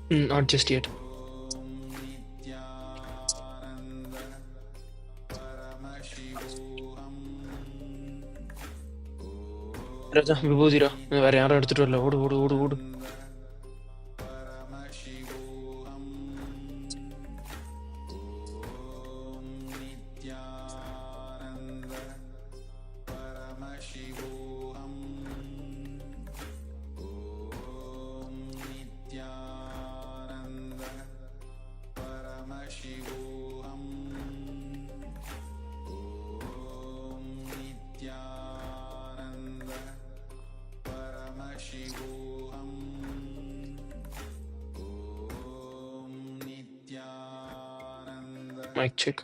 Not just yet. ராஜா விபூதிரா, வேற யாரும் எடுத்துட்டு வரல. ஓடு ஓடு ஓடு ஓடு. Mic check.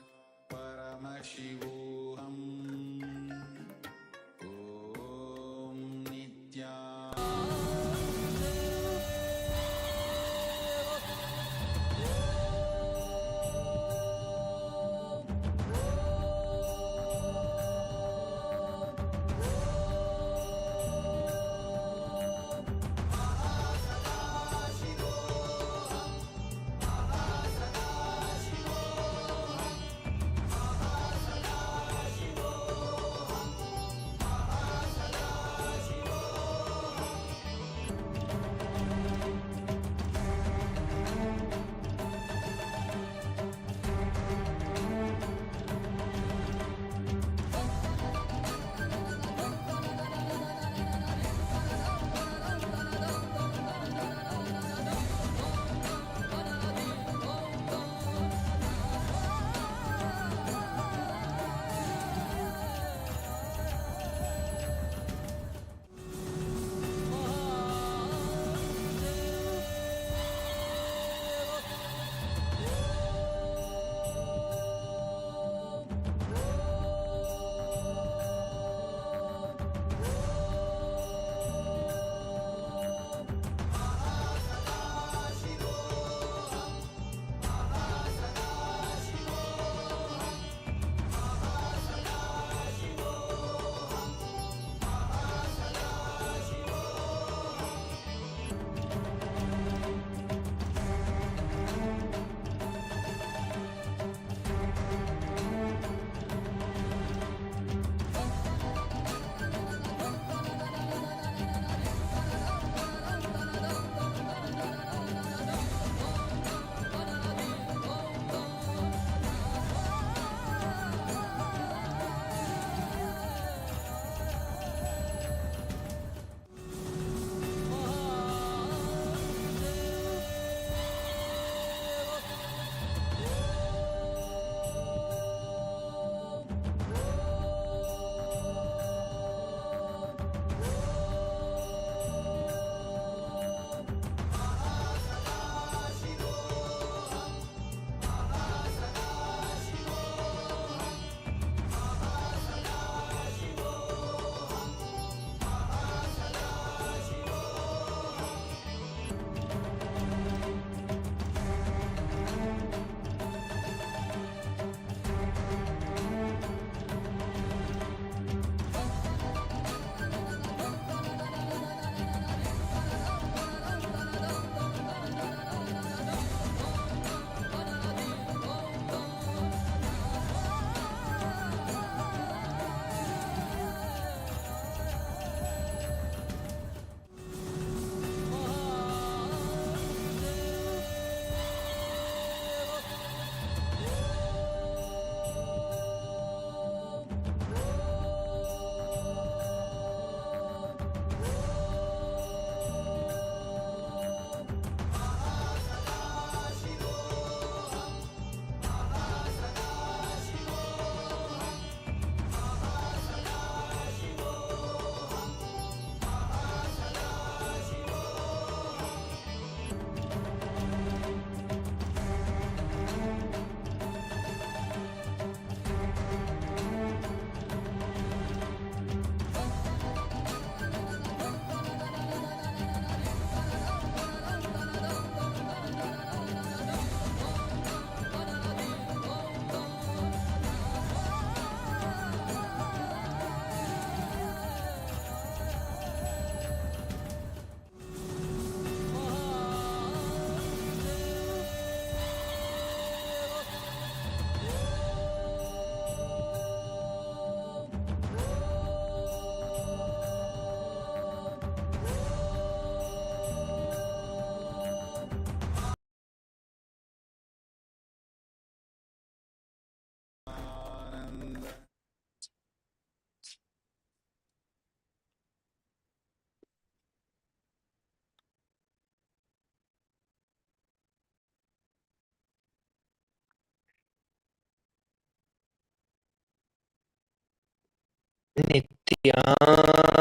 नित्यानन्दं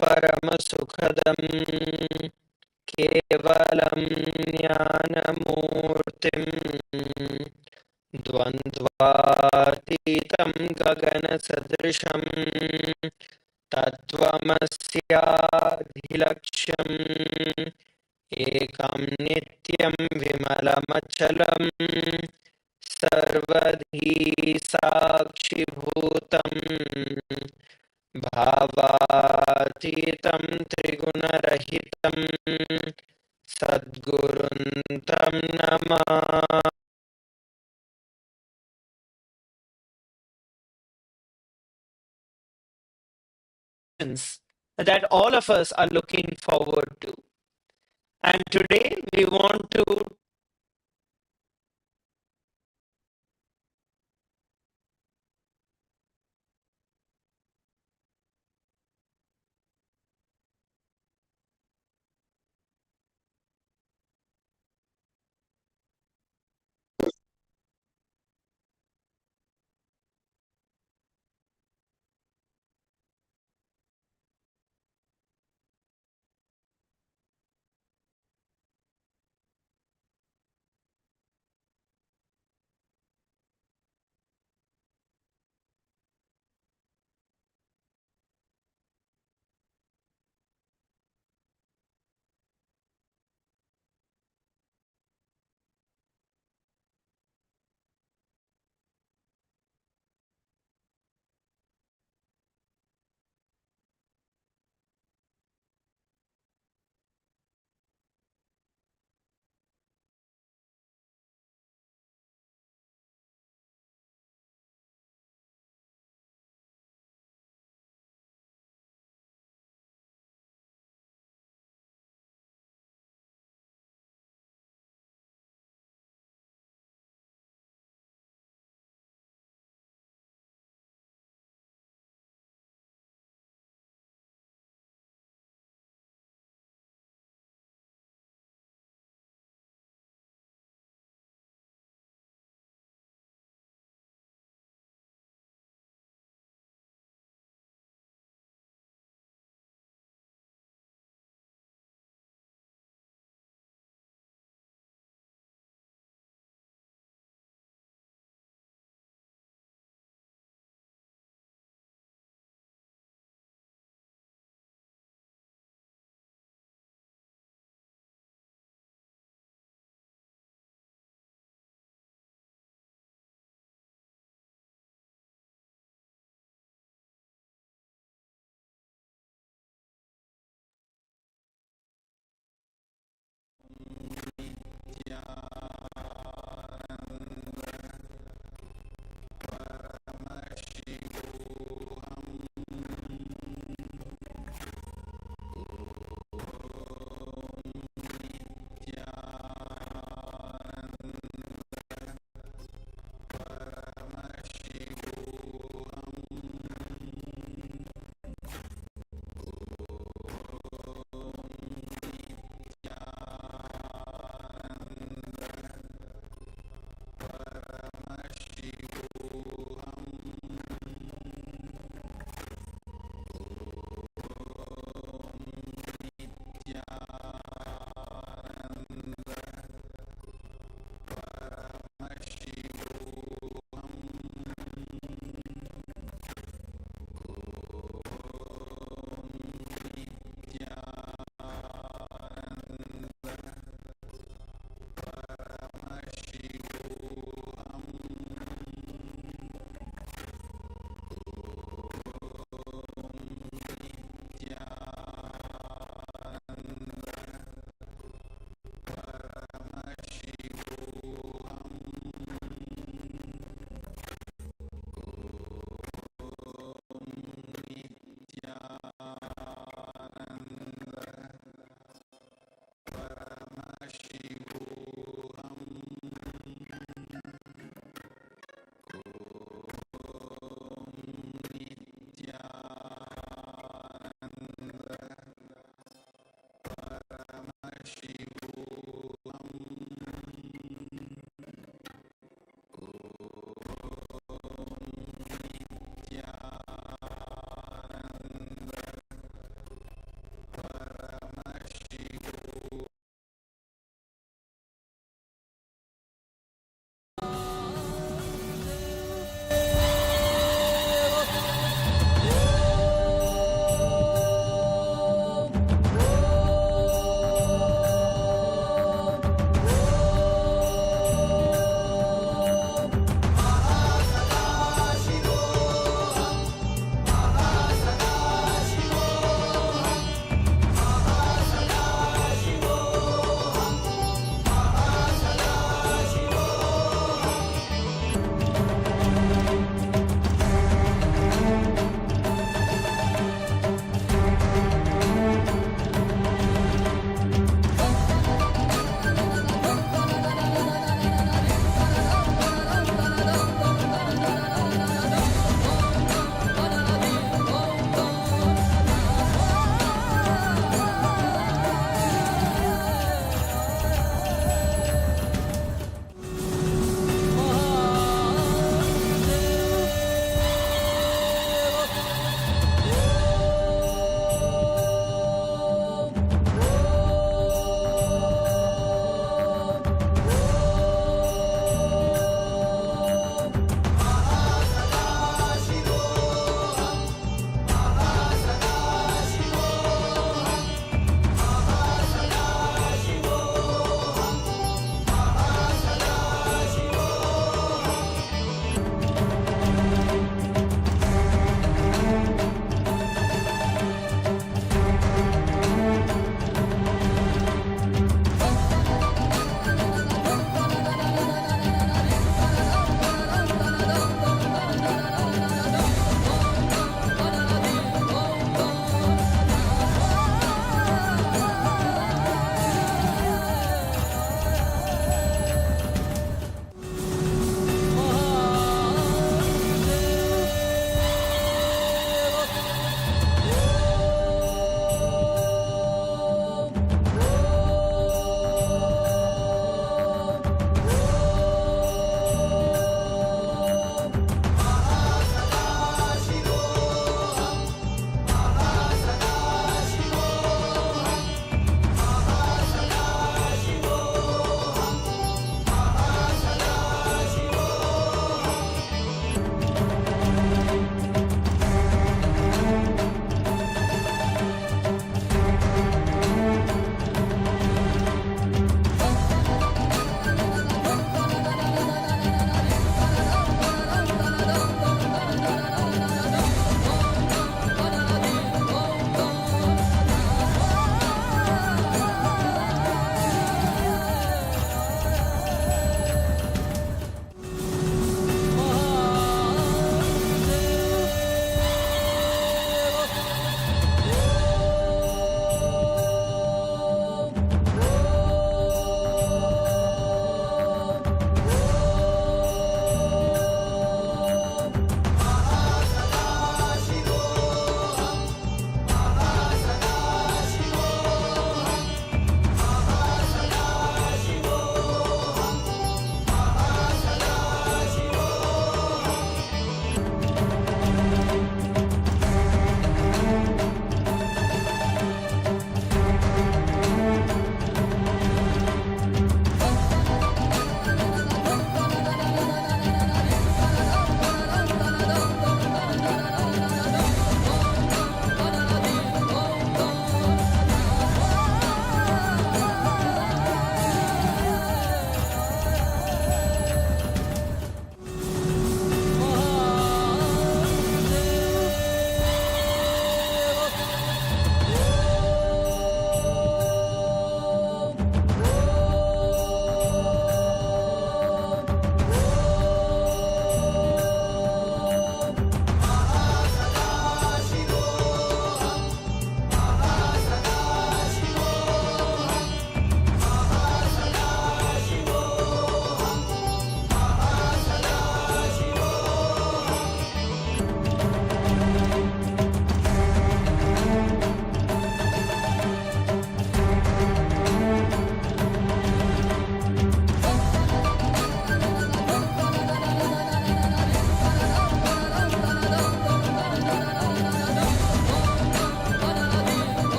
परमसुखदं केवलं ज्ञानमूर्तिं द्वन्द्वातीतं गगनसदृशं तत्त्वमस्याधिलक्ष्यम् एकं नित्यं विमलमचलं सर्वधी साक्षिभूतं भावातीतं त्रिगुणरहितं सद्गुरुं तं Namami. That all of us are looking forward to. And today we want to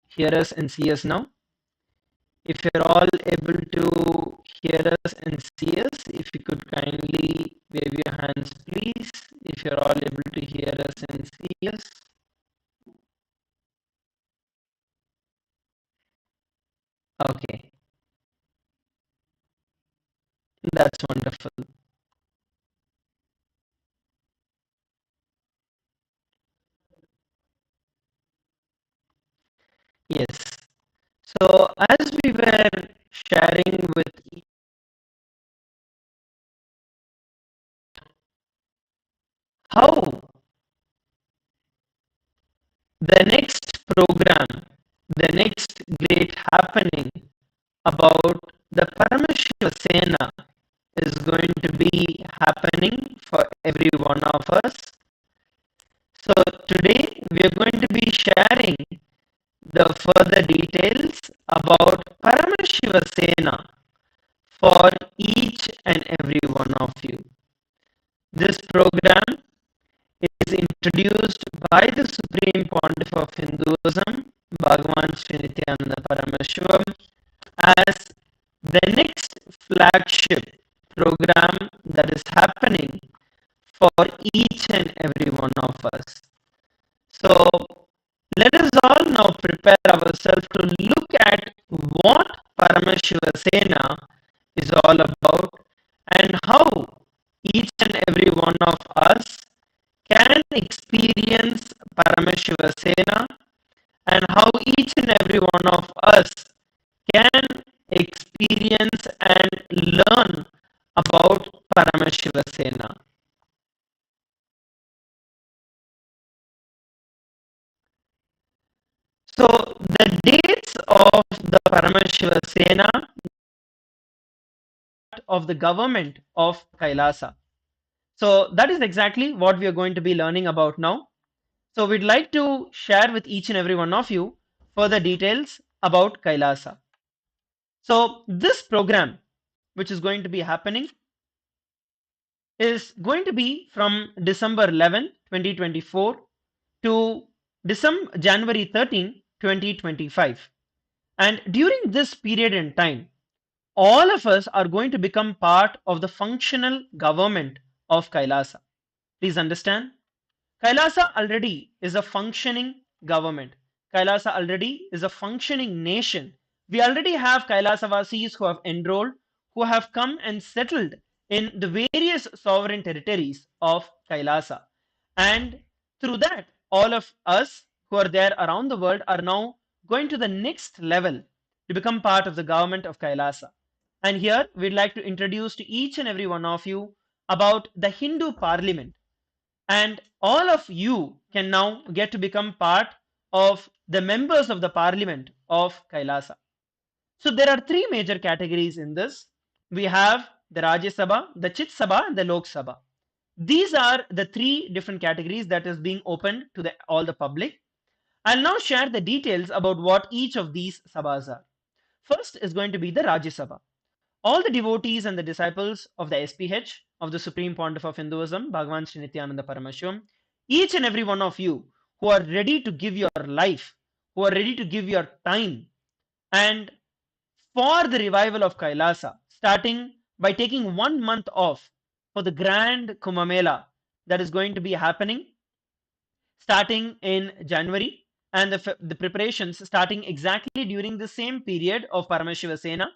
hear us and see us now? If you're all able to hear us and see us, if you could kindly wave your hands, please. If you're all able to hear us and see us. Okay, that's wonderful. Yes. So as we were sharing with how the next program, the next great happening about the Paramashiva Sena is going to be happening for every one of us. So today we are going to be sharing the further details about Paramashiva Sena for each and every one of you. This program is introduced by the Supreme Pontiff of Hinduism, Bhagavan Nithyananda Paramashivam, as the next flagship program that is happening for each and every one of us. So let us all now prepare ourselves to look at what Paramashiva Sena is all about and how each and every one of us can experience Paramashiva Sena and how each and every one of us can experience and learn about Paramashiva Sena. So the dates of the Paramashiva Sena of the government of Kailasa. So that is exactly what we are going to be learning about now. So we'd like to share with each and every one of you further details about Kailasa. So this program, which is going to be happening, is going to be from December 11, 2024 to January 13, 2025. And during this period in time, all of us are going to become part of the functional government of Kailasa. Please understand, Kailasa already is a functioning government. Kailasa already is a functioning nation. We already have Kailasavasis who have enrolled, who have come and settled in the various sovereign territories of Kailasa. And through that, all of us who are there around the world are now going to the next level to become part of the government of Kailasa. And here we'd like to introduce to each and every one of you about the Hindu parliament, and all of you can now get to become part of the members of the parliament of Kailasa. So there are three major categories in this. We have the Rajya Sabha, the Chit Sabha, and the Lok Sabha. These are the three different categories that is being opened to all the public. I'll now share the details about what each of these sabhas are. First is going to be the Rajya Sabha. All the devotees and the disciples of the SPH, of the Supreme Pontiff of Hinduism, Bhagavan Nithyananda Paramashivam, each and every one of you who are ready to give your life, who are ready to give your time, and for the revival of Kailasa, starting by taking 1 month off for the grand Kumbh Mela that is going to be happening starting in January, and the preparations starting exactly during the same period of Paramashiva Sena,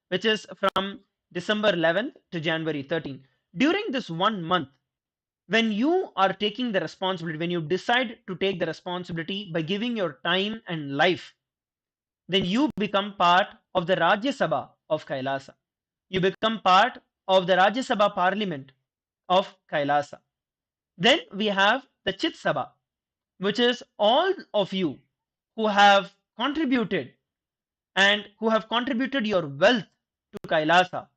which is from December 11th to January 13th. During this 1 month, when you are taking the responsibility, when you decide to take the responsibility by giving your time and life, then you become part of the Rajya Sabha of Kailasa. You become part of the Rajya Sabha parliament of Kailasa. Then we have the Chit Sabha, which is all of you who have contributed and who have contributed your wealth to Kailasa.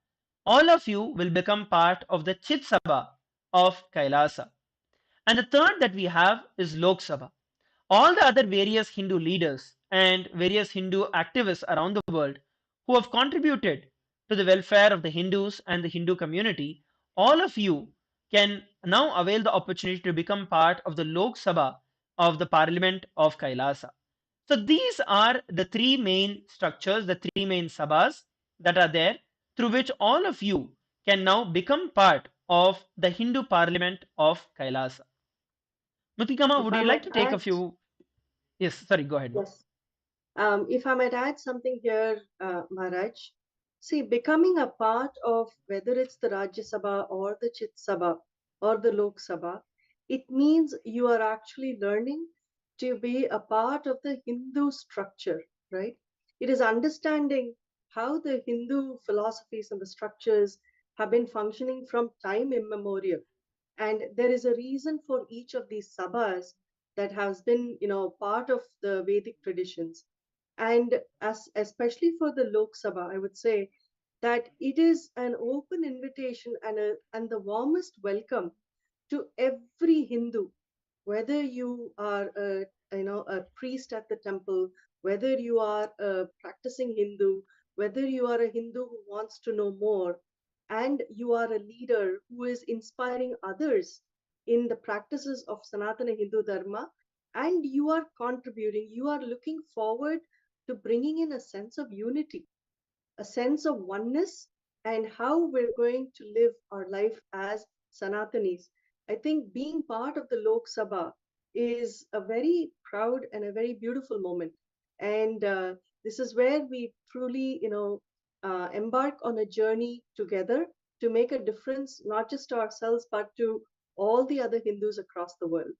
All of you will become part of the Chit Sabha of Kailasa. And the third that we have is Lok Sabha. All the other various Hindu leaders and various Hindu activists around the world who have contributed to the welfare of the Hindus and the Hindu community, all of you can now avail the opportunity to become part of the Lok Sabha of the Parliament of Kailasa. So these are the three main structures, the three main sabhas that are there, through which all of you can now become part of the Hindu parliament of Kailasa. Mutikama, If would I you like might to take a add, few? Yes, sorry, go ahead. yes. If I might add something here, Maharaj, see, becoming a part of whether it's the Rajya Sabha or the Chit Sabha or the Lok Sabha, it means you are actually learning to be a part of the Hindu structure, right? It is understanding how the Hindu philosophies and the structures have been functioning from time immemorial. And there is a reason for each of these sabhas that has been, part of the Vedic traditions. And as especially for the Lok Sabha, I would say that it is an open invitation and the warmest welcome to every Hindu, whether you are a priest at the temple, whether you are a practicing Hindu, whether you are a Hindu who wants to know more, and you are a leader who is inspiring others in the practices of Sanatana Hindu Dharma, and you are contributing, you are looking forward to bringing in a sense of unity, a sense of oneness, and how we're going to live our life as Sanatanis. I think being part of the Lok Sabha is a very proud and a very beautiful moment. And this is where we truly, embark on a journey together to make a difference, not just to ourselves, but to all the other Hindus across the world.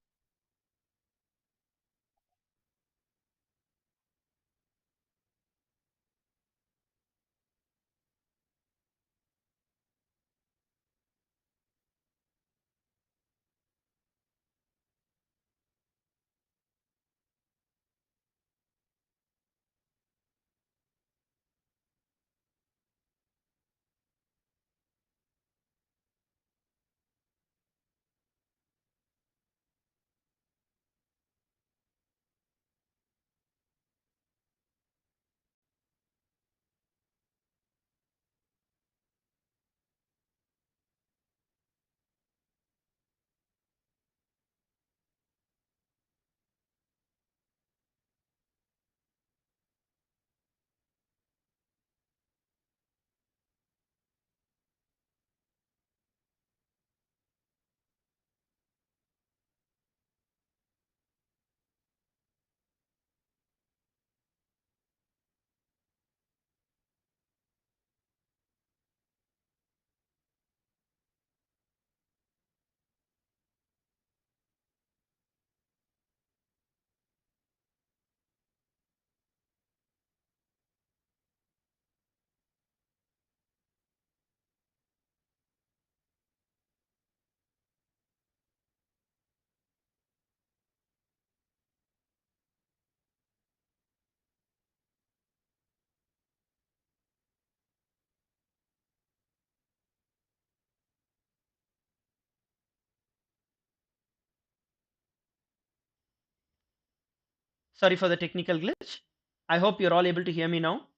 Sorry for the technical glitch. I hope you're all able to hear me now.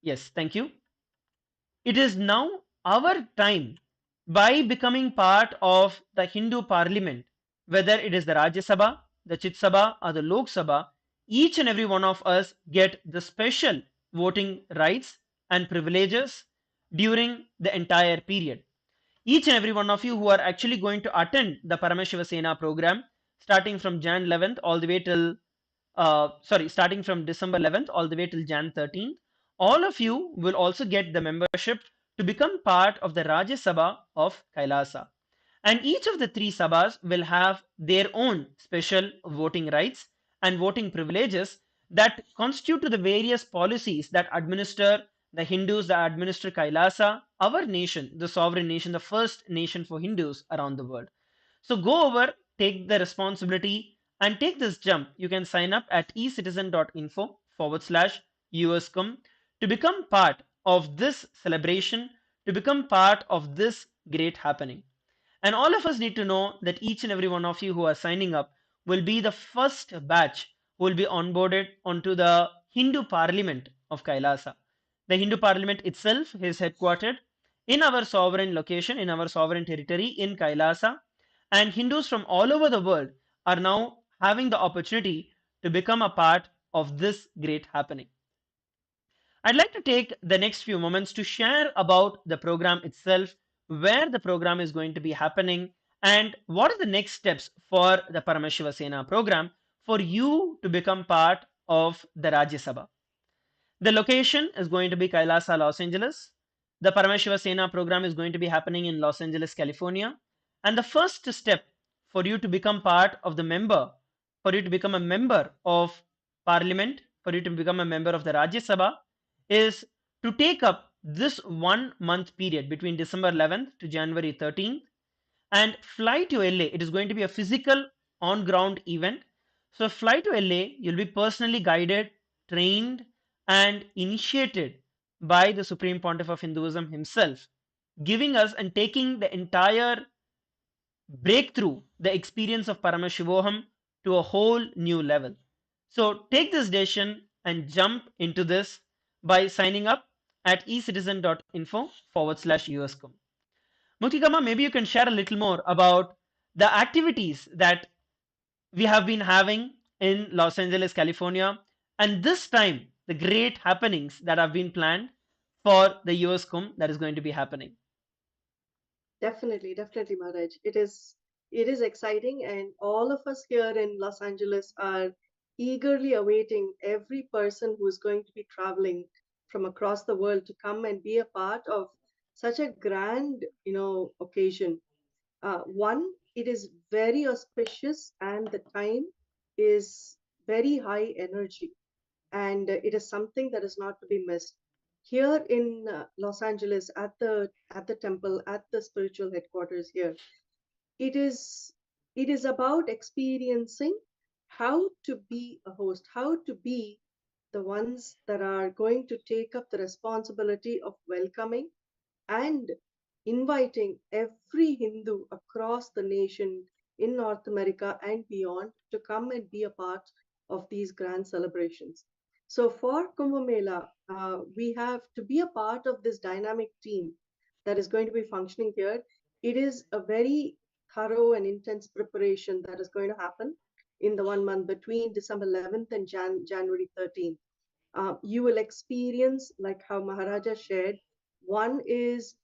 Yes, thank you. It is now our time, by becoming part of the Hindu parliament, whether it is the Rajya Sabha, the Chit Sabha, or the Lok Sabha, each and every one of us get the special voting rights and privileges during the entire period. Each and every one of you who are actually going to attend the Paramashiva Sena program, starting from Jan 11th all the way till starting from December 11th all the way till Jan 13th, all of you will also get the membership to become part of the Rajya Sabha of Kailasa. And each of the three sabhas will have their own special voting rights and voting privileges that constitute to the various policies that administer the Hindus, that administer Kailasa, our nation, the sovereign nation, the first nation for Hindus around the world. So go over, take the responsibility, and take this jump. You can sign up at ecitizen.info/USCom to become part of this celebration, to become part of this great happening. And all of us need to know that each and every one of you who are signing up will be the first batch who will be onboarded onto the Hindu Parliament of Kailasa. The Hindu Parliament itself is headquartered in our sovereign location, in our sovereign territory in Kailasa, and Hindus from all over the world are now having the opportunity to become a part of this great happening. I'd like to take the next few moments to share about the program itself, where the program is going to be happening, and what are the next steps for the Paramashiva Sena program for you to become part of the Rajya Sabha. The location is going to be Kailasa, Los Angeles. The Paramashiva Sena program is going to be happening in Los Angeles, California. And the first step for you to become part of the member, for you to become a member of Parliament, for you to become a member of the Rajya Sabha, is to take up this 1 month period between December 11th to January 13th and fly to LA. It is going to be a physical on ground event. So, fly to LA, you'll be personally guided, trained, and initiated by the Supreme Pontiff of Hinduism himself, giving us and taking the entire breakthrough, the experience of Paramashivoham to a whole new level. So, take this decision and jump into this by signing up at ecitizen.info/USCom. Muthikama, maybe you can share a little more about the activities that we have been having in Los Angeles, California, and this time the great happenings that have been planned for the US Kumbh that is going to be happening. Definitely, definitely, Maharaj. It is exciting, and all of us here in Los Angeles are eagerly awaiting every person who is going to be traveling from across the world to come and be a part of such a grand, occasion. One, it is very auspicious, and the time is very high energy, and it is something that is not to be missed. Here in Los Angeles, at the temple, at the spiritual headquarters here, it is it is about experiencing how to be a host, how to be the ones that are going to take up the responsibility of welcoming and inviting every Hindu across the nation in North America and beyond to come and be a part of these grand celebrations. So, for Kumbh Mela, we have to be a part of this dynamic team that is going to be functioning here. It is a very thorough and intense preparation that is going to happen in the 1 month between December 11th and January 13th. You will experience, like how Maharaja shared, one is,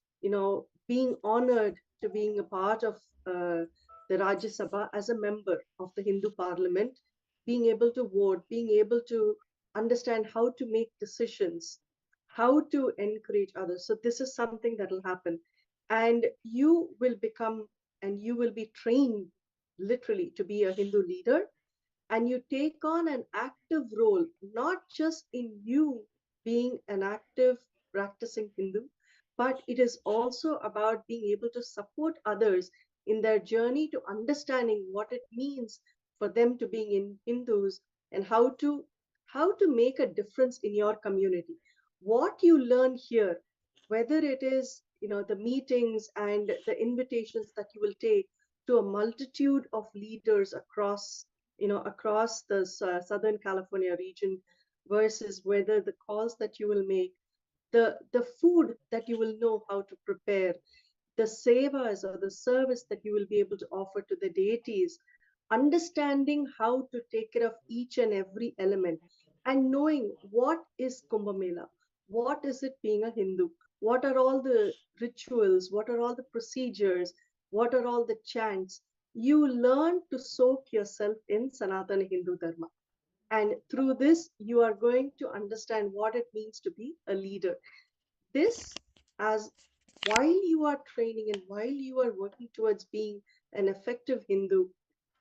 being honored to being a part of the Rajya Sabha as a member of the Hindu Parliament, being able to vote, being able to understand how to make decisions, how to encourage others. So this is something that will happen. And you will become and you will be trained literally to be a Hindu leader, and you take on an active role, not just in you being an active practicing Hindu, but it is also about being able to support others in their journey to understanding what it means for them to being in Hindus, and how to make a difference in your community. What you learn here, whether it is the meetings and the invitations that you will take to a multitude of leaders across the Southern California region, versus whether the calls that you will make, the food that you will know how to prepare, the sevas or the service that you will be able to offer to the deities, understanding how to take care of each and every element, and knowing what is Kumbh Mela, what is it being a Hindu, what are all the rituals, what are all the procedures, what are all the chants. You learn to soak yourself in Sanatana Hindu Dharma. And through this, you are going to understand what it means to be a leader. This, as while you are training and while you are working towards being an effective Hindu,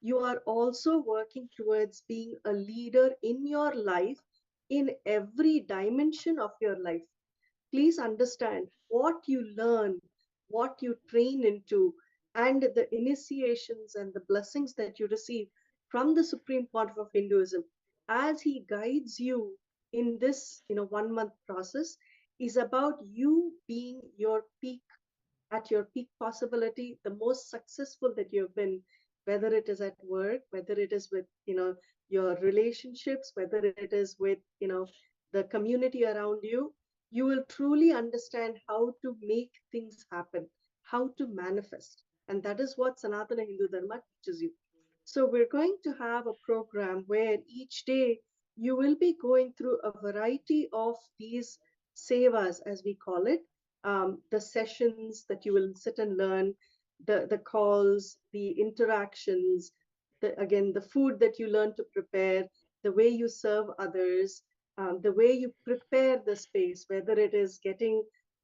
you are also working towards being a leader in your life, in every dimension of your life. Please understand what you learn, what you train into, and the initiations and the blessings that you receive from the Supreme Pontiff of Hinduism as he guides you in this 1 month process, is about you being your peak, at your peak possibility, the most successful that you've been, whether it is at work, whether it is with your relationships, whether it is with the community around you. You will truly understand how to make things happen, how to manifest, and that is what Sanatana Hindu Dharma teaches you. So we're going to have a program where each day you will be going through a variety of these sevas, as we call it, the sessions that you will sit and learn, the calls, the interactions, again, the food that you learn to prepare, the way you serve others, the way you prepare the space, whether it is getting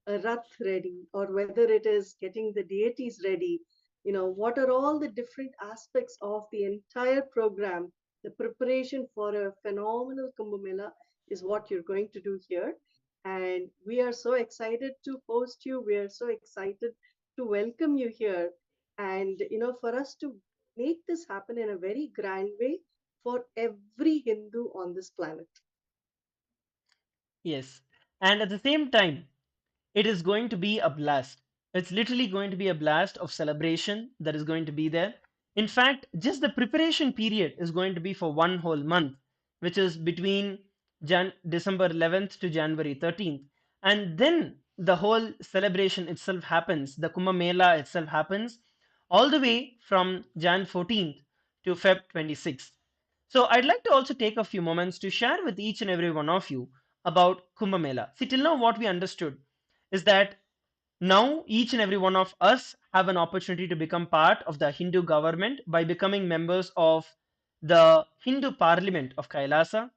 a rath ready or whether it is getting the deities ready. What are all the different aspects of the entire program. The preparation for a phenomenal Kumbh Mela is what you're going to do here. And we are so excited to host you. We are so excited to welcome you here. And, for us to make this happen in a very grand way for every Hindu on this planet. Yes. And at the same time, it is going to be a blast. It's literally going to be a blast of celebration that is going to be there. In fact, just the preparation period is going to be for one whole month, which is between December 11th to January 13th. And then the whole celebration itself happens, the Kumbh Mela itself happens all the way from Jan 14th to Feb 26th. So I'd like to also take a few moments to share with each and every one of you about Kumbh Mela. See, till now what we understood is that now each and every one of us have an opportunity to become part of the Hindu government by becoming members of the Hindu Parliament of Kailasa.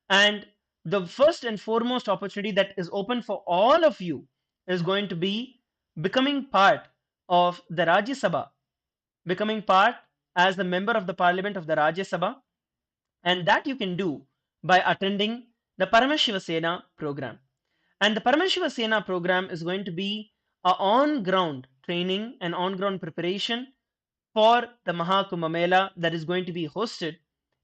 And the first and foremost opportunity that is open for all of you is going to be becoming part of the Rajya Sabha, becoming part as a member of the Parliament of the Rajya Sabha, and that you can do by attending the Paramashiva Sena program. And the Paramashiva Sena program is going to be a on-ground training and on-ground preparation for the Mahakumbh Mela that is going to be hosted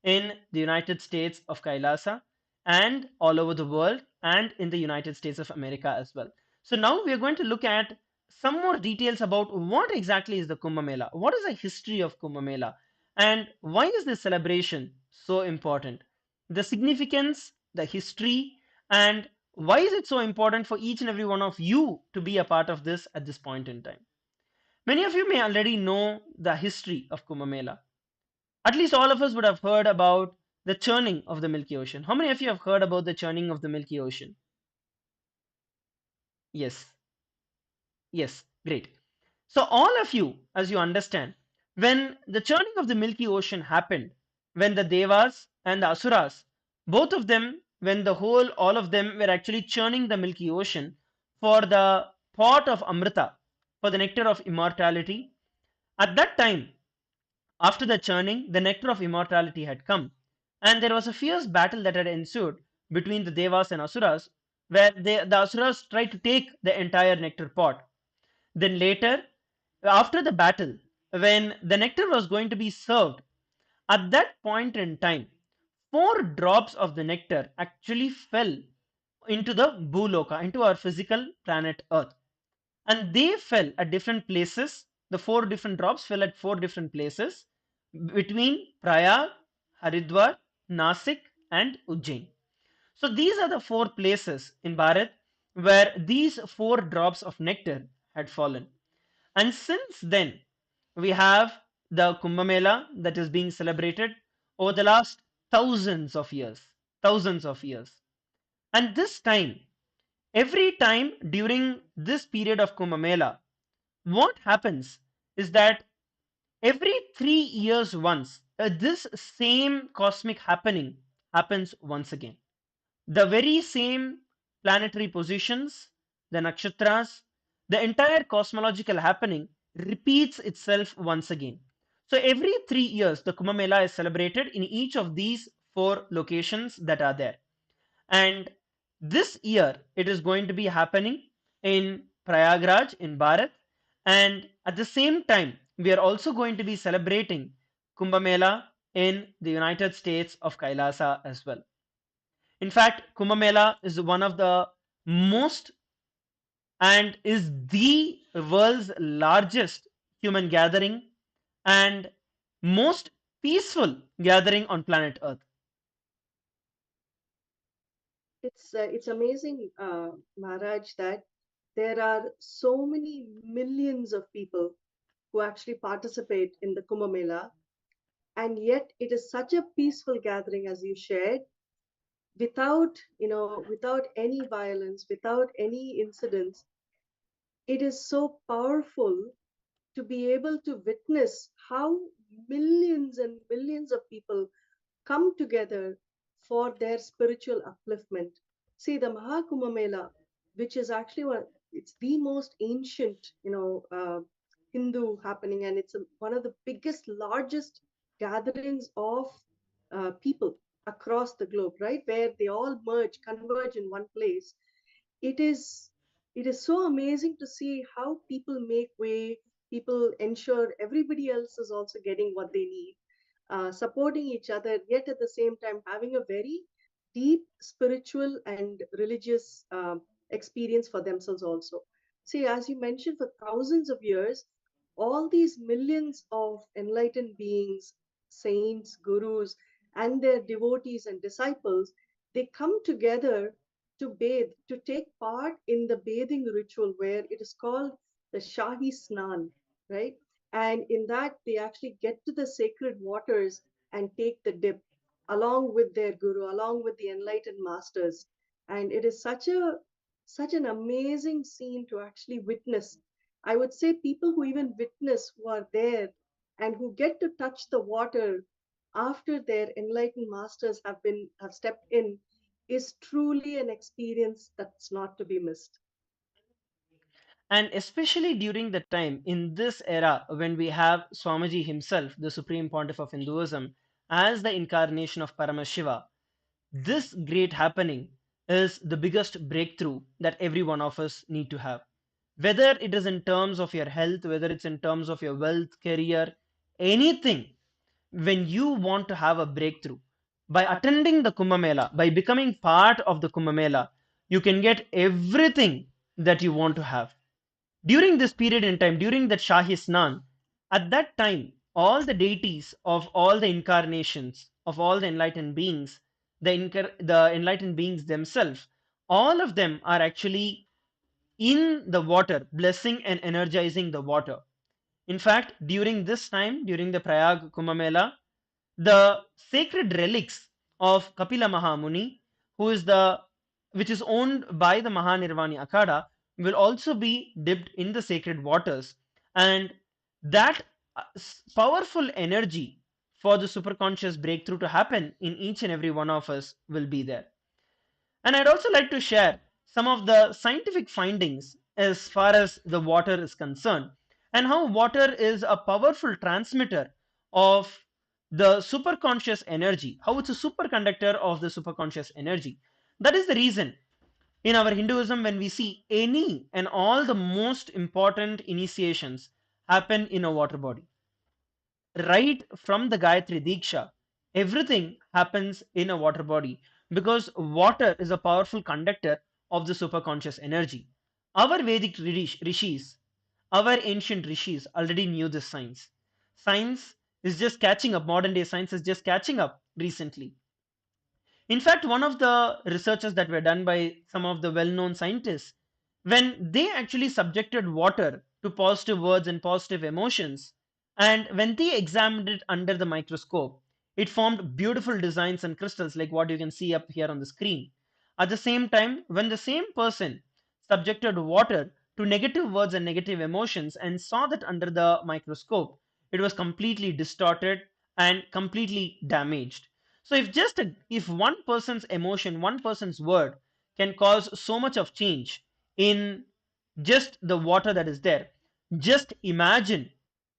in the United States of Kailasa and all over the world and in the United States of America as well. So now we are going to look at some more details about what exactly is the Kumbh Mela, what is the history of Kumbh Mela, and why is this celebration so important, the significance, the history, and why is it so important for each and every one of you to be a part of this at this point in time. Many of you may already know the history of Kumbh Mela. At least all of us would have heard about the churning of the Milky Ocean. How many of you have heard about the churning of the Milky Ocean? Yes, yes, great. So, all of you, as you understand, when the churning of the Milky Ocean happened, when the Devas and the Asuras, both of them, when all of them were actually churning the Milky Ocean for the pot of Amrita, for the nectar of immortality, at that time, after the churning, the nectar of immortality had come, and there was a fierce battle that had ensued between the Devas and Asuras, where the Asuras tried to take the entire nectar pot. Then later, after the battle, when the nectar was going to be served, at that point in time, 4 drops of the nectar actually fell into the Bhuloka, into our physical planet Earth. And they fell at different places. The 4 different drops fell at 4 different places between Prayag, Haridwar, Nasik, and Ujjain. So these are the 4 places in Bharat where these 4 drops of nectar had fallen. And since then, we have the Kumbh Mela that is being celebrated over the last thousands of years. Thousands of years. And this time, every time during this period of Kumbh Mela, what happens is that every 3 years once, this same cosmic happening happens once again. The very same planetary positions, the nakshatras, the entire cosmological happening repeats itself once again. So every 3 years, the Kumbh Mela is celebrated in each of these 4 locations that are there. And this year, it is going to be happening in Prayagraj in Bharat. And at the same time, we are also going to be celebrating Kumbh Mela in the United States of Kailasa as well. In fact, Kumbh Mela is one of the most and is the world's largest human gathering and most peaceful gathering on planet Earth. It's amazing, Maharaj, that there are so many millions of people who actually participate in the Kumbh Mela. And yet it is such a peaceful gathering, as you shared, without, without any violence, without any incidents. It is so powerful to be able to witness how millions and millions of people come together for their spiritual upliftment. See, the Mahakumbh Mela, which is actually it's the most ancient, Hindu happening, and it's one of the biggest, largest gatherings of people across the globe, right? Where they all merge, converge in one place. It is it is so amazing to see how people make way, people ensure everybody else is also getting what they need, supporting each other, yet at the same time having a very deep spiritual and religious experience for themselves also. See, as you mentioned, for thousands of years, all these millions of enlightened beings, saints, gurus, and their devotees and disciples, they come together to bathe, to take part in the bathing ritual where it is called the Shahi Snan, right? And in that, they actually get to the sacred waters and take the dip along with their guru, along with the enlightened masters. And it is such an amazing scene to actually witness. I would say people who even witness, who are there and who get to touch the water after their enlightened masters have stepped in, is truly an experience that's not to be missed. And especially during the time in this era when we have Swamiji himself, the Supreme Pontiff of Hinduism, as the incarnation of Paramashiva, this great happening is the biggest breakthrough that every one of us need to have. Whether it is in terms of your health, whether it's in terms of your wealth, career, anything, when you want to have a breakthrough, by attending the Kumbh Mela, by becoming part of the Kumbh Mela, you can get everything that you want to have. During this period in time, during that Shahi Snan, at that time, all the deities of all the incarnations of all the enlightened beings, the enlightened beings themselves, all of them are actually in the water, blessing and energizing the water. In fact, during this time, during the Prayag Kumbh Mela, the sacred relics of Kapila Mahamuni, who is the which is owned by the Mahanirvani Akhada, will also be dipped in the sacred waters, and that powerful energy for the superconscious breakthrough to happen in each and every one of us will be there. And I'd also like to share some of the scientific findings as far as the water is concerned, and how water is a powerful transmitter of the superconscious energy, how it's a superconductor of the superconscious energy. That is the reason in our Hinduism, when we see any and all the most important initiations happen in a water body, right from the Gayatri Diksha, everything happens in a water body because water is a powerful conductor of the superconscious energy. Our Vedic rishis, our ancient rishis already knew this science. Science is just catching up, modern day science is just catching up recently. In fact, one of the researches that were done by some of the well known scientists, when they actually subjected water to positive words and positive emotions, and when they examined it under the microscope, it formed beautiful designs and crystals like what you can see up here on the screen. At the same time, when the same person subjected water to negative words and negative emotions and saw that under the microscope, it was completely distorted and completely damaged. So if one person's emotion, one person's word can cause so much of change in just the water that is there, just imagine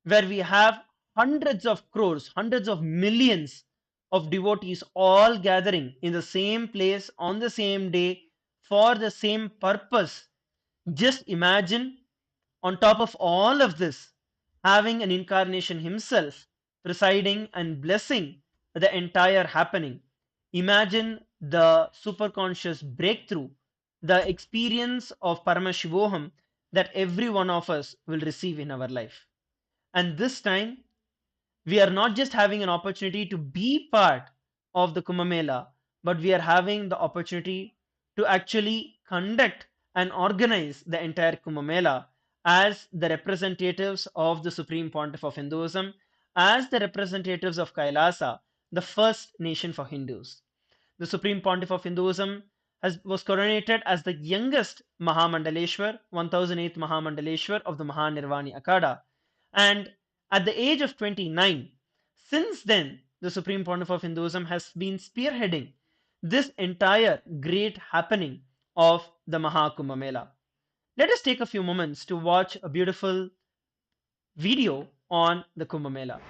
where we have hundreds of crores, hundreds of millions of devotees all gathering in the same place on the same day for the same purpose. Just imagine, on top of all of this, having an incarnation himself presiding and blessing the entire happening. Imagine the superconscious breakthrough, the experience of Paramashivoham that every one of us will receive in our life. And this time, we are not just having an opportunity to be part of the Kumbh Mela, but we are having the opportunity to actually conduct and organize the entire Kumbh Mela as the representatives of the Supreme Pontiff of Hinduism, as the representatives of Kailasa, the first nation for Hindus. The Supreme Pontiff of Hinduism was coronated as the youngest Mahamandaleshwar, 1008th Mahamandaleshwar of the Mahanirvani Akada. And at the age of 29, since then, the Supreme Pontiff of Hinduism has been spearheading this entire great happening of the Mahakumbh Mela. Let us take a few moments to watch a beautiful video on the Kumbh Mela.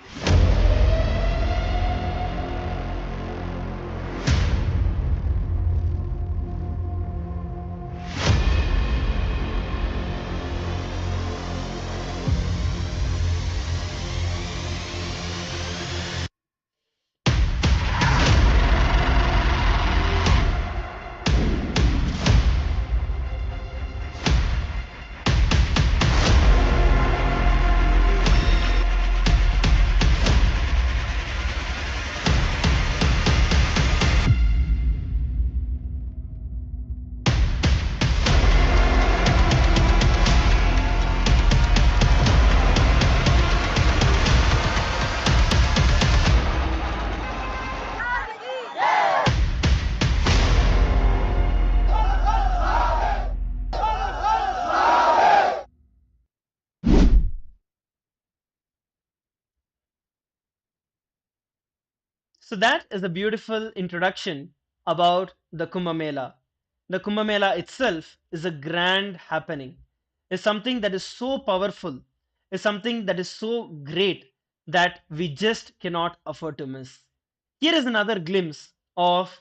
So that is a beautiful introduction about the Kumbh Mela. The Kumbh Mela itself is a grand happening, is something that is so powerful, is something that is so great that we just cannot afford to miss. Here is another glimpse of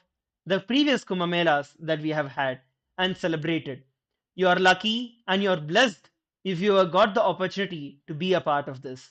the previous Kumbh Melas that we have had and celebrated. You are lucky and you are blessed if you have got the opportunity to be a part of this.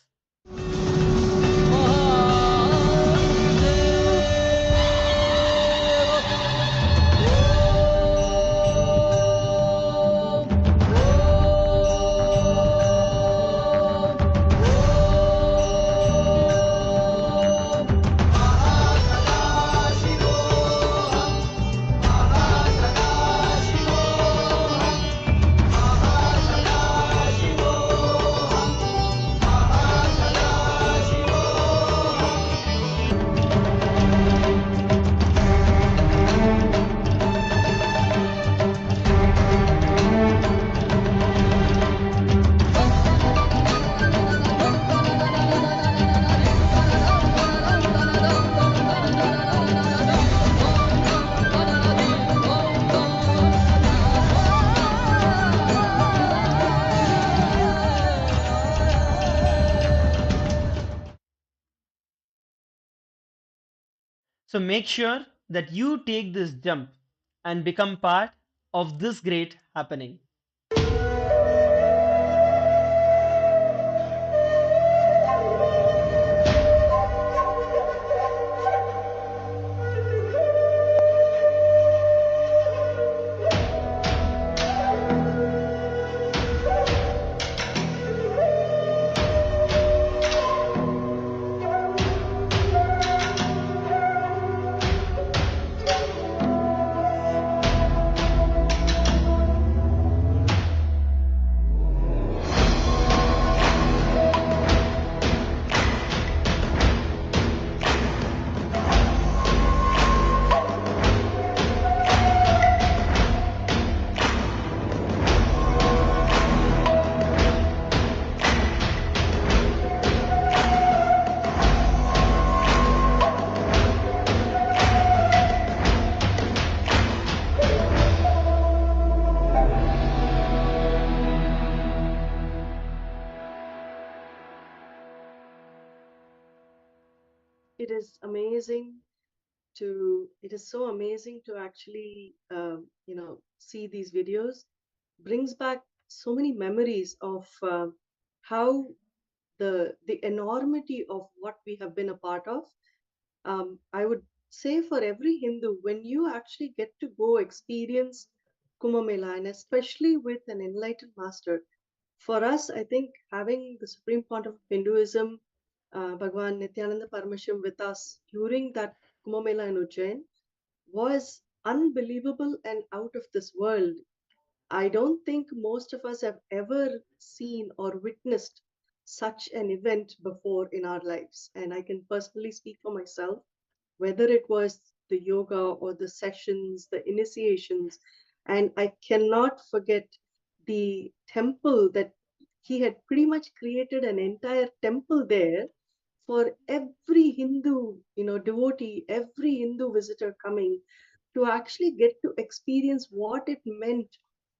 So make sure that you take this jump and become part of this great happening. It is amazing it is so amazing to actually see these videos. Brings back so many memories of how the enormity of what we have been a part of. I would say for every Hindu, when you actually get to go experience Kumbh Mela, and especially with an enlightened master, for us, I think having the Supreme Pontiff of Hinduism, Bhagavan Nithyananda Paramashivam, with us during that Kumbh Mela in Ujjain was unbelievable and out of this world. I don't think most of us have ever seen or witnessed such an event before in our lives. And I can personally speak for myself, whether it was the yoga or the sessions, the initiations. And I cannot forget the temple that he had pretty much created an entire temple there for every Hindu, devotee, every Hindu visitor coming to actually get to experience what it meant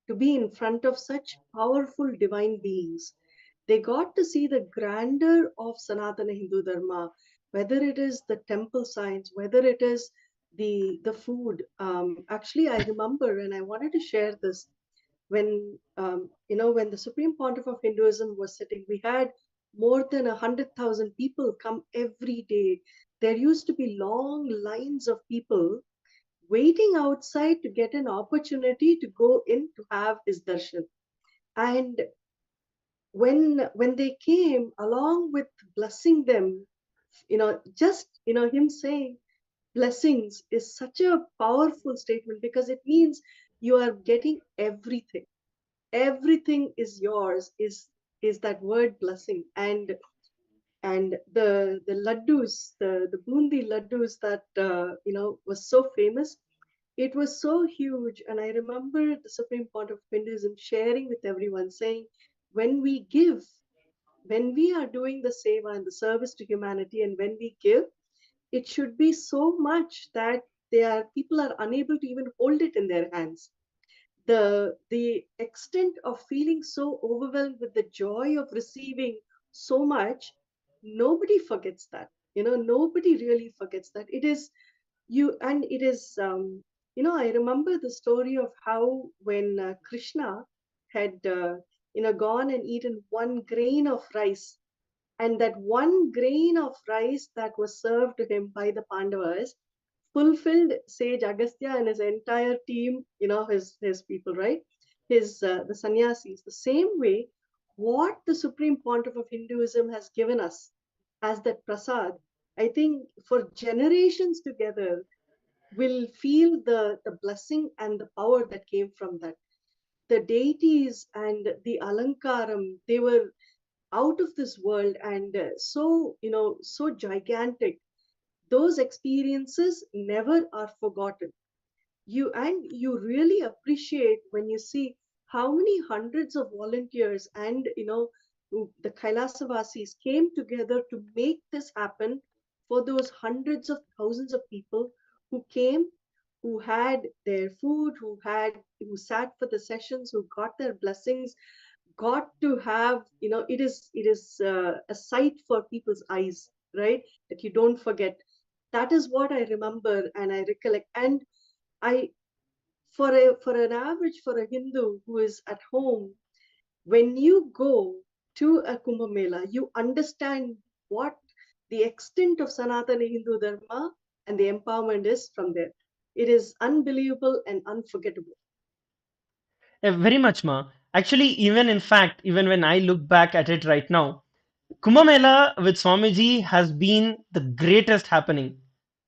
to be in front of such powerful divine beings. They got to see the grandeur of Sanatana Hindu Dharma, whether it is the temple signs, whether it is the food. Actually, I remember, and I wanted to share this when the Supreme Pontiff of Hinduism was sitting, we had more than 100,000 people come every day. There used to be long lines of people waiting outside to get an opportunity to go in to have his darshan. And when they came, along with blessing them, just him saying blessings is such a powerful statement, because it means you are getting everything is yours, is that word blessing. And the laddus, the bundi laddus that was so famous. It was so huge. And I remember the Supreme Pontiff of Hinduism sharing with everyone, saying, when we give, when we are doing the seva and the service to humanity, and when we give, it should be so much that people are unable to even hold it in their hands. The extent of feeling so overwhelmed with the joy of receiving so much, nobody forgets that. Nobody really forgets that. It is you, and it is I remember the story of how when Krishna had gone and eaten one grain of rice, and that one grain of rice that was served to him by the Pandavas fulfilled sage Agastya and his entire team, his people, right? The sannyasis. The same way, what the Supreme Pontiff of Hinduism has given us as that prasad, I think for generations together will feel the blessing and the power that came from that. The deities and the alankaram, they were out of this world, and so gigantic. Those experiences never are forgotten. You really appreciate when you see how many hundreds of volunteers and the Kailasavasis came together to make this happen, for those hundreds of thousands of people who came, who had their food, who sat for the sessions, who got their blessings, got to have, it is a sight for people's eyes, right? That you don't forget. That is what I remember and I recollect. And I for an average, for a Hindu who is at home, when you go to a Kumbh Mela, you understand what the extent of Sanatana Hindu Dharma and the empowerment is from there. It is unbelievable and unforgettable. Very much, Ma. Actually, even in fact, even when I look back at it right now, Kumbh Mela with Swamiji has been the greatest happening.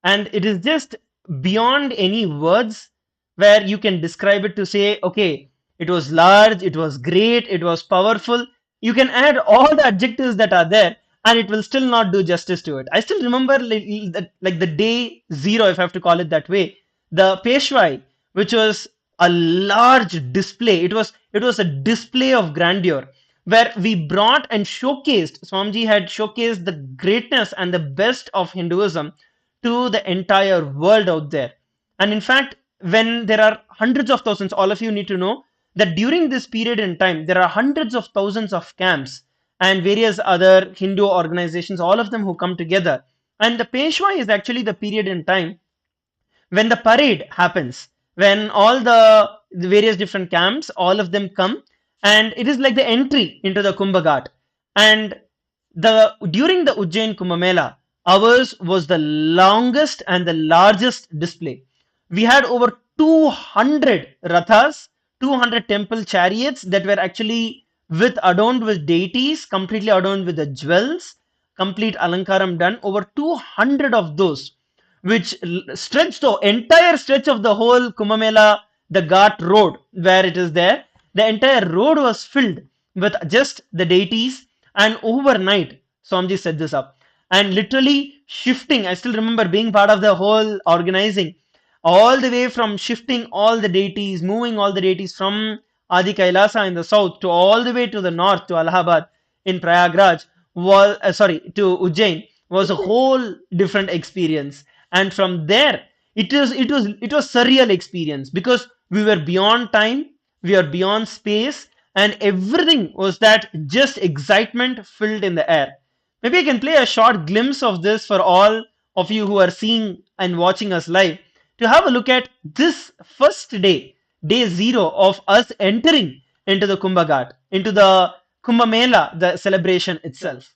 And it is just beyond any words where you can describe it to say, okay, it was large, it was great, it was powerful. You can add all the adjectives that are there and it will still not do justice to it. I still remember like the day zero, if I have to call it that way, the Peshwai, which was a large display. It was a display of grandeur where we brought and showcased, Swamiji had showcased the greatness and the best of Hinduism to the entire world out there. And in fact, when there are hundreds of thousands, all of you need to know that during this period in time, there are hundreds of thousands of camps and various other Hindu organizations, all of them who come together. And the Peshwa is actually the period in time when the parade happens, when all the various different camps, all of them come, and it is like the entry into the Kumbh Ghat. And the during the Ujjain Kumbh Mela, ours was the longest and the largest display. We had over 200 rathas, 200 temple chariots that were actually adorned with deities, completely adorned with the jewels, complete alankaram done. Over 200 of those, which stretched the entire stretch of the whole Kumbh Mela, the Ghat road where it is there. The entire road was filled with just the deities, And overnight, Swamiji set this up. And literally shifting, I still remember being part of the whole organizing, all the way from shifting all the deities, moving all the deities from Adi Kailasa in the south to all the way to the north to Allahabad in Prayagraj, was to Ujjain, was a whole different experience. And from there, it was surreal experience, because we were beyond time, we are beyond space, and everything was that just excitement filled in the air. Maybe I can play a short glimpse of this for all of you who are seeing and watching us live, to have a look at this first day, day zero of us entering into the Kumbh Ghat, into the Kumbh Mela, the celebration itself.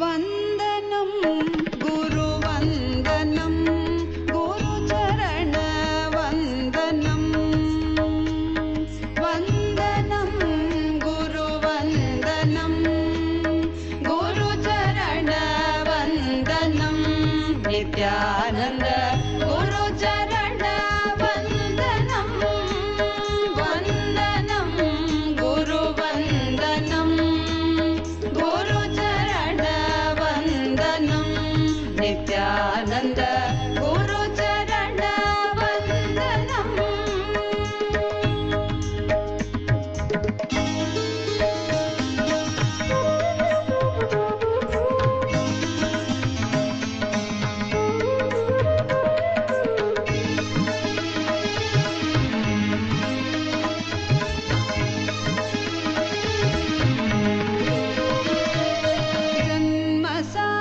वन्दनं गुरुवन्दनं गुरुचरणवन्दनं वन्दनं गुरुवन्दनं गुरुचरणवन्दनं Nityanand गुरुचरणवन्दनं वन्दनं गुरुवन्दनं गुरुचरणवन्दनं Nityanand गुरुचरणवन्दनं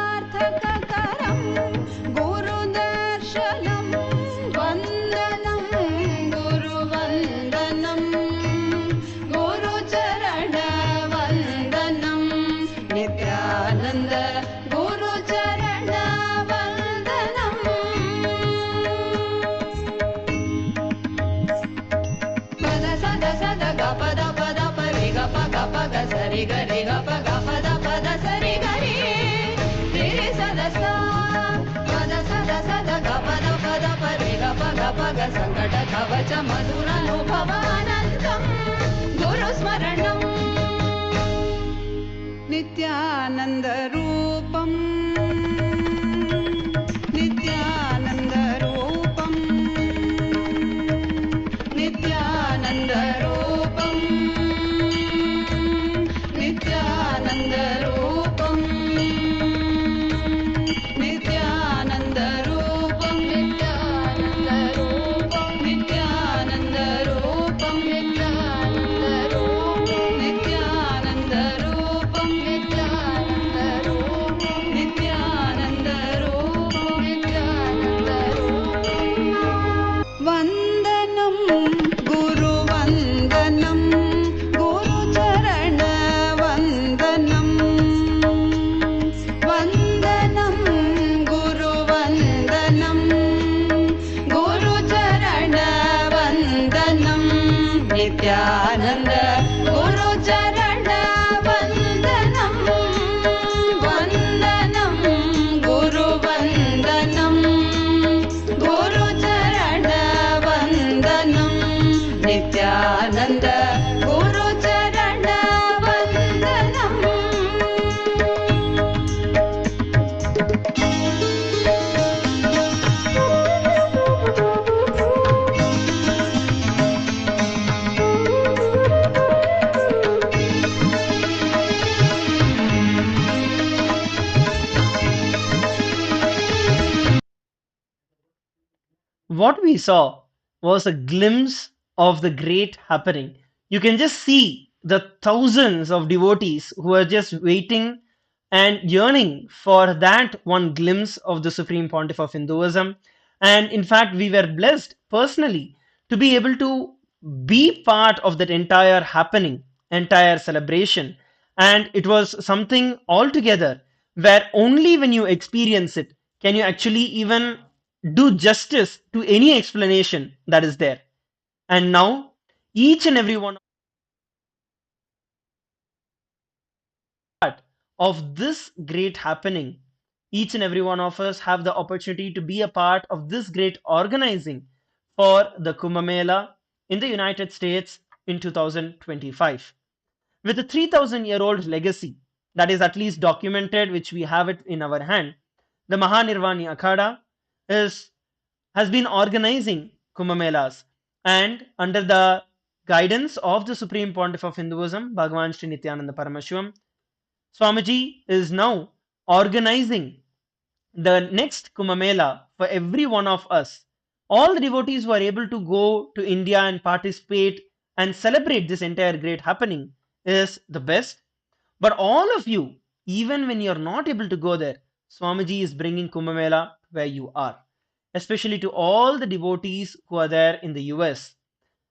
जन्मसार्थककरं गुरुदर्शनं वन्दनं गुरुवन्दनं गुरुचरणवन्दनं Nityanand गुरुचरणवन्दनं पद सद सद ग पद पद परि ग प ग प ग सरि ग रि ग प ग पद पद सरि ग रि रि रि सद सा पद सद सद ग पद पद परि ग प ग प ग संकट कवच मधुरानुभवानन्दं गुरुस्मरणं नित्यानन्दरूपं नित्यानन्दरूपं नित्यानन्दरूपं नित्यानन्दरूपं नित्यानन्दरूपं नित्यानन्दरूपं नित्यानन्दरूपं नित्यानन्दरूपं नित्यानन्दरूपं नित्यानन्दरूपं नित्यानन्दरूपं नित्यानन्दरूपं वन्दनं गुरुवन्दनं गुरुचरणवन्दनं वन्दनं गुरुवन्दनं गुरुचरणवन्दनं Nityanand गुरुचरणवन्दनं वन्दनं गुरुवन्दनं गुरुचरणवन्दनं Nityanand गुरुचरणवन्दनं What we saw was a glimpse of the great happening. You can just see the thousands of devotees who are just waiting and yearning for that one glimpse of the Supreme Pontiff of Hinduism. And in fact, we were blessed personally to be able to be part of that entire happening, entire celebration. And it was something altogether where only when you experience it can you actually even do justice to any explanation that is there. And now, each and every one part of this great happening, each and every one of us have the opportunity to be a part of this great organizing for the Kumbh Mela in the United States in 2025. With a 3,000-year-old legacy that is at least documented, which we have it in our hand, the Mahanirvani Akhada is has been organizing Kumbh Melas, and under the guidance of the Supreme Pontiff of Hinduism, Bhagavan Nithyananda Paramashivam, Swamiji is now organizing the next Kumbh Mela for every one of us. All the devotees who are able to go to India and participate and celebrate this entire great happening is the best. But all of you, even when you're not able to go there, Swamiji is bringing Kumbh Mela where you are, especially to all the devotees who are there in the US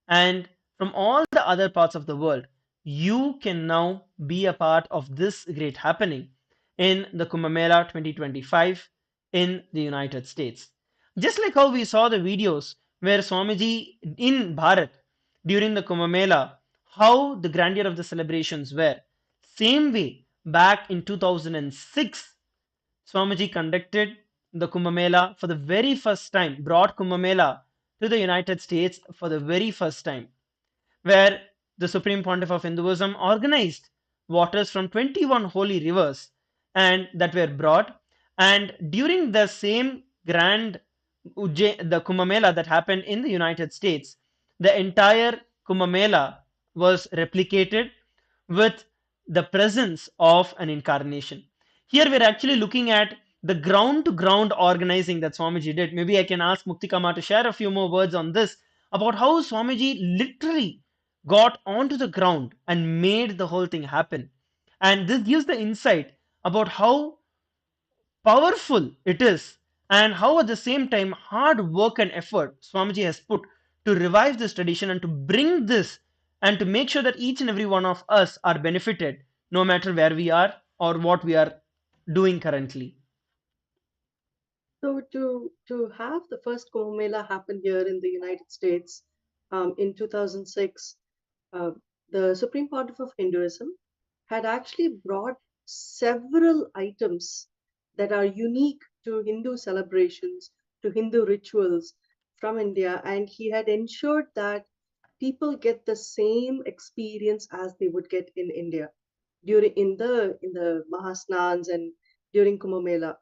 and from all the other parts of the world. You can now be a part of this great happening in the Kumbh Mela 2025 in the United States. Just like how we saw the videos where Swamiji in Bharat during the Kumbh Mela, how the grandeur of the celebrations were. Same way, back in 2006, Swamiji conducted the Kumbh Mela for the very first time, brought Kumbh Mela to the United States for the very first time, where the Supreme Pontiff of Hinduism organized waters from 21 holy rivers and that were brought. And during the same grand the Kumbh Mela that happened in the United States, the entire Kumbh Mela was replicated with the presence of an incarnation. Here we're actually looking at the ground to ground organizing that Swamiji did. Maybe I can ask Muktikama to share a few more words on this about how Swamiji literally got onto the ground and made the whole thing happen. And this gives the insight about how powerful it is and how at the same time hard work and effort Swamiji has put to revive this tradition and to bring this and to make sure that each and every one of us are benefited no matter where we are or what we are doing currently. So to have the first Kumbh Mela happen here in the United States in 2006, uh, the Supreme Pontiff of Hinduism had actually brought several items that are unique to Hindu celebrations, to Hindu rituals from India, and he had ensured that people get the same experience as they would get in India during in the Mahasnans and during Kumbh Mela.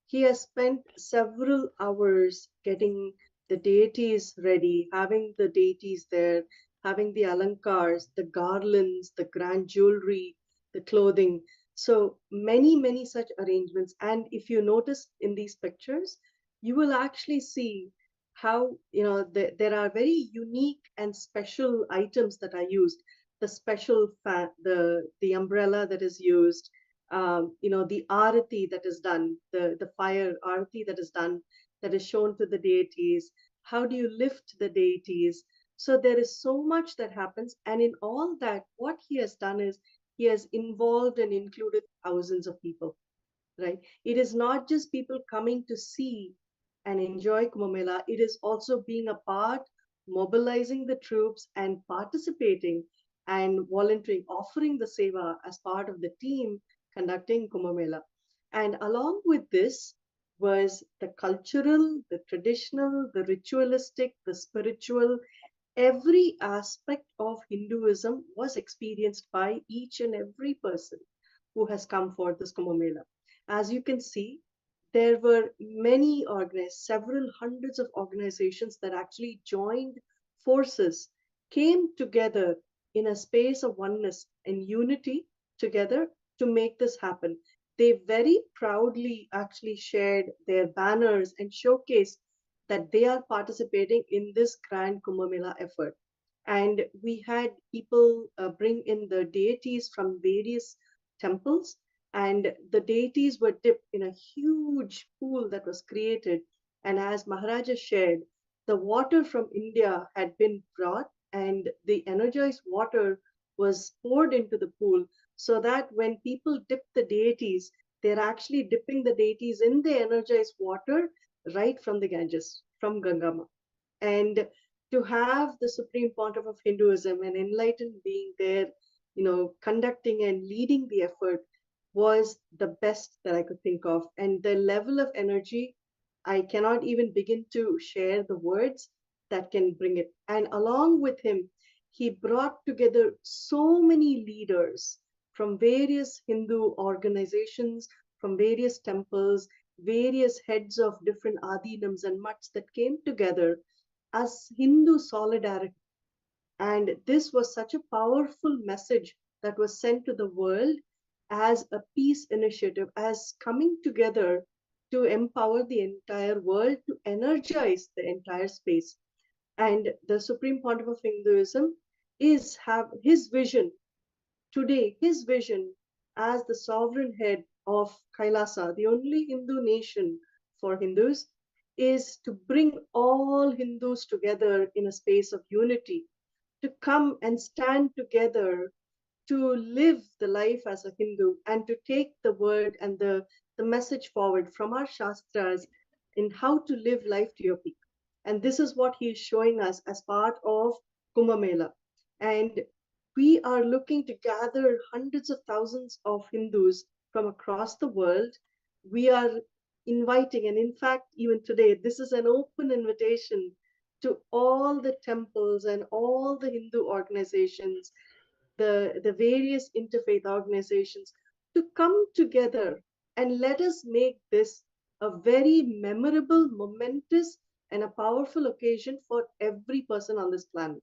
He has spent several hours getting the deities ready, having the deities there, having the alankars, the garlands, the grand jewelry, the clothing. So many such arrangements. And if you notice in these pictures, you will actually see how there are very unique and special items that are used. The special the umbrella that is used, the arati that is done, the fire arati that is done, that is shown to the deities. How do you lift the deities? So there is so much that happens, and in all that, what he has done is he has involved and included thousands of people, right? It is not just people coming to see and enjoy Kumbh Mela, it is also being a part, mobilizing the troops and participating and volunteering, offering the seva as part of the team conducting Kumbh Mela. And along with this was the cultural, the traditional, the ritualistic, the spiritual, every aspect of Hinduism was experienced by each and every person who has come for this Kumbh Mela. As you can see, there were many organized, several hundreds of organizations that actually joined forces, came together in a space of oneness and unity together to make this happen. They very proudly actually shared their banners and showcased that they are participating in this grand Kumbh Mela effort. And we had people bring in the deities from various temples, and the deities were dipped in a huge pool that was created. And as Maharaja shared, the water from India had been brought and the energized water was poured into the pool, so that when people dip the deities, they're actually dipping the deities in the energized water right from the Ganges, from Gangama. And to have the Supreme Pontiff of Hinduism, an enlightened being there, conducting and leading the effort, was the best that I could think of. And the level of energy, I cannot even begin to share the words that can bring it. And along with him, he brought together so many leaders from various Hindu organizations, from various temples, various heads of different adinams and mutts that came together as Hindu solidarity. And this was such a powerful message that was sent to the world as a peace initiative, as coming together to empower the entire world, to energize the entire space. And the Supreme Pontiff of Hinduism is have his vision today, his vision as the sovereign head of Kailasa, the only Hindu nation for Hindus, is to bring all Hindus together in a space of unity, to come and stand together to live the life as a Hindu and to take the word and the message forward from our Shastras in how to live life to your peak. And this is what he is showing us as part of Kumbh Mela. And we are looking to gather hundreds of thousands of Hindus from across the world. We are inviting, and in fact, even today, this is an open invitation to all the temples and all the Hindu organizations, the various interfaith organizations, to come together and let us make this a very memorable, momentous, and a powerful occasion for every person on this planet.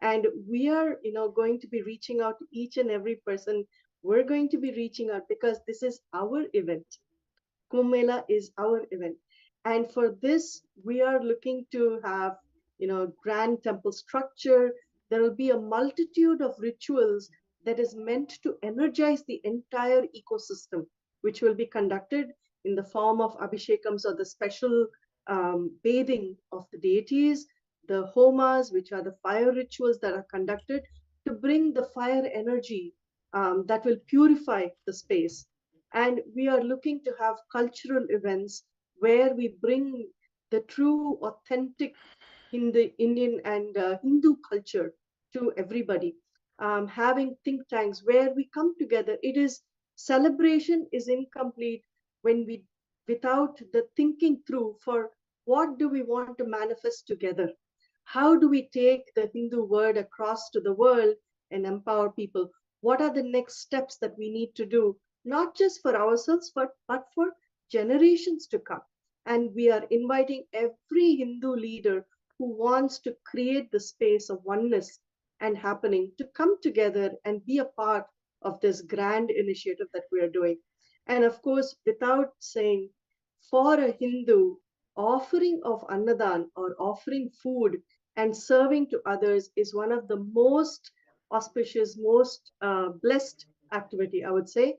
And we are, going to be reaching out to each and every person. We're going to be reaching out because this is our event. Kumbh Mela is our event. And for this, we are looking to have, grand temple structure. There will be a multitude of rituals that is meant to energize the entire ecosystem, which will be conducted in the form of abhishekams, or the special bathing of the deities, the homas, which are the fire rituals that are conducted to bring the fire energy that will purify the space. And we are looking to have cultural events where we bring the true, authentic Indian and Hindu culture to everybody. Having think tanks where we come together. It is celebration is incomplete when we without the thinking through for what do we want to manifest together. How do we take the Hindu word across to the world and empower people? What are the next steps that we need to do, not just for ourselves, but for generations to come? And we are inviting every Hindu leader who wants to create the space of oneness and happening to come together and be a part of this grand initiative that we are doing. And of course, without saying, for a Hindu, offering of Annadan or offering food and serving to others is one of the most auspicious, most blessed activity, I would say.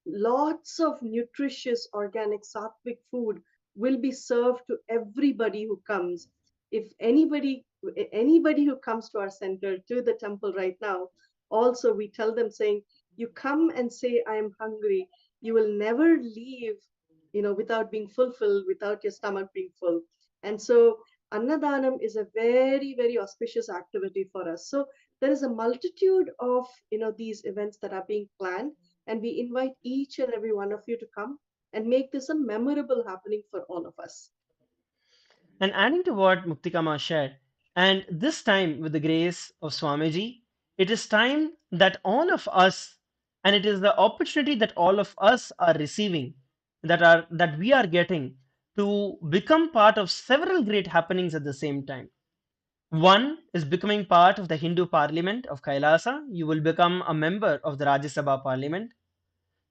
Lots of nutritious organic sattvic food will be served to everybody who comes. If anybody who comes to our center, to the temple right now, also we tell them saying, you come and say, I am hungry. You will never leave, without being fulfilled, without your stomach being full. And so Annadanam is a very, very auspicious activity for us. So there is a multitude of, these events that are being planned, and we invite each and every one of you to come and make this a memorable happening for all of us. And adding to what Muktikama shared, and this time with the grace of Swamiji, it is time that all of us, and it is the opportunity that all of us are receiving, that we are getting to become part of several great happenings at the same time. One is becoming part of the Hindu Parliament of Kailasa. You will become a member of the Rajya Sabha Parliament.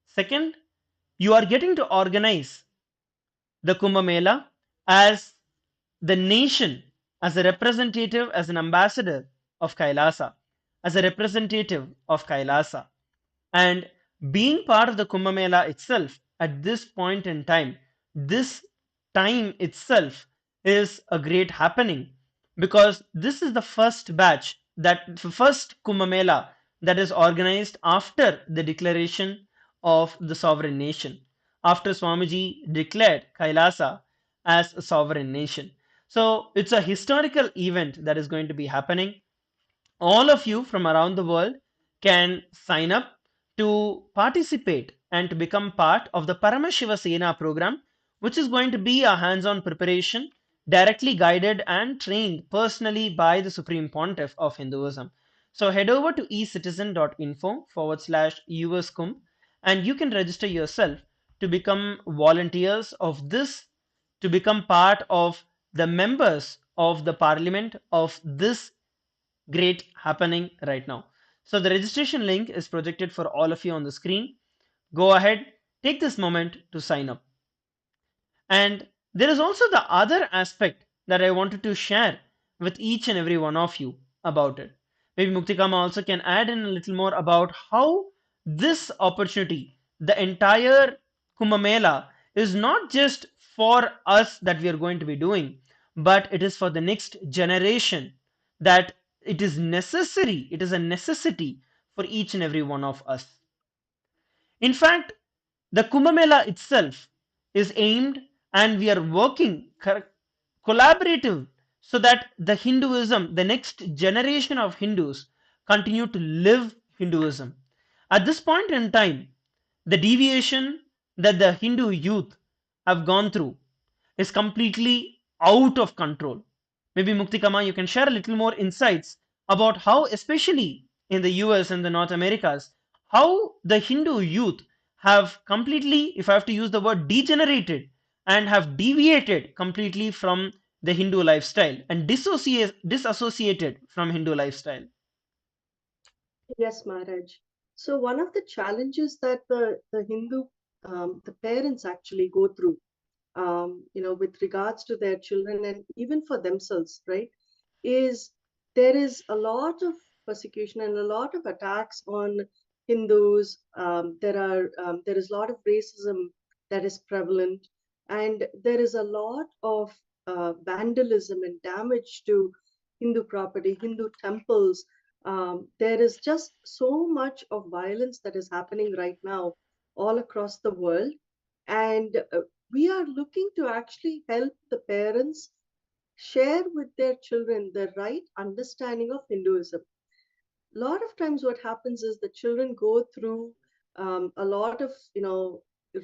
Second, you are getting to organize the Kumbh Mela as the nation, as a representative, as an ambassador of Kailasa, as a representative of Kailasa. And being part of the Kumbh Mela itself at this point in time, this time itself is a great happening because this is the first batch, that first Kumbh Mela that is organized after the declaration of the sovereign nation, after Swamiji declared Kailasa as a sovereign nation. So it's a historical event that is going to be happening. All of you from around the world can sign up to participate and to become part of the Paramashiva Sena program, which is going to be a hands-on preparation directly guided and trained personally by the Supreme Pontiff of Hinduism. So head over to ecitizen.info/US Kumbh and you can register yourself to become volunteers of this, to become part of the members of the parliament of this great happening right now. So the registration link is projected for all of you on the screen. Go ahead, take this moment to sign up. And there is also the other aspect that I wanted to share with each and every one of you about it. Maybe Muktikama also can add in a little more about how this opportunity, the entire Kumbh Mela, is not just for us that we are going to be doing, but it is for the next generation, that it is necessary, it is a necessity for each and every one of us. In fact, the Kumbh Mela itself is aimed, and we are working collaborative so that the Hinduism, the next generation of Hindus, continue to live Hinduism. At this point in time, the deviation that the Hindu youth have gone through is completely out of control. Maybe Muktikama, you can share a little more insights about how, especially in the US and the North Americas, how the Hindu youth have completely, if I have to use the word, degenerated and have deviated completely from the Hindu lifestyle and disassociated from Hindu lifestyle. Yes, Maharaj. So one of the challenges that the Hindu the parents actually go through, with regards to their children and even for themselves, right, is there is a lot of persecution and a lot of attacks on Hindus. There is a lot of racism that is prevalent, and there is a lot of vandalism and damage to Hindu property, Hindu temples. There is just so much of violence that is happening right now all across the world, and we are looking to actually help the parents share with their children the right understanding of Hinduism. A lot of times what happens is the children go through a lot of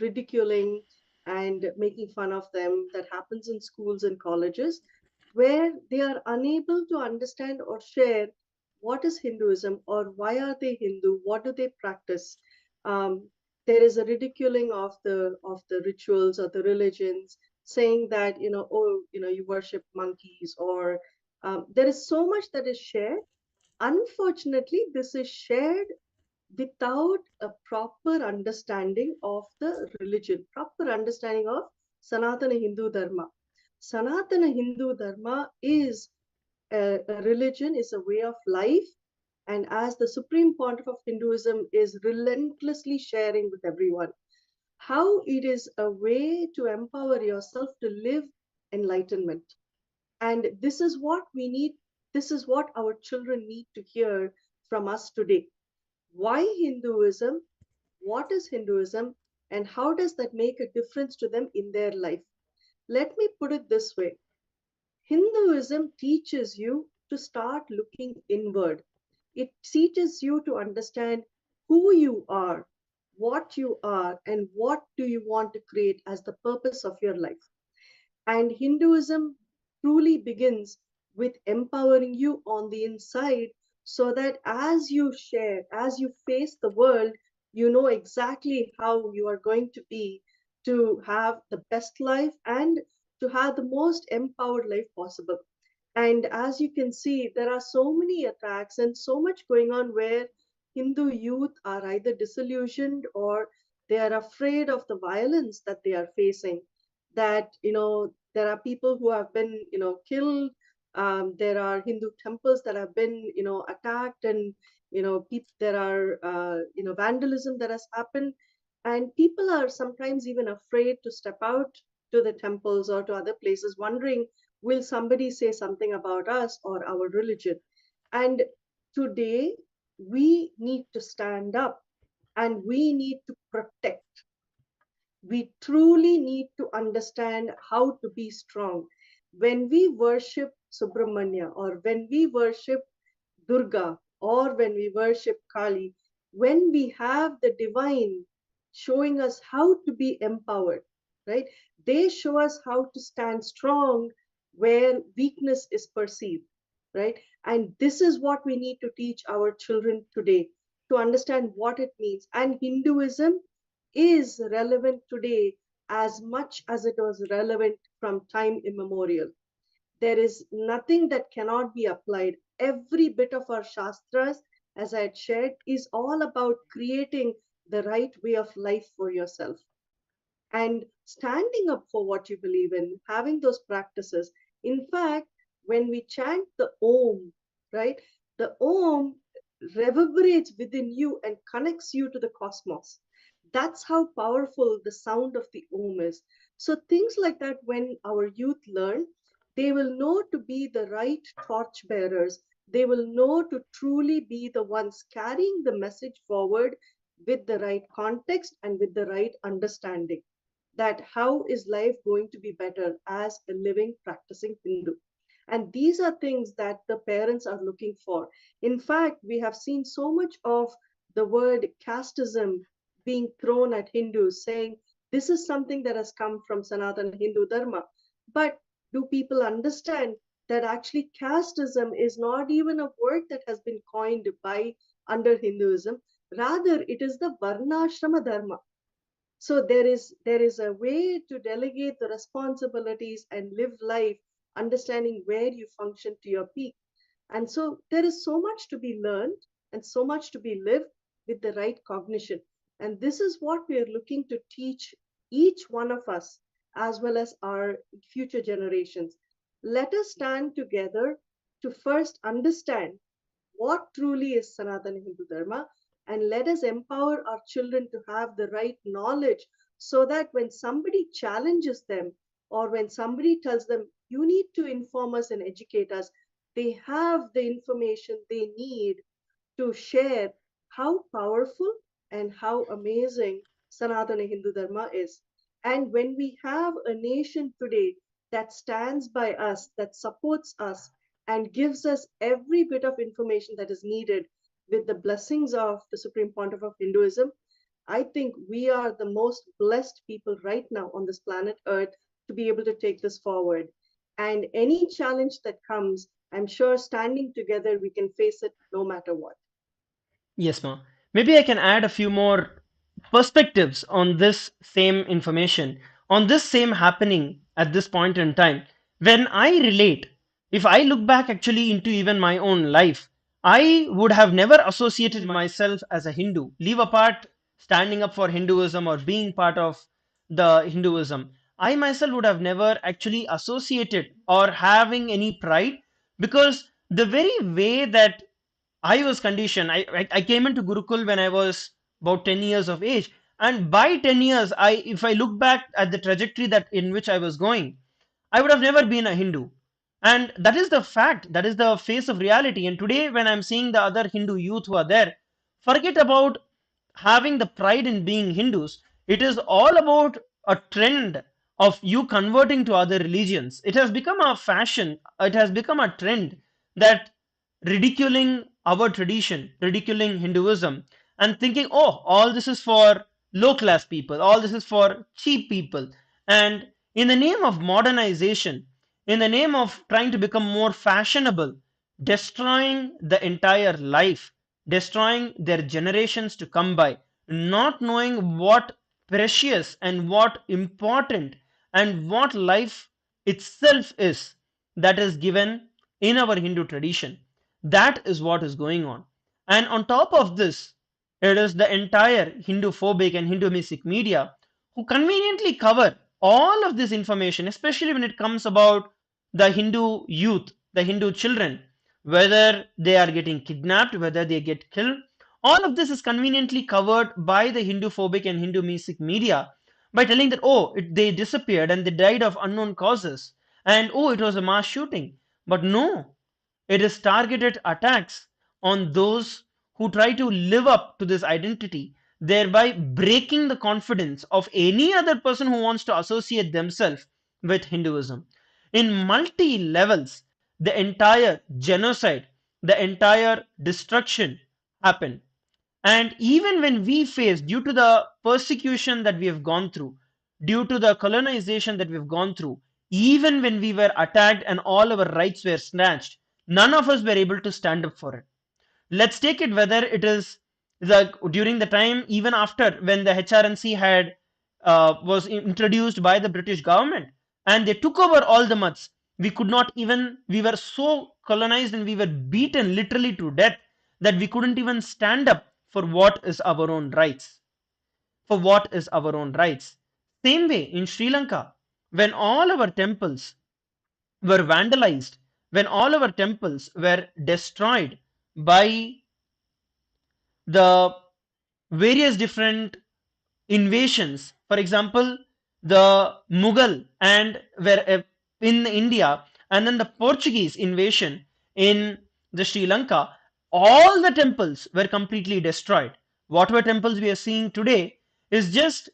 ridiculing and making fun of them that happens in schools and colleges, where they are unable to understand or share what is Hinduism, or why are they Hindu, what do they practice. um, there is a ridiculing of the rituals or the religions, saying that oh, you worship monkeys, or there is so much that is shared. Unfortunately, this is shared without a proper understanding of the religion, proper understanding of Sanatana Hindu Dharma. Sanatana Hindu Dharma is a religion, is a way of life, and as the Supreme Pontiff of Hinduism is relentlessly sharing with everyone, how it is a way to empower yourself to live enlightenment. And this is what we need, this is what our children need to hear from us today. Why Hinduism? What is Hinduism? And how does that make a difference to them in their life? Let me put it this way: Hinduism teaches you to start looking inward. It teaches you to understand who you are, what you are, and what do you want to create as the purpose of your life. And Hinduism truly begins with empowering you on the inside, so that as you share, as you face the world, you know exactly how you are going to be to have the best life and to have the most empowered life possible. And as you can see, there are so many attacks and so much going on, where Hindu youth are either disillusioned or they are afraid of the violence that they are facing. That, there are people who have been, killed. There are Hindu temples that have been, attacked, and, there are, vandalism that has happened. And people are sometimes even afraid to step out to the temples or to other places, wondering, will somebody say something about us or our religion? And today, we need to stand up and we need to protect. We truly need to understand how to be strong. When we worship Subramanya or when we worship Durga or when we worship Kali, when we have the divine showing us how to be empowered, right? They show us how to stand strong where weakness is perceived, right? And this is what we need to teach our children today to understand what it means. And Hinduism is relevant today as much as it was relevant from time immemorial. There is nothing that cannot be applied. Every bit of our Shastras, as I had shared, is all about creating the right way of life for yourself and standing up for what you believe in, having those practices. In fact, when we chant the Om, right, the Om reverberates within you and connects you to the cosmos. That's how powerful the sound of the Om is. So, things like that, when our youth learn, they will know to be the right torch bearers. They will know to truly be the ones carrying the message forward with the right context and with the right understanding, that how is life going to be better as a living practicing Hindu. And these are things that the parents are looking for. In fact, we have seen so much of the word casteism being thrown at Hindus, saying this is something that has come from Sanatana Hindu Dharma. But do people understand that actually casteism is not even a word that has been coined by under Hinduism? Rather, it is the Varnashrama Dharma. So there is a way to delegate the responsibilities and live life understanding where you function to your peak. And so there is so much to be learned and so much to be lived with the right cognition. And this is what we are looking to teach each one of us as well as our future generations. Let us stand together to first understand what truly is Sanatana Hindu Dharma, and let us empower our children to have the right knowledge so that when somebody challenges them or when somebody tells them, you need to inform us and educate us, they have the information they need to share how powerful and how amazing Sanatana Hindu Dharma is. And when we have a nation today that stands by us, that supports us, and gives us every bit of information that is needed with the blessings of the Supreme Pontiff of Hinduism, I think we are the most blessed people right now on this planet Earth to be able to take this forward. And any challenge that comes, I'm sure standing together, we can face it no matter what. Yes, ma. Maybe I can add a few more perspectives on this same information, on this same happening at this point in time. When I relate, if I look back actually into even my own life, I would have never associated myself as a Hindu. Leave apart standing up for Hinduism or being part of the Hinduism. I myself would have never actually associated or having any pride, because the very way that I was conditioned. I came into Gurukul when I was about 10 years of age. And by 10 years, if I look back at the trajectory that in which I was going, I would have never been a Hindu. And that is the fact, that is the face of reality. And today, when I'm seeing the other Hindu youth who are there, forget about having the pride in being Hindus. It is all about a trend of you converting to other religions. It has become a fashion, it has become a trend that ridiculing our tradition, ridiculing Hinduism, and thinking, oh, all this is for low class people, all this is for cheap people. And in the name of modernization, in the name of trying to become more fashionable, destroying the entire life, destroying their generations to come by, not knowing what precious and what important and what life itself is that is given in our Hindu tradition. That is what is going on. And on top of this, it is the entire Hindu phobic and Hindu mystic media who conveniently cover all of this information, especially when it comes about the Hindu youth, the Hindu children, whether they are getting kidnapped, whether they get killed. All of this is conveniently covered by the Hindu phobic and Hindu mystic media. by telling that, oh, they disappeared and they died of unknown causes, and oh, it was a mass shooting. But no, it is targeted attacks on those who try to live up to this identity, thereby breaking the confidence of any other person who wants to associate themselves with Hinduism. In multi levels, the entire genocide, the entire destruction happened. And even when we face, due to the persecution that we have gone through, due to the colonization that we've gone through, even when we were attacked and all our rights were snatched, none of us were able to stand up for it. Let's take it whether it is during the time, even after when the HRNC had was introduced by the British government and they took over all the mutts. We could not even, we were so colonized and we were beaten literally to death that we couldn't even stand up for what is our own rights. For what is our own rights. Same way in Sri Lanka, when all our temples were vandalized, when all our temples were destroyed by the various different invasions. For example, the Mughal and were in India, and then the Portuguese invasion in the Sri Lanka. All the temples were completely destroyed. Whatever temples we are seeing today is just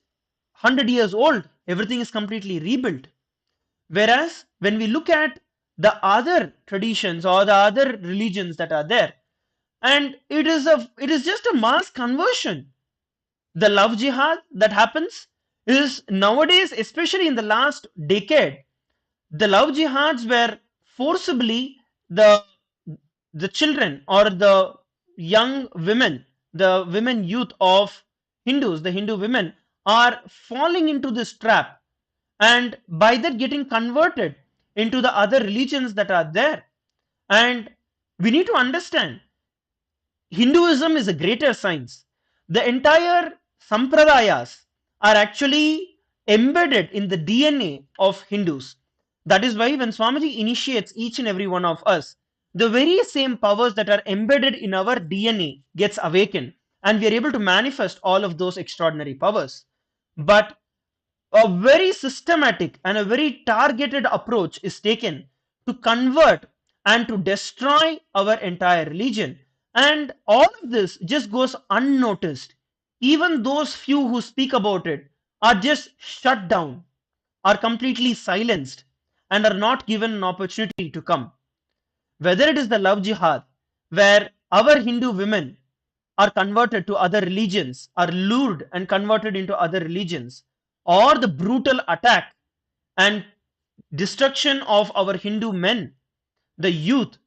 100 years old. Everything is completely rebuilt. Whereas when we look at the other traditions or the other religions that are there, and it is just a mass conversion. The love jihad that happens is nowadays, especially in the last decade, the love jihads were forcibly the the children or the young women, the women youth of Hindus, the Hindu women are falling into this trap, and by that getting converted into the other religions that are there. And we need to understand Hinduism is a greater science. The entire sampradayas are actually embedded in the DNA of Hindus. That is why when Swamiji initiates each and every one of us, the very same powers that are embedded in our DNA gets awakened, and we are able to manifest all of those extraordinary powers. But a very systematic and a very targeted approach is taken to convert and to destroy our entire religion. And all of this just goes unnoticed. Even those few who speak about it are just shut down, are completely silenced, and are not given an opportunity to come. Whether it is the love jihad, where our Hindu women are converted to other religions, are lured and converted into other religions, or the brutal attack and destruction of our Hindu men, the youth,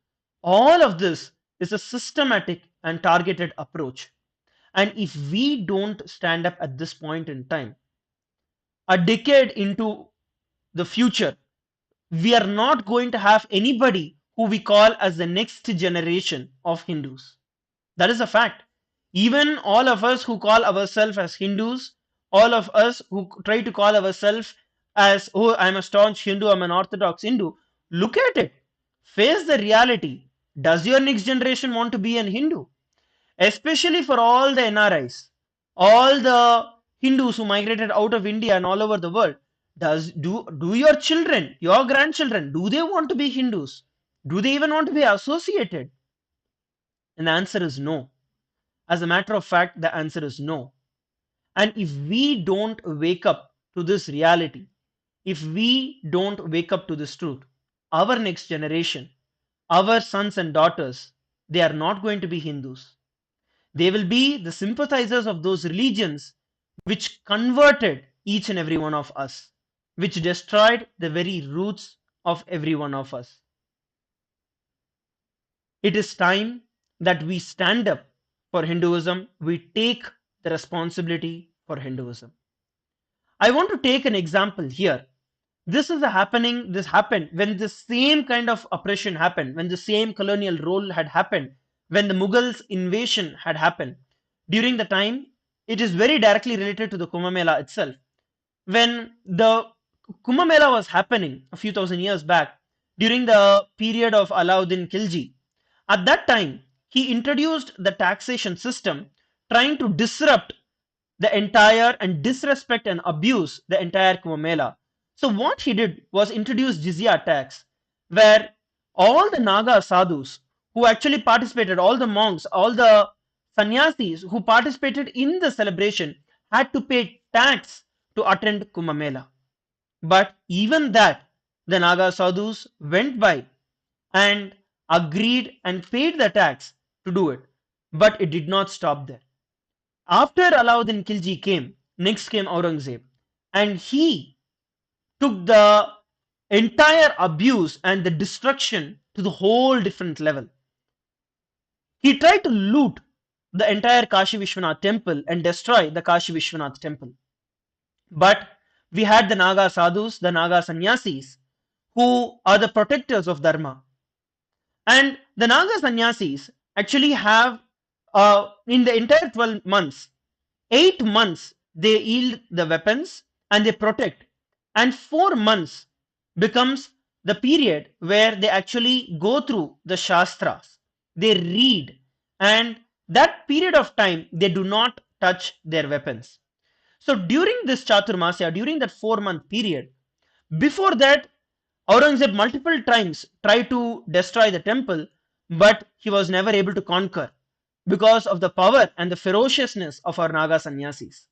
all of this is a systematic and targeted approach. And if we don't stand up at this point in time, a decade into the future, we are not going to have anybody who we call as the next generation of Hindus. That is a fact. Even all of us who call ourselves as Hindus, all of us who try to call ourselves as, oh, I'm a staunch Hindu, I'm an orthodox Hindu, look at it. Face the reality. Does your next generation want to be an Hindu? Especially for all the NRIs, all the Hindus who migrated out of India and all over the world. Do your children, your grandchildren, do they want to be Hindus? Do they even want to be associated? And the answer is no. As a matter of fact, the answer is no. And if we don't wake up to this reality, if we don't wake up to this truth, our next generation, our sons and daughters, they are not going to be Hindus. They will be the sympathizers of those religions which converted each and every one of us, which destroyed the very roots of every one of us. It is time that we stand up for Hinduism, we take the responsibility for Hinduism. I want to take an example here. This happened when the same kind of oppression happened, when the same colonial role had happened, when the Mughals invasion had happened. During the time, it is very directly related to the Kumbh Mela itself. When the Kumbh Mela was happening a few thousand years back, during the period of Alauddin Khilji, at that time, he introduced the taxation system trying to disrupt the entire and disrespect and abuse the entire Kumbh Mela. So what he did was introduce jizya tax, where all the Naga sadhus who actually participated, all the monks, all the sannyasis who participated in the celebration had to pay tax to attend Kumbh Mela. But even that, the Naga sadhus went by and agreed and paid the tax to do it. But it did not stop there. After Alauddin Khilji came, next came Aurangzeb, and he took the entire abuse and the destruction to the whole different level. He tried to loot the entire Kashi Vishwanath temple and destroy the Kashi Vishwanath temple. But we had the Naga sadhus, the Naga sannyasis, who are the protectors of Dharma. And the Naga sannyasis actually have, in the entire 12 months, 8 months they yield the weapons and they protect, and 4 months becomes the period where they actually go through the Shastras. They read, and that period of time they do not touch their weapons. So during this Chaturmasya, during that 4-month period, before that, Aurangzeb multiple times tried to destroy the temple, but he was never able to conquer because of the power and the ferociousness of our Naga sannyasis.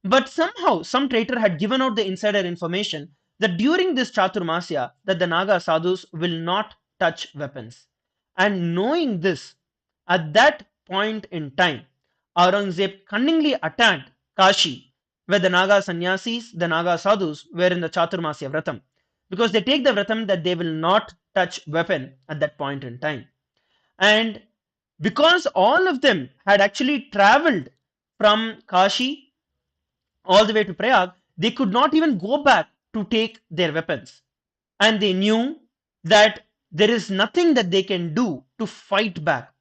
But somehow, some traitor had given out the insider information that during this Chaturmasya, that the Naga sadhus will not touch weapons. And knowing this, at that point in time, Aurangzeb cunningly attacked Kashi, where the Naga sannyasis, the Naga sadhus, were in the Chaturmasya Vratam, because they take the Vratam that they will not touch weapon at that point in time. And because all of them had actually traveled from Kashi all the way to Prayag, they could not even go back to take their weapons. And they knew that there is nothing that they can do to fight back.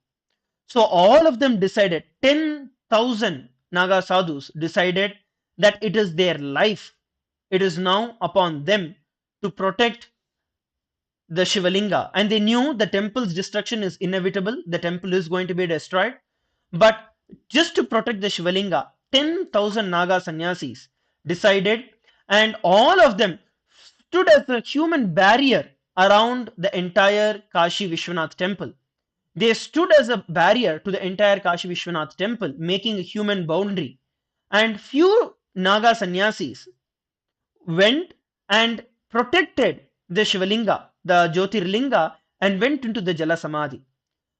So all of them decided, 10,000 Naga sadhus decided that it is their life. It is now upon them to protect the Shivalinga. And they knew the temple's destruction is inevitable. The temple is going to be destroyed. But just to protect the Shivalinga, 10,000 Naga sannyasis decided, and all of them stood as a human barrier around the entire Kashi Vishwanath temple. They stood as a barrier to the entire Kashi Vishwanath temple, making a human boundary. And few Naga sannyasis went and protected the Shivalinga, the Jyotirlinga, and went into the Jala Samadhi.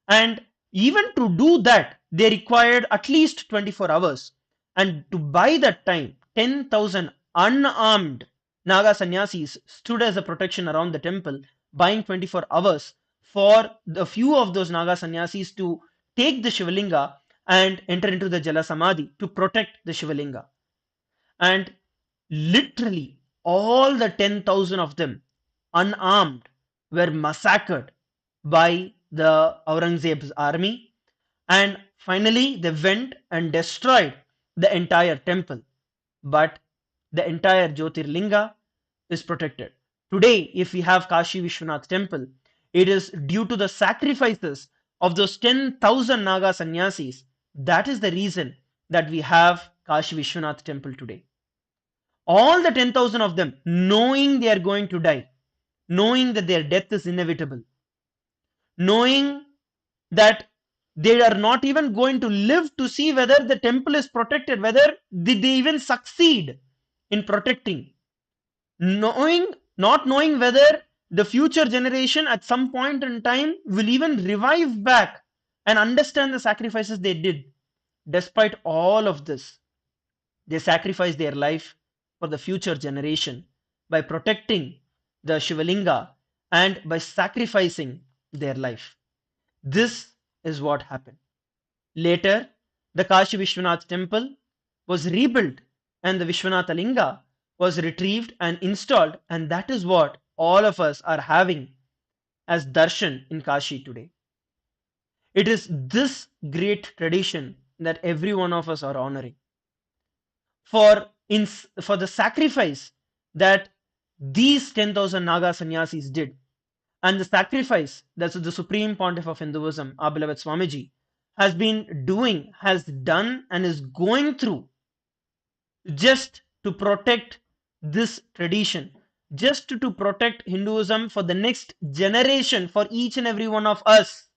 And even to do that, they required at least 24 hours. And to buy that time, 10,000 unarmed Naga sannyasis stood as a protection around the temple, buying 24 hours for the few of those Naga sannyasis to take the Shivalinga and enter into the Jala Samadhi to protect the Shivalinga. And literally, all the 10,000 of them, unarmed, were massacred by the Aurangzeb's army, and finally they went and destroyed the entire temple. But the entire Jyotirlinga is protected. Today, if we have Kashi Vishwanath temple, it is due to the sacrifices of those 10,000 Naga sannyasis. That is the reason that we have Kashi Vishwanath temple today. All the 10,000 of them, knowing they are going to die, knowing that their death is inevitable, knowing that they are not even going to live to see whether the temple is protected, whether did they even succeed in protecting, not knowing whether the future generation at some point in time will even revive back and understand the sacrifices they did. Despite all of this, they sacrificed their life for the future generation by protecting the Shivalinga and by sacrificing their life. This is what happened. Later, the Kashi Vishwanath temple was rebuilt and the Vishwanatha Linga was retrieved and installed, and that is what all of us are having as darshan in Kashi today. It is this great tradition that every one of us are honoring. For the sacrifice that these 10,000 Naga sannyasis did, and the sacrifice that the Supreme Pontiff of Hinduism, our beloved Swamiji, has been doing, has done, and is going through just to protect this tradition, just to protect Hinduism for the next generation, for each and every one of us.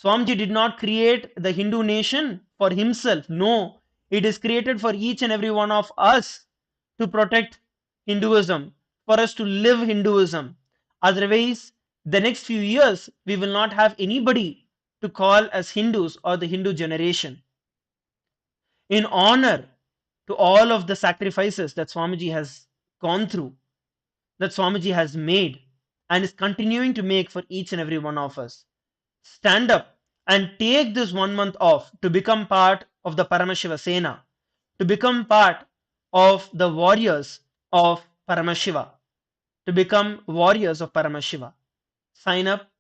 Swamiji did not create the Hindu nation for himself. No, it is created for each and every one of us to protect Hinduism, for us to live Hinduism. Otherwise, the next few years, we will not have anybody to call as Hindus or the Hindu generation. In honor to all of the sacrifices that Swamiji has gone through, that Swamiji has made, and is continuing to make for each and every one of us, stand up and take this 1 month off to become part of the Paramashiva Sena, to become part of the warriors of Paramashiva, to become warriors of Paramashiva. Sign up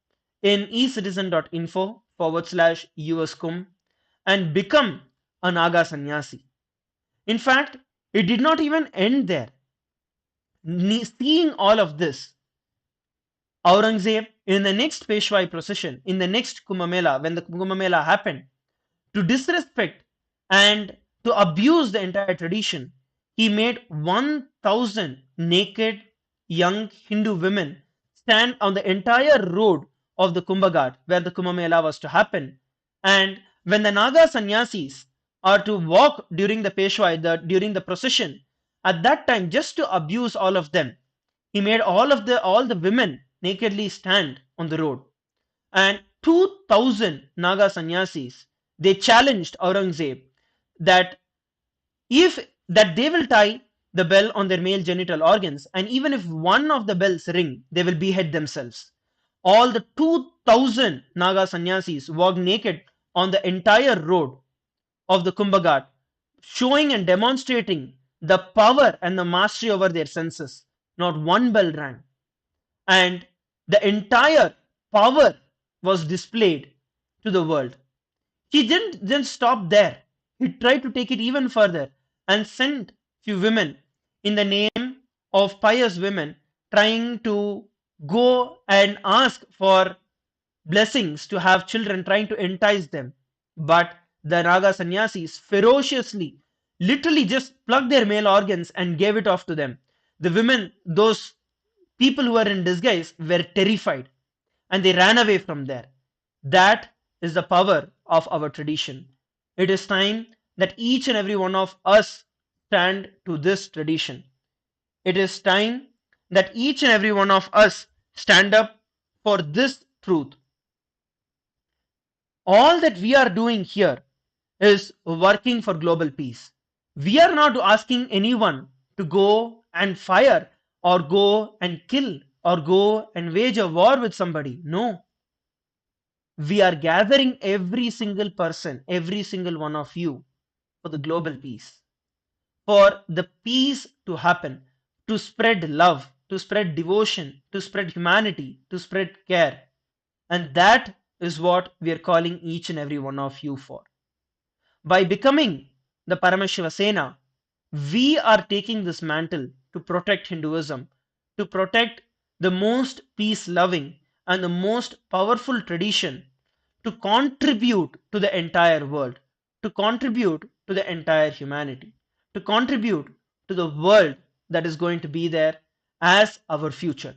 in ecitizen.info/US Kumbh and become a Naga Sannyasi. In fact, it did not even end there. Seeing all of this, Aurangzeb, in the next Peshwai procession, in the next Kumbh Mela, when the Kumbh Mela happened, to disrespect and to abuse the entire tradition, he made 1,000 naked young Hindu women stand on the entire road of the Kumbh Ghat where the Kumbh Mela was to happen. And when the Naga sannyasis are to walk during the Peshwai, during the procession, at that time, just to abuse all of them, he made all the women nakedly stand on the road. And 2,000 Naga sannyasis, they challenged Aurangzeb that if that they will tie the bell on their male genital organs, and even if one of the bells ring, they will behead themselves. All the 2,000 Naga sannyasis walked naked on the entire road of the Kumbh Ghat, showing and demonstrating the power and the mastery over their senses. Not one bell rang, and the entire power was displayed to the world. He didn't stop there. He tried to take it even further and sent few women in the name of pious women trying to go and ask for blessings to have children, trying to entice them. But the Naga sannyasis ferociously, literally just plucked their male organs and gave it off to them. The women, those people who were in disguise, were terrified and they ran away from there. That is the power of our tradition. It is time that each and every one of us stand to this tradition. It is time that each and every one of us stand up for this truth. All that we are doing here is working for global peace. We are not asking anyone to go and fire or go and kill or go and wage a war with somebody. No. We are gathering every single person, every single one of you, for the global peace, for the peace to happen, to spread love, to spread devotion, to spread humanity, to spread care. And that is what we are calling each and every one of you for. By becoming the Paramashiva Sena, we are taking this mantle to protect Hinduism, to protect the most peace loving and the most powerful tradition, to contribute to the entire world, to contribute to the entire humanity, to contribute to the world that is going to be there as our future.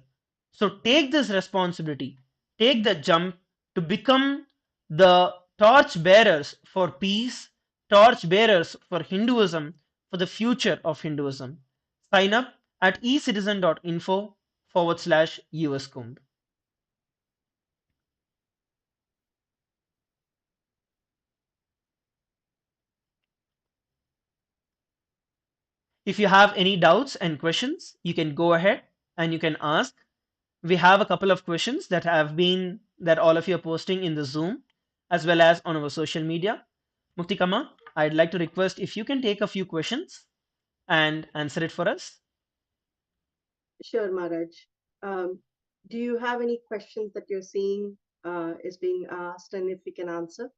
So take this responsibility, take the jump to become the torch bearers for peace, torch bearers for Hinduism, for the future of Hinduism. Sign up at ecitizen.info/US Kumbh. If you have any doubts and questions, you can go ahead and you can ask. We have a couple of questions that all of you are posting in the Zoom as well as on our social media. Muktikama, I'd like to request if you can take a few questions and answer it for us. Sure, Maharaj. Do you have any questions that you're seeing is being asked, and if we can answer?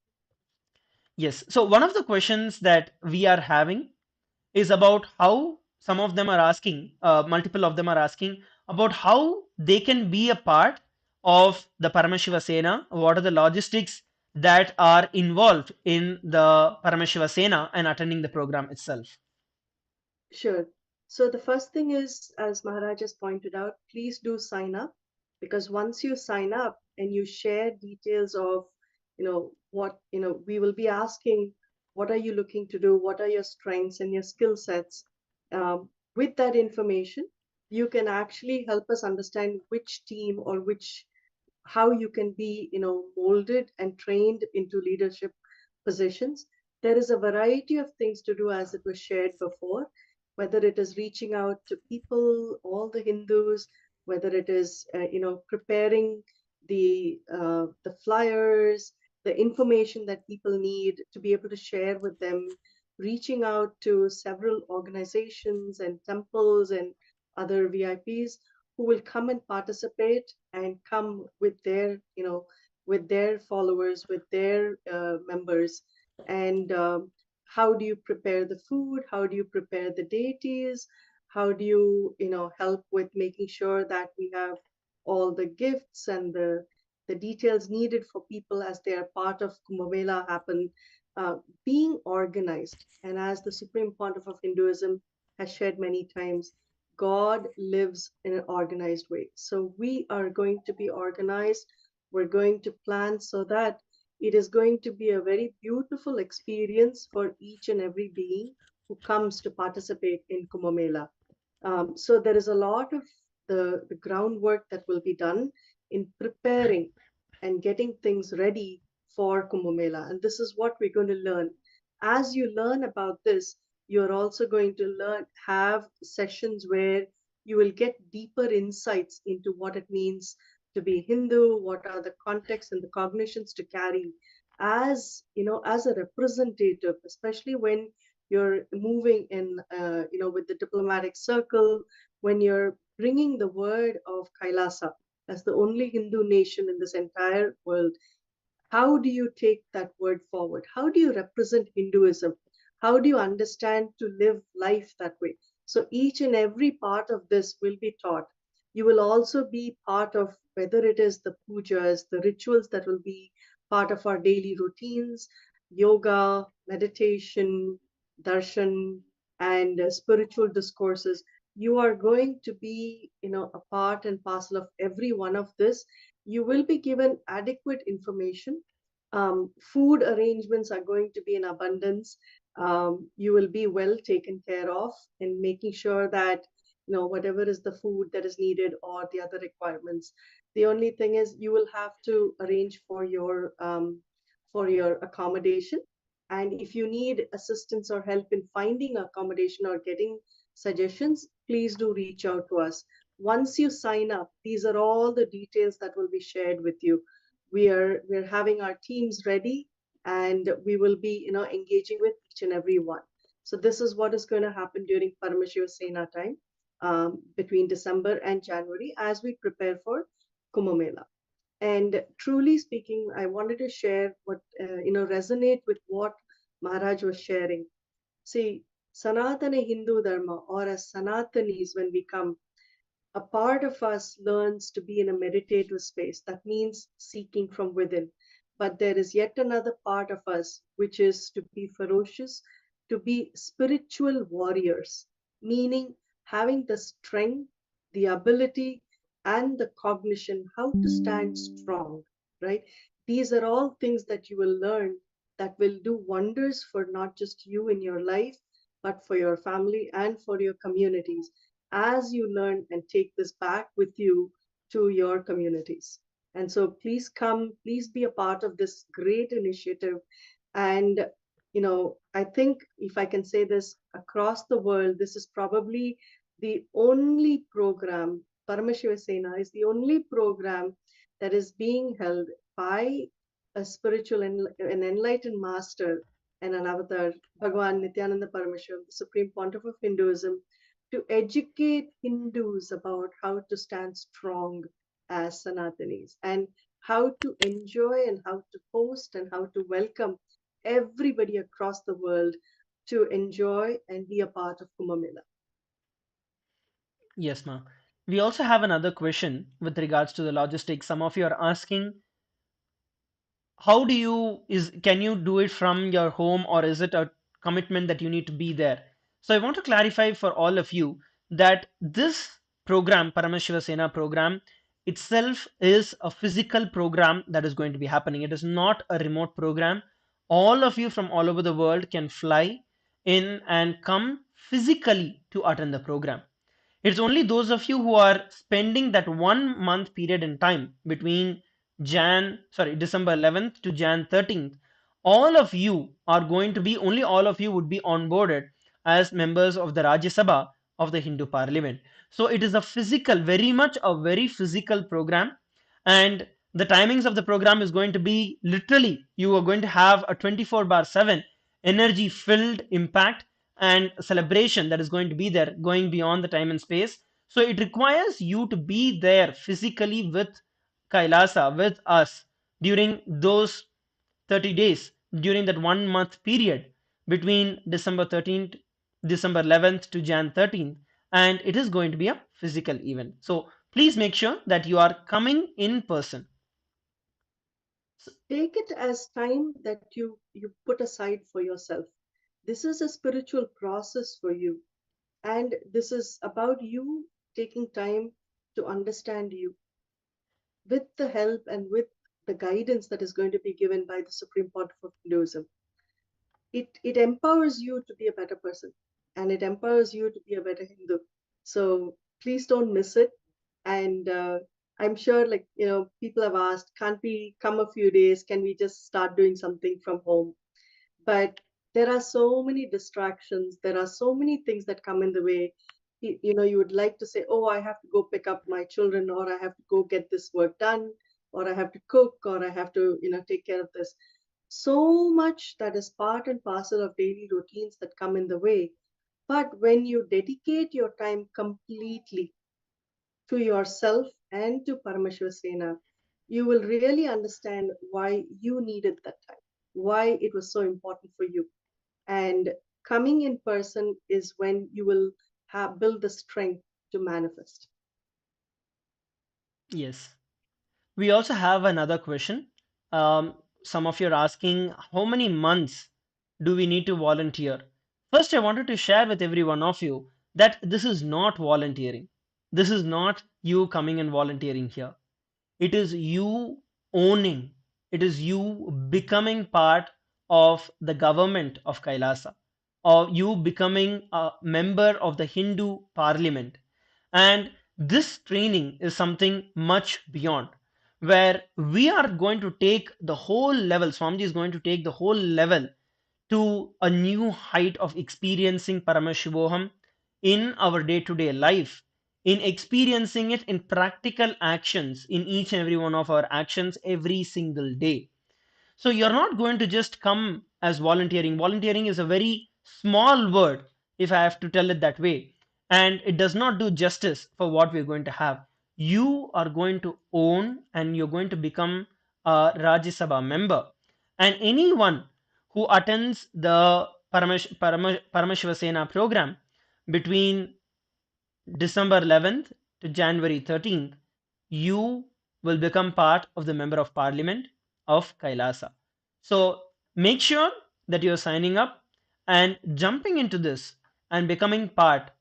Yes. So one of the questions that we are having is about how some of them are asking, multiple of them are asking about how they can be a part of the Paramashiva Sena. What are the logistics that are involved in the Paramashiva Sena and attending the program itself? Sure. So the first thing is, as Maharaj has pointed out, please do sign up, because once you sign up and you share details of, what, we will be asking, what are you looking to do? What are your strengths and your skill sets? With that information, you can actually help us understand which team or which how you can be molded and trained into leadership positions. There is a variety of things to do, as it was shared before, whether it is reaching out to people, all the Hindus, whether it is preparing the flyers, the information that people need to be able to share with them, reaching out to several organizations and temples and other VIPs who will come and participate and come with their with their followers, with their members. And how do you prepare the food? How do you prepare the deities? How do you help with making sure that we have all the gifts and the details needed for people as they are part of Kumbh Mela happen? Being organized, and as the Supreme Pontiff of Hinduism has shared many times, God lives in an organized way. So we are going to be organized. We're going to plan so that it is going to be a very beautiful experience for each and every being who comes to participate in Kumbh Mela. So there is a lot of the groundwork that will be done in preparing and getting things ready for Kumbh Mela. And this is what we're going to learn. As you learn about this, you're also going to have sessions where you will get deeper insights into what it means to be Hindu, what are the contexts and the cognitions to carry as, as a representative, especially when you're moving in, with the diplomatic circle, when you're bringing the word of Kailasa as the only Hindu nation in this entire world. How do you take that word forward? How do you represent Hinduism? How do you understand to live life that way? So each and every part of this will be taught. You will also be part of, whether it is the pujas, the rituals that will be part of our daily routines, yoga, meditation, darshan, and spiritual discourses. You are going to be, a part and parcel of every one of this. You will be given adequate information. Food arrangements are going to be in abundance. You will be well taken care of in making sure that whatever is the food that is needed or the other requirements. The only thing is you will have to arrange for your accommodation. And if you need assistance or help in finding accommodation or getting suggestions, please do reach out to us. Once you sign up, these are all the details that will be shared with you. We're having our teams ready, and we will be engaging with each and every one. So this is what is going to happen during Paramashiva Sena time, between December and January, as we prepare for Kumbh Mela. And truly speaking, I wanted to share what resonate with what Maharaj was sharing. See, Sanatana Hindu Dharma, or as Sanatanis, when we come, a part of us learns to be in a meditative space. That means seeking from within. But there is yet another part of us, which is to be ferocious, to be spiritual warriors, meaning having the strength, the ability, and the cognition how to stand strong, right? These are all things that you will learn that will do wonders for not just you in your life, but for your family and for your communities, as you learn and take this back with you to your communities. And so please come, please be a part of this great initiative. And, I think if I can say this, across the world, this is probably the only program, Paramashiva Sena is the only program that is being held by a spiritual and an enlightened master and an avatar, Bhagavan Nithyananda Paramashivam, the Supreme Pontiff of Hinduism, to educate Hindus about how to stand strong as Sanatanis, and how to enjoy and how to host and how to welcome everybody across the world to enjoy and be a part of Kumbh Mela. Yes, ma'am. We also have another question with regards to the logistics. Some of you are asking, how do you, can you do it from your home, or is it a commitment that you need to be there? So I want to clarify for all of you that this program, Paramashiva Sena program, itself is a physical program that is going to be happening. It is not a remote program. All of you from all over the world can fly in and come physically to attend the program. It's only those of you who are spending that 1 month period in time between December 11th to Jan 13th. All of you are going to be, only all of you would be onboarded as members of the Rajya Sabha of the Hindu Parliament. So it is a physical, very much a very physical program. And the timings of the program is going to be literally, you are going to have a 24 bar 7 energy filled impact and celebration that is going to be there going beyond the time and space. So it requires you to be there physically with Kailasa, with us during those 30 days, during that 1 month period between December 13th, December 11th to Jan 13th. And it is going to be a physical event. So please make sure that you are coming in person. Take it as time that you put aside for yourself. This is a spiritual process for you, and this is about you taking time to understand you with the help and with the guidance that is going to be given by the Supreme Pontiff of Hinduism. It empowers you to be a better person, and it empowers you to be a better Hindu. So please don't miss it. And I'm sure, like, people have asked, can't we come a few days? Can we just start doing something from home? But there are so many distractions. There are so many things that come in the way. You would like to say, oh, I have to go pick up my children, or I have to go get this work done, or I have to cook, or I have to, take care of this. So much that is part and parcel of daily routines that come in the way. But when you dedicate your time completely to yourself and to Paramashiva Sena, you will really understand why you needed that time, why it was so important for you. And coming in person is when you will build the strength to manifest. Yes. We also have another question. Some of you are asking, how many months do we need to volunteer? First, I wanted to share with every one of you that this is not volunteering. This is not you coming and volunteering here. It is you owning, it is you becoming part of the government of Kailasa, or you becoming a member of the Hindu parliament. And this training is something much beyond, where we are going to take the whole level, Swamiji is going to take the whole level to a new height of experiencing Paramashivoham in our day to day life, in experiencing it in practical actions, in each and every one of our actions every single day. So you're not going to just come as volunteering. Volunteering is a very small word, if I have to tell it that way. And it does not do justice for what we're going to have. You are going to own and you're going to become a Rajya Sabha member. And anyone who attends the Paramashiva Sena program between December 11th to January 13th, you will become part of the Member of Parliament of Kailasa. So make sure that you're signing up and jumping into this and becoming part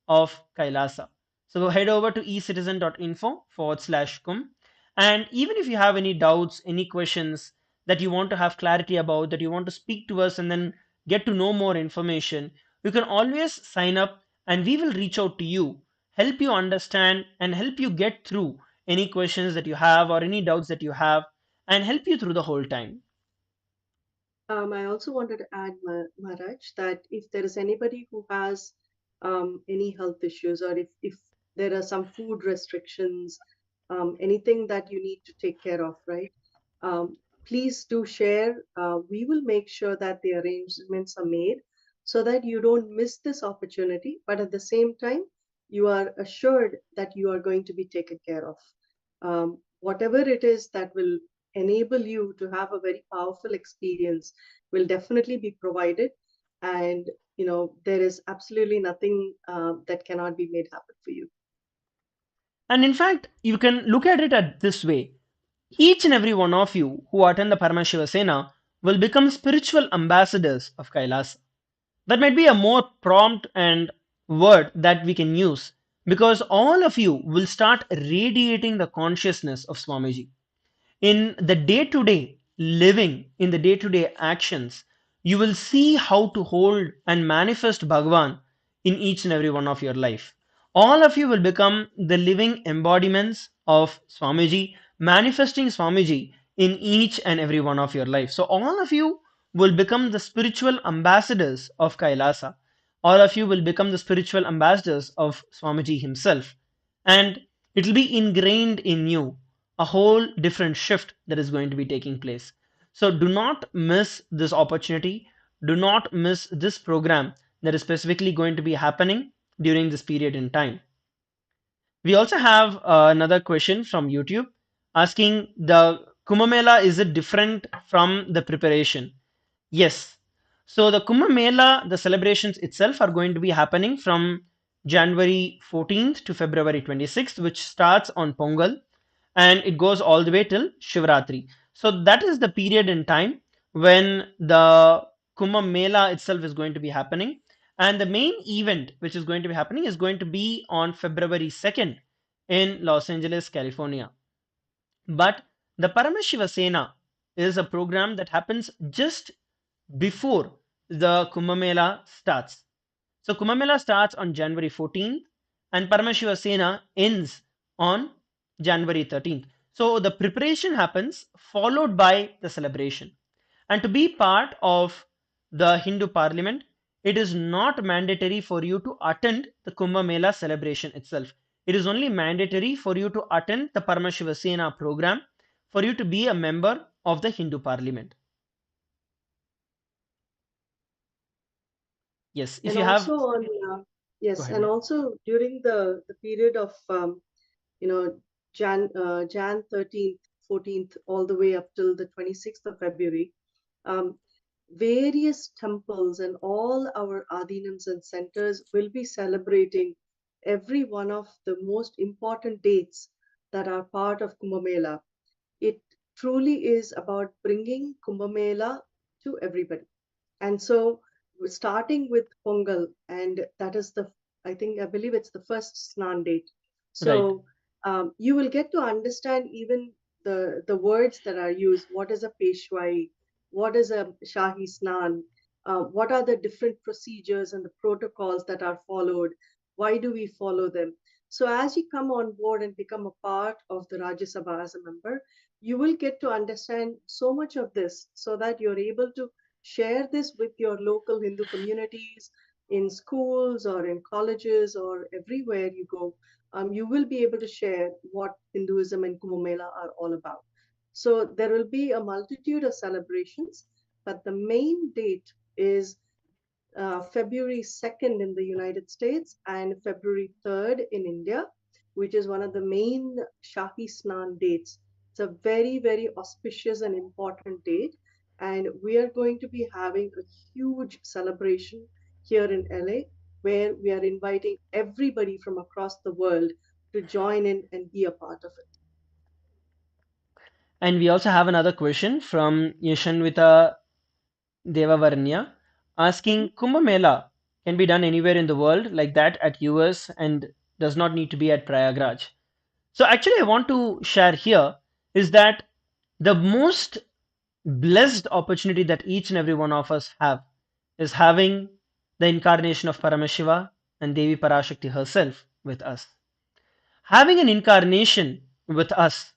of Kailasa. So go head over to ecitizen.info/kum. And even if you have any doubts, any questions that you want to have clarity about, that you want to speak to us and then get to know more information, you can always sign up and we will reach out to you, help you understand and help you get through any questions that you have or any doubts that you have and help you through the whole time. I also wanted to add, Maharaj, that if there is anybody who has any health issues, or if there are some food restrictions, anything that you need to take care of, right? Please do share. We will make sure that the arrangements are made so that you don't miss this opportunity, but at the same time, you are assured that you are going to be taken care of. Whatever it is that will enable you to have a very powerful experience will definitely be provided. And there is absolutely nothing that cannot be made happen for you. And in fact, you can look at it at this way. Each and every one of you who attend the Paramashiva Sena will become spiritual ambassadors of Kailasa. That might be a more prompt and word that we can use, because all of you will start radiating the consciousness of Swamiji in the day to day living, in the day to day actions. You will see how to hold and manifest Bhagavan in each and every one of your life. All of you will become the living embodiments of Swamiji, manifesting Swamiji in each and every one of your life. So all of you will become the spiritual ambassadors of Kailasa. All of you will become the spiritual ambassadors of Swamiji himself. And it will be ingrained in you, a whole different shift that is going to be taking place. So do not miss this opportunity. Do not miss this program that is specifically going to be happening during this period in time. We also have another question from YouTube asking, the Kumbh Mela, is it different from the preparation? Yes. So the Kumbh Mela, the celebrations itself are going to be happening from January 14th to February 26th, which starts on Pongal and it goes all the way till Shivratri. So that is the period in time when the Kumbh Mela itself is going to be happening. And the main event which is going to be happening is going to be on February 2nd in Los Angeles, California. But the Paramashiva Sena is a program that happens just before the Kumbh Mela starts. So Kumbh Mela starts on January 14th and Paramashiva Sena ends on January 13th. So the preparation happens followed by the celebration. And to be part of the Hindu Parliament, it is not mandatory for you to attend the Kumbh Mela celebration itself. It is only mandatory for you to attend the Paramashiva Sena program for you to be a member of the Hindu Parliament. Yes, if And you have, also on go yes, ahead. and Ma'am. also during the period of you know Jan 13th, 14th, all the way up till the 26th of February, um, various temples and all our adinams and centers will be celebrating every one of the most important dates that are part of Kumbh Mela. It truly is about bringing Kumbh Mela to everybody. And so we're starting with Pongal, and that is I believe it's the first Snan date. Right. So you will get to understand even the words that are used. What is a Peshwai? What is a Shahi Snan? What are the different procedures and the protocols that are followed? Why do we follow them? So as you come on board and become a part of the Rajya Sabha as a member, you will get to understand so much of this so that you're able to share this with your local Hindu communities in schools or in colleges or everywhere you go. You will be able to share what Hinduism and Kumbh Mela are all about. So there will be a multitude of celebrations, but the main date is February 2nd in the United States and February 3rd in India, which is one of the main Shahi Snan dates. It's a very, very auspicious and important date. And we are going to be having a huge celebration here in LA where we are inviting everybody from across the world to join in and be a part of it. And we also have another question from Yashanvita Devavarnya Mhm. asking, Kumbh Mela can be done anywhere in the world like that at US and does not need to be at Prayagraj. So actually I want to share here is that the most blessed opportunity that each and every one of us have is having the incarnation of Paramashiva and Devi Parashakti herself with us. Having an incarnation with us,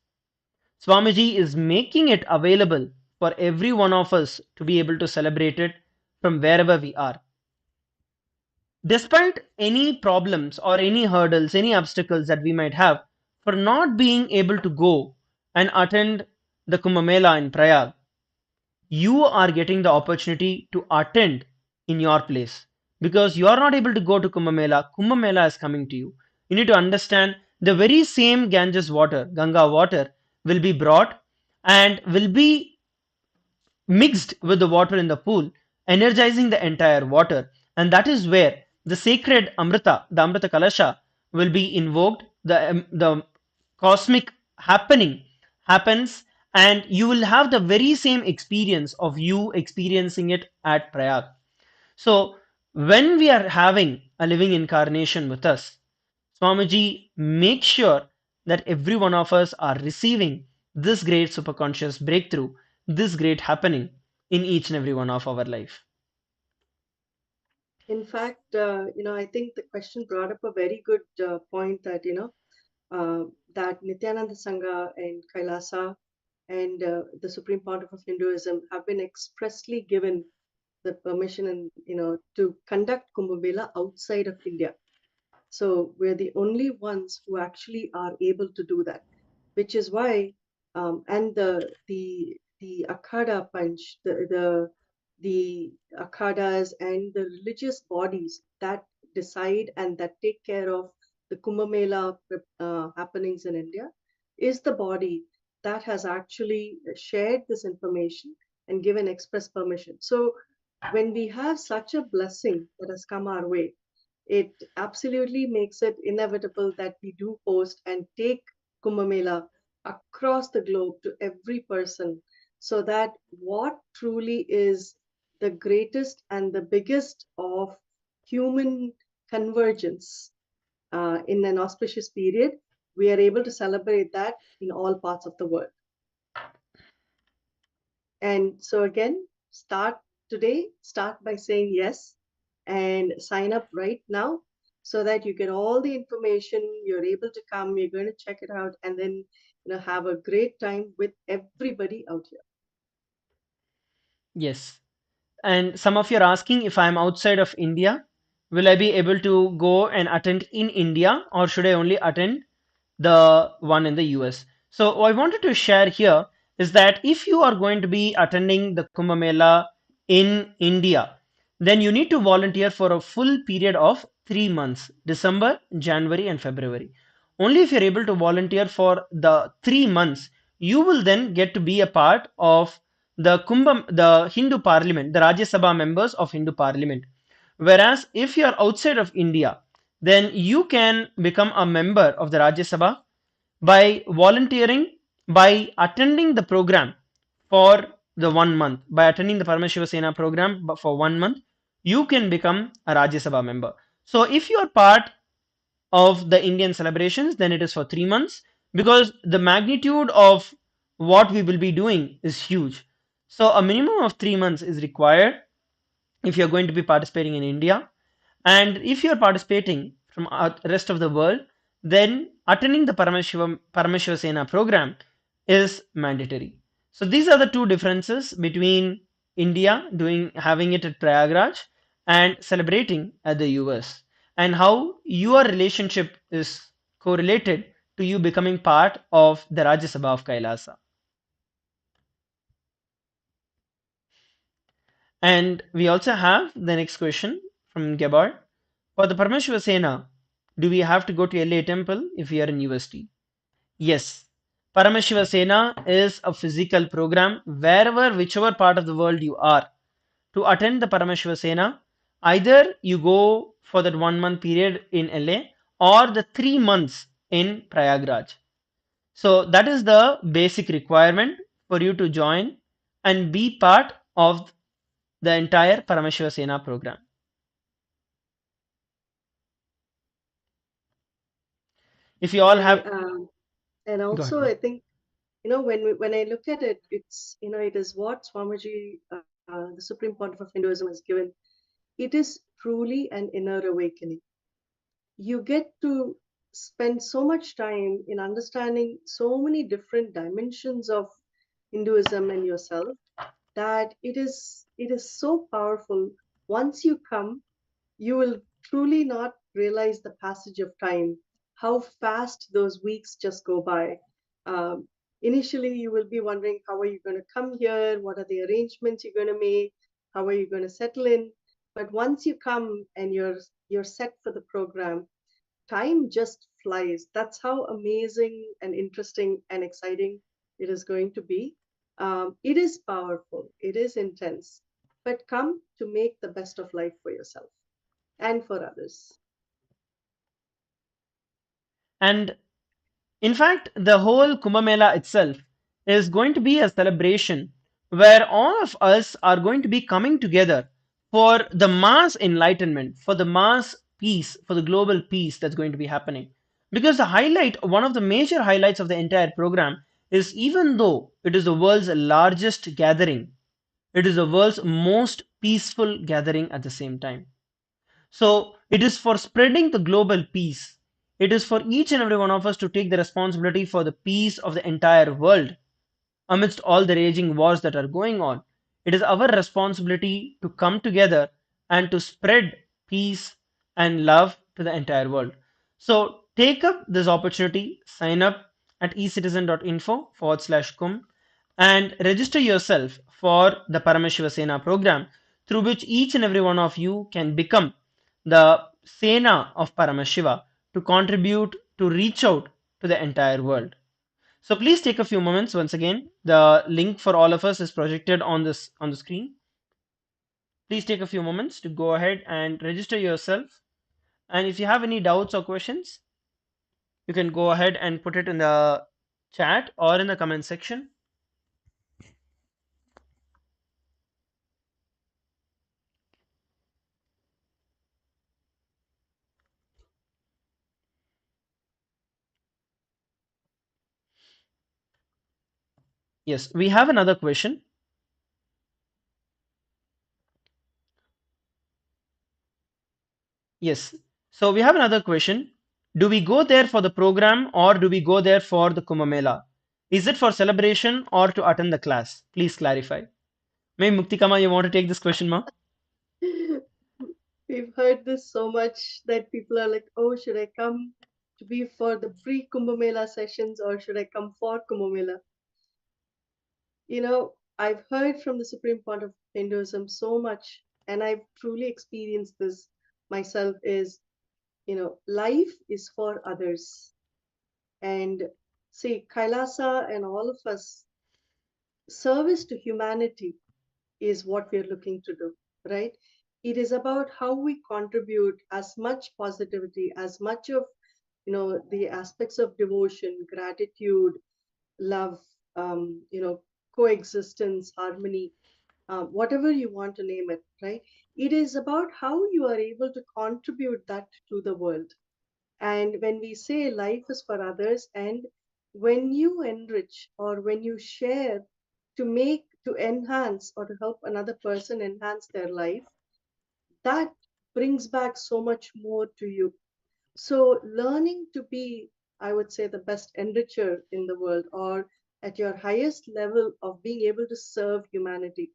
Swamiji is making it available for every one of us to be able to celebrate it from wherever we are. Despite any problems or any hurdles, any obstacles that we might have for not being able to go and attend the Kumbh Mela in Prayag, you are getting the opportunity to attend in your place because you are not able to go to Kumbh Mela. Kumbh Mela is coming to you. You need to understand the very same Ganges water, Ganga water, will be brought and will be mixed with the water in the pool, energizing the entire water. And that is where the sacred Amrita, the Amrita Kalasha, will be invoked. The cosmic happening happens, and you will have the very same experience of you experiencing it at Prayag. So when we are having a living incarnation with us, Swamiji makes sure that every one of us are receiving this great superconscious breakthrough, this great happening in each and every one of our life. In fact, I think the question brought up a very good point that, that Nityananda Sangha and Kailasa and the Supreme Pontiff of Hinduism have been expressly given the permission and, to conduct Kumbh Mela outside of India. So we're the only ones who actually are able to do that, which is why, and the akhada punch, the akhadas and the religious bodies that decide and that take care of the Kumbh Mela happenings in India, is the body that has actually shared this information and given express permission. So when we have such a blessing that has come our way, it absolutely makes it inevitable that we do post and take Kumbh Mela across the globe to every person, so that what truly is the greatest and the biggest of human convergence in an auspicious period, we are able to celebrate that in all parts of the world. And so again, start today, start by saying yes and sign up right now so that you get all the information, you're able to come, you're going to check it out, and then have a great time with everybody out here. Yes. And some of you are asking, if I'm outside of India, will I be able to go and attend in India, or should I only attend the one in the US? So what I wanted to share here is that if you are going to be attending the Kumbh Mela in India, then you need to volunteer for a full period of 3 months, December, January, and February. Only if you're able to volunteer for the 3 months, you will then get to be a part of the Hindu Parliament, the Rajya Sabha members of Hindu Parliament. Whereas if you are outside of India, then you can become a member of the Rajya Sabha by volunteering, by attending the program for the 1 month, by attending the Paramashiva Sena program for 1 month, you can become a Rajya Sabha member. So if you are part of the Indian celebrations, then it is for 3 months, because the magnitude of what we will be doing is huge. So a minimum of 3 months is required if you're going to be participating in India. And if you're participating from rest of the world, then attending the Paramashiva Sena program is mandatory. So these are the two differences between India having it at Prayagraj and celebrating at the US, and how your relationship is correlated to you becoming part of the Rajya Sabha of Kailasa. And we also have the next question from Gabor. For the Paramashiva Sena, do we have to go to LA temple if we are in UST? Yes. Paramashiva Sena is a physical program wherever, whichever part of the world you are. To attend the Paramashiva Sena, either you go for that 1 month period in LA or the 3 months in Prayagraj. So that is the basic requirement for you to join and be part of the entire Paramashiva Sena program. If you all have, And go also, ahead. I think, when I look at it, it's, it is what Swamiji, the Supreme Pontiff of Hinduism, has given. It is truly an inner awakening. You get to spend so much time in understanding so many different dimensions of Hinduism and yourself, that it is so powerful. Once you come, you will truly not realize the passage of time, how fast those weeks just go by. Um, Initially, you will be wondering, how are you going to come here? What are the arrangements you're going to make? How are you going to settle in? But once you come and you're set for the program, time just flies. That's how amazing and interesting and exciting it is going to be. It is powerful, it is intense, but come to make the best of life for yourself and for others. And in fact, the whole Kumbh Mela itself is going to be a celebration where all of us are going to be coming together for the mass enlightenment, for the mass peace, for the global peace that's going to be happening. Because one of the major highlights of the entire program is, even though it is the world's largest gathering, it is the world's most peaceful gathering at the same time. So it is for spreading the global peace. It is for each and every one of us to take the responsibility for the peace of the entire world amidst all the raging wars that are going on. It is our responsibility to come together and to spread peace and love to the entire world. So take up this opportunity, sign up at ecitizen.info/Kumbh and register yourself for the Paramashiva Sena program, through which each and every one of you can become the Sena of Paramashiva to contribute to reach out to the entire world. So please take a few moments. Once again, the link for all of us is projected on the screen. Please take a few moments to go ahead and register yourself. And if you have any doubts or questions, you can go ahead and put it in the chat or in the comment section. Yes, we have another question. Yes, so we have another question. Do we go there for the program or do we go there for the Kumbh Mela? Is it for celebration or to attend the class? Please clarify. May Muktikama, you want to take this question, ma? We've heard this so much that people are like, oh, should I come to be for the pre-Kumbh Mela sessions or should I come for Kumbh Mela? You know, I've heard from the Supreme Point of Hinduism so much, and I've truly experienced this myself, is, life is for others. And see, Kailasa and all of us, service to humanity is what we're looking to do, right? It is about how we contribute as much positivity, as much of, the aspects of devotion, gratitude, love, coexistence, harmony, whatever you want to name it, right? It is about how you are able to contribute that to the world. And when we say life is for others, and when you enrich or when you share to enhance or to help another person enhance their life, that brings back so much more to you. So learning to be, I would say, the best enricher in the world, or at your highest level of being able to serve humanity,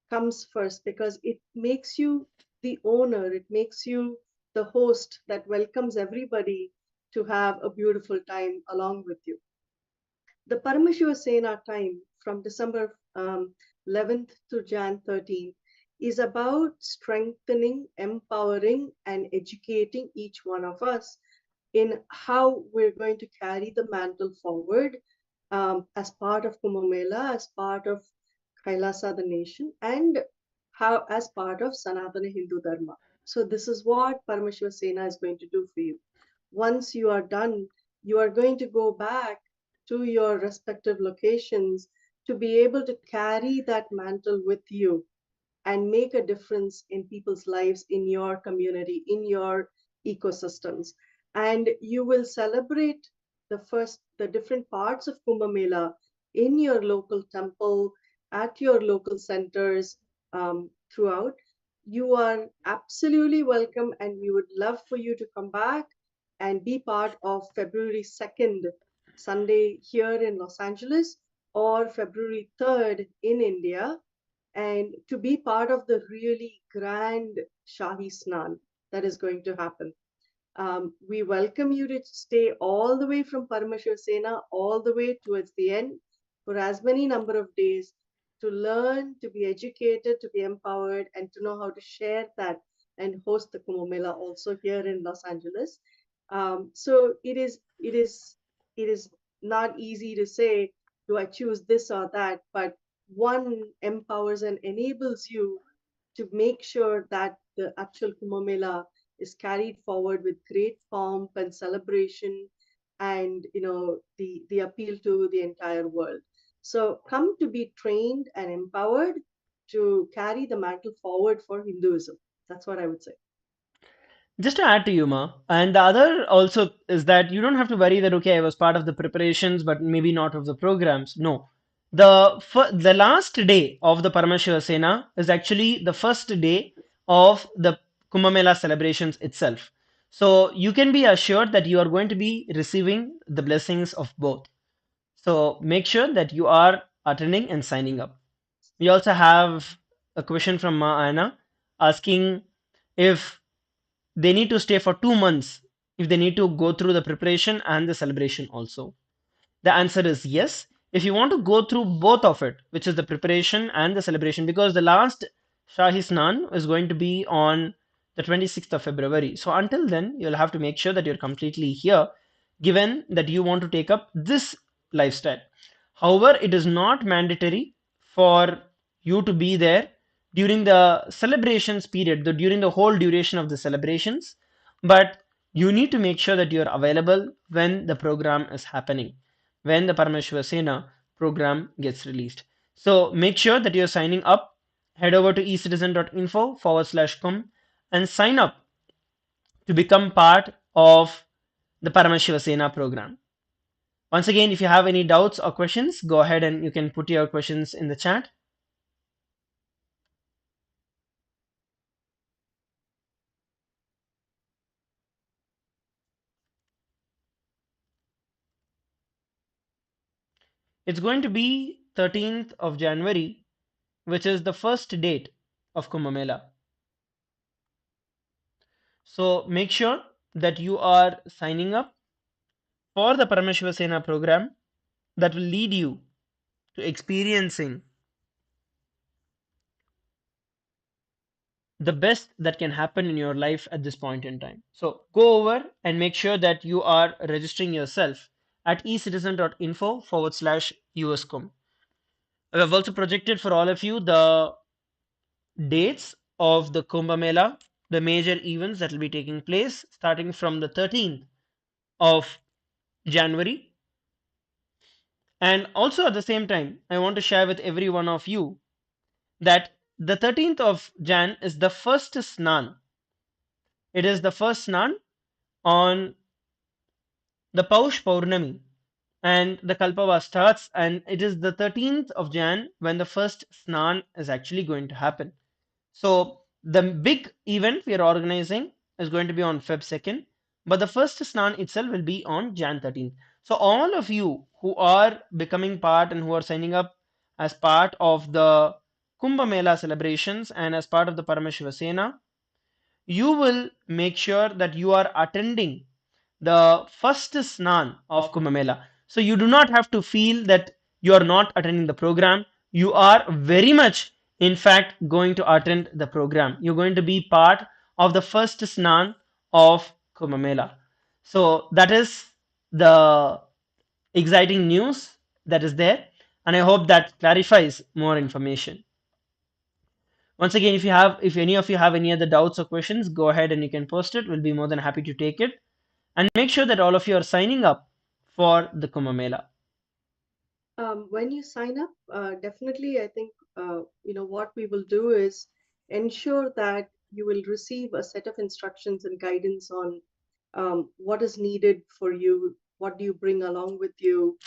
comes first, because it makes you the owner, it makes you the host that welcomes everybody to have a beautiful time along with you. The Paramashiva Sena time from December 11th to Jan 13th is about strengthening, empowering, and educating each one of us in how we're going to carry the mantle forward, as part of Kumbh Mela, as part of Kailasa, the nation, and how as part of Sanatana Hindu Dharma. So this is what Paramashiva Sena is going to do for you. Once you are done, you are going to go back to your respective locations to be able to carry that mantle with you and make a difference in people's lives, in your community, in your ecosystems. And you will celebrate the different parts of Kumbh Mela in your local temple, at your local centers, throughout. You are absolutely welcome, and we would love for you to come back and be part of February 2nd, Sunday here in Los Angeles, or February 3rd in India, and to be part of the really grand Shahi Snan that is going to happen. We welcome you to stay all the way from Paramashiva Sena all the way towards the end for as many number of days, to learn, to be educated, to be empowered, and to know how to share that and host the Kumbh Mela also here in Los Angeles. So it is not easy to say, do I choose this or that? But one empowers and enables you to make sure that the actual Kumbh Mela is carried forward with great pomp and celebration, and the appeal to the entire world. So come to be trained and empowered to carry the mantle forward for Hinduism. That's what I would say. Just to add to you, Ma, and the other also is that you don't have to worry that okay, I was part of the preparations, but maybe not of the programs. No, the last day of the Paramashiva Sena is actually the first day of the Kumbh Mela celebrations itself. So you can be assured that you are going to be receiving the blessings of both. So make sure that you are attending and signing up. We also have a question from Ma Anna asking if they need to stay for 2 months if they need to go through the preparation and the celebration also. The answer is yes. If you want to go through both of it, which is the preparation and the celebration, because the last Shahi Snan is going to be on the 26th of February. So until then, you'll have to make sure that you're completely here, given that you want to take up this lifestyle. However, it is not mandatory for you to be there during the celebrations period, during the whole duration of the celebrations, but you need to make sure that you're available when the program is happening, when the Paramashiva Sena program gets released. So make sure that you're signing up. Head over to ecitizen.info/com and sign up to become part of the Paramashiva Sena program. Once again, if you have any doubts or questions, go ahead and you can put your questions in the chat. It's going to be 13th of January, which is the first date of Kumbh Mela. So make sure that you are signing up for the Paramashiva Sena program that will lead you to experiencing the best that can happen in your life at this point in time. So go over and make sure that you are registering yourself at ecitizen.info/USCOM. We have also projected for all of you the dates of the Kumbh Mela, the major events that will be taking place starting from the 13th of January. And also at the same time, I want to share with every one of you that the 13th of Jan is the first Snan. It is the first Snan on the Paush Paurnami, and the Kalpava starts, and it is the 13th of Jan when the first Snan is actually going to happen. So the big event we are organizing is going to be on Feb 2nd, but the first Snan itself will be on Jan 13th. So all of you who are becoming part and who are signing up as part of the Kumbh Mela celebrations and as part of the Paramashiva Sena, you will make sure that you are attending the first Snan of Kumbh Mela. So you do not have to feel that you are not attending the program. You are very much, in fact, going to attend the program. You're going to be part of the first Snan of Kumbh Mela. So that is the exciting news that is there, and I hope that clarifies more information. Once again, if any of you have any other doubts or questions, go ahead and you can post it. We'll be more than happy to take it. And make sure that all of you are signing up for the Kumbh Mela. When you sign up, definitely, I think what we will do is ensure that you will receive a set of instructions and guidance on what is needed for you, what do you bring along with you,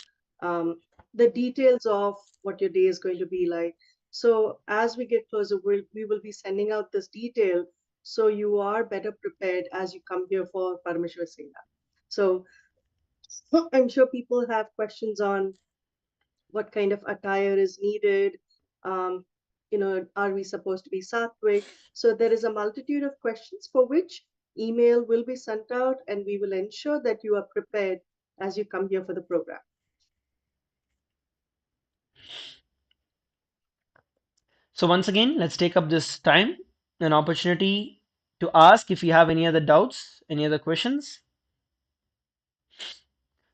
the details of what your day is going to be like. So as we get closer, we will be sending out this detail so you are better prepared as you come here for Paramashiva Sena. So I'm sure people have questions on what kind of attire is needed. Um, are we supposed to be sattvic? So there is a multitude of questions for which email will be sent out, and we will ensure that you are prepared as you come here for the program. So once again, let's take up this time, an opportunity to ask if you have any other doubts, any other questions.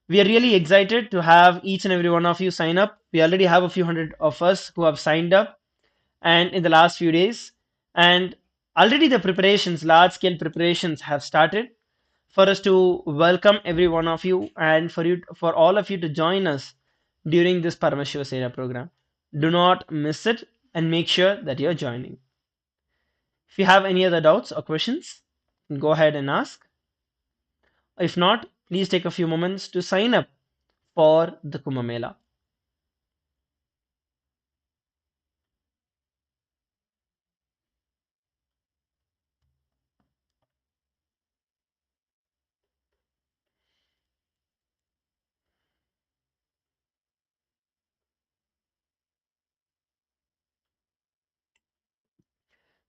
We are really excited to have each and every one of you sign up. We already have a few hundred of us who have signed up and in the last few days. And already the preparations, large scale preparations have started for us to welcome every one of you and for all of you to join us during this Paramashiva Sena program. Do not miss it. and make sure that you're joining. If you have any other doubts or questions, go ahead and ask. If not, please take a few moments to sign up for the Kumbh Mela.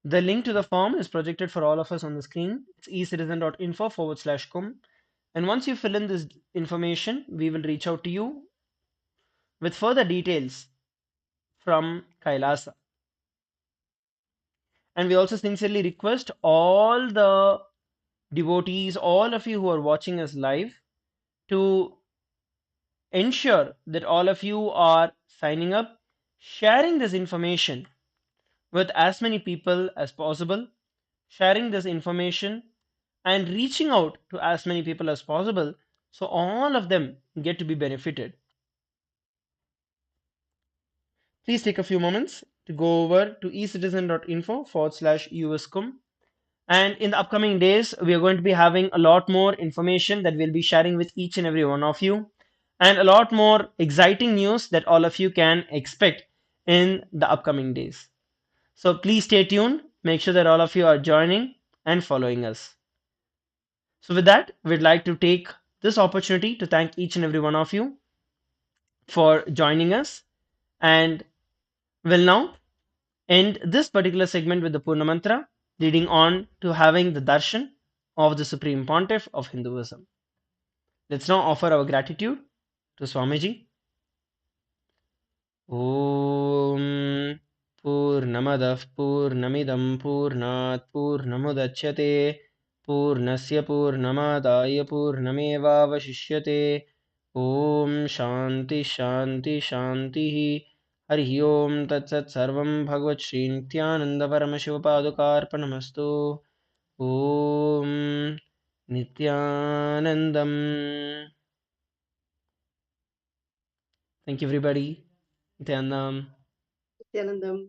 The link to the form is projected for all of us on the screen. It's ecitizen.info/Kumbh. And once you fill in this information, we will reach out to you with further details from Kailasa. And we also sincerely request all the devotees, all of you who are watching us live, to ensure that all of you are signing up, sharing this information with as many people as possible, sharing this information and reaching out to as many people as possible so all of them get to be benefited. Please take a few moments to go over to ecitizen.info/USCUM. And in the upcoming days, we are going to be having a lot more information that we'll be sharing with each and every one of you, and a lot more exciting news that all of you can expect in the upcoming days. So please stay tuned. Make sure that all of you are joining and following us. So with that, we'd like to take this opportunity to thank each and every one of you for joining us, and will now end this particular segment with the Purna Mantra, leading on to having the Darshan of the Supreme Pontiff of Hinduism. Let's now offer our gratitude to Swamiji. Om Purnamadah Purnamidam Purnat Purnamudachyate Purnasya Purnamadaya Purnamevavashishyate Om Shanti Shanti Shanti Harihi Om Tat Sat Sarvam Bhagavad Shri Nithyananda Paramashiva Padukarpanamastu Om Nithyanandam. Thank you, everybody. Nithyanandam. Nityanandam.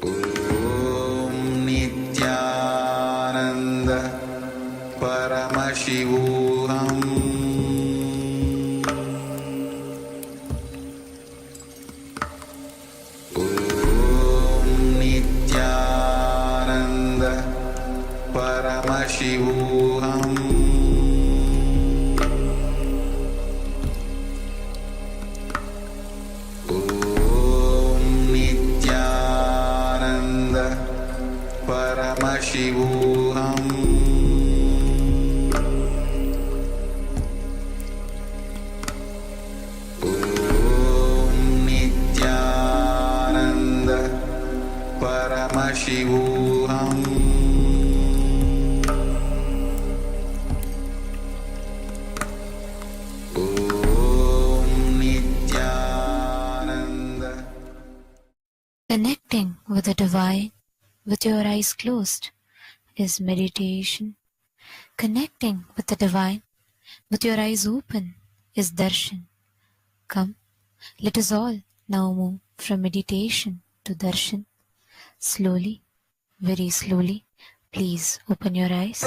Om Nithyananda Paramashivoham. Om Nithyananda Paramashivoham. Paramashivoham. Om Nithyananda Paramashivoham. Om Connecting with the divine with your eyes closed is meditation. Connecting with the divine with your eyes open is darshan. Come, let us all now move from meditation to darshan. Slowly, very slowly, please open your eyes.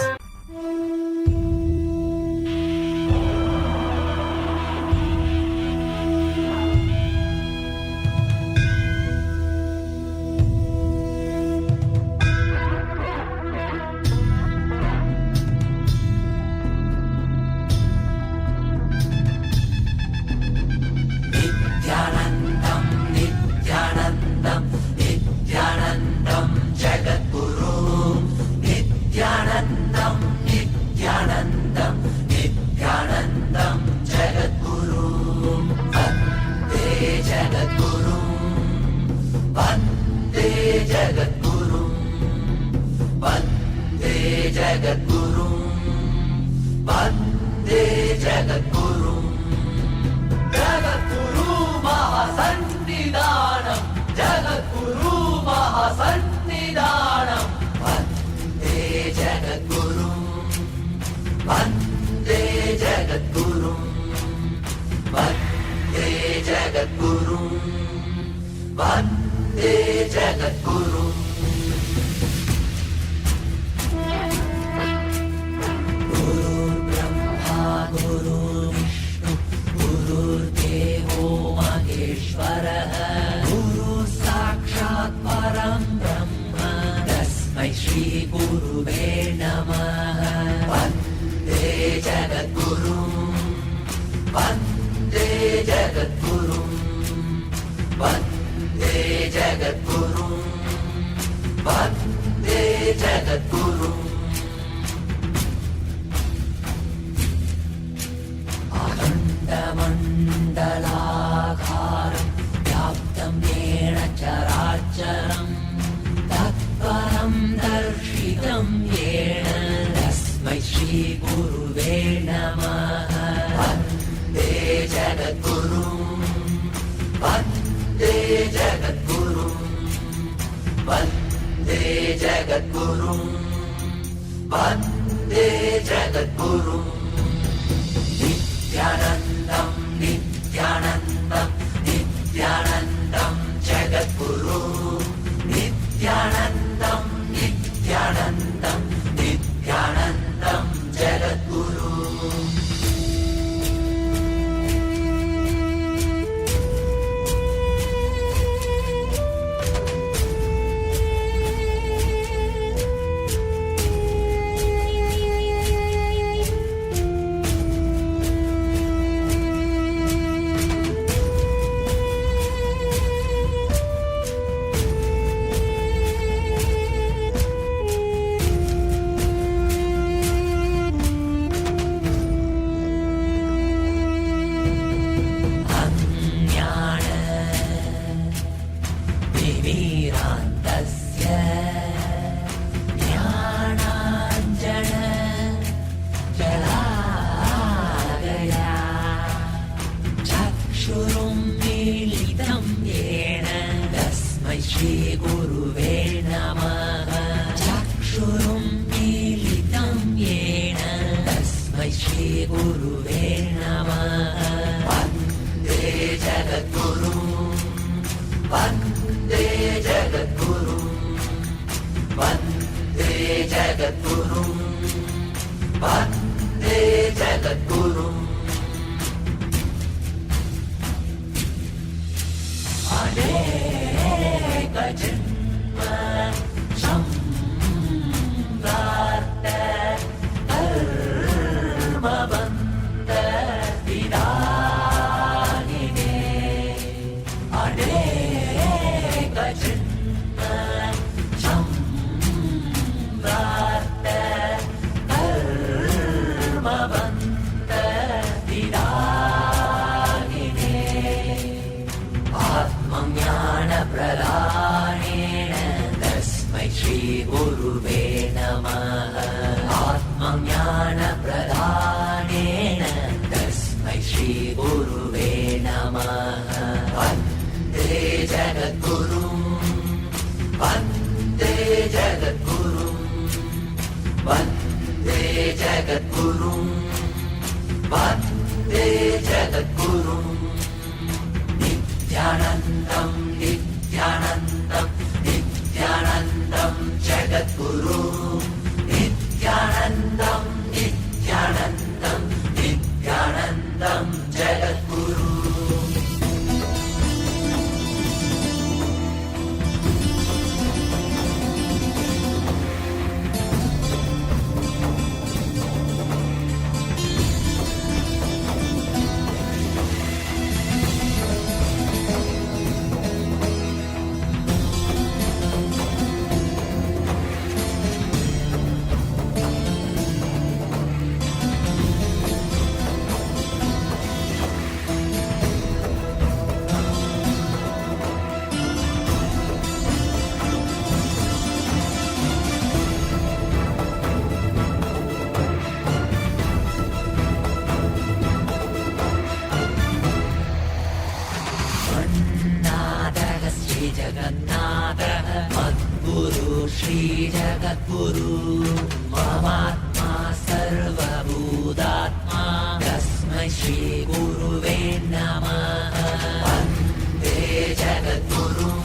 Shri Jagadguru Mamatma Sarvabhudatma Tasmai Shri Guruve Namaha Vande Jagadgurum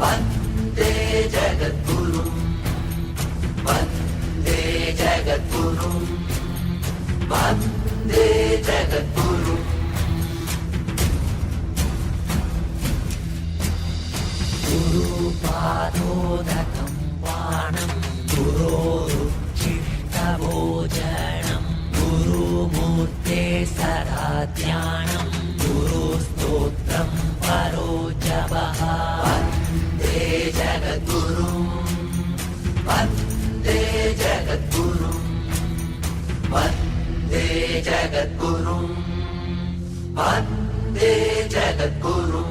Vande Jagadgurum Vande Jagadgurum Vande Jagadgurum Gurupādodakam vānam Gurorucchishtabhojanam Gurumurte saradhyanam Gurustotram parojabaha Vande Jagadgurum Vande Jagadgurum Vande Jagadgurum Vande Jagadgurum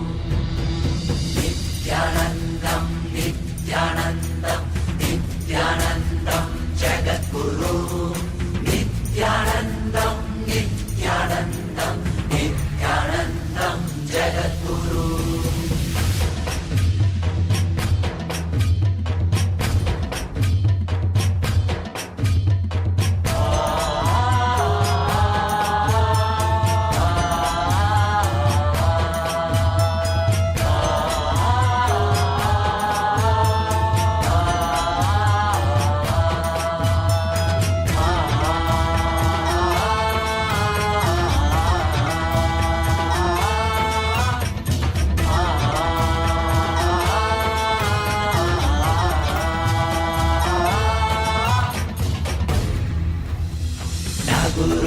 Nityanandam, Nityanandam, Nityanandam, Jagadguru. Nityanandam, Nityanandam, Nityanandam, Jagadguru.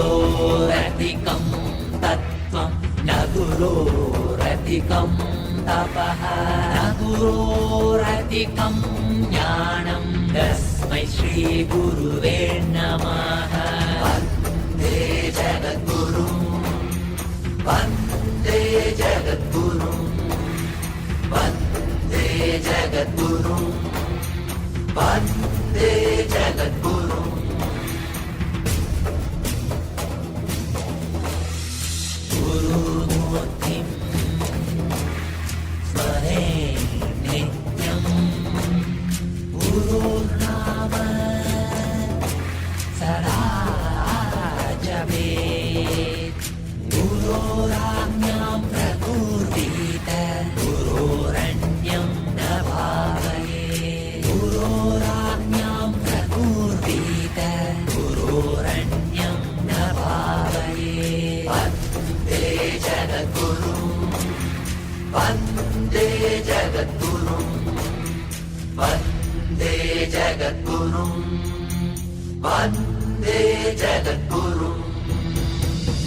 Naguroratikam tattvam Naguroratikam tapaha Naguroratikam jnanam Tasmai Shri Guruve Namaha Vande Jagadgurum Vande Jagadgurum Vande Jagadgurum Vande Jagadgurum Gurumurtim Smare Nityam Gurunama Sada Javet Gururanyam Prakurvita Gururanyam Nabhavaye Gururanyam Prakurvita Gururanyam Nabhavaye Vande Jagadgurum Vande Jagadgurum Vande Jagadgurum Vande Jagadgurum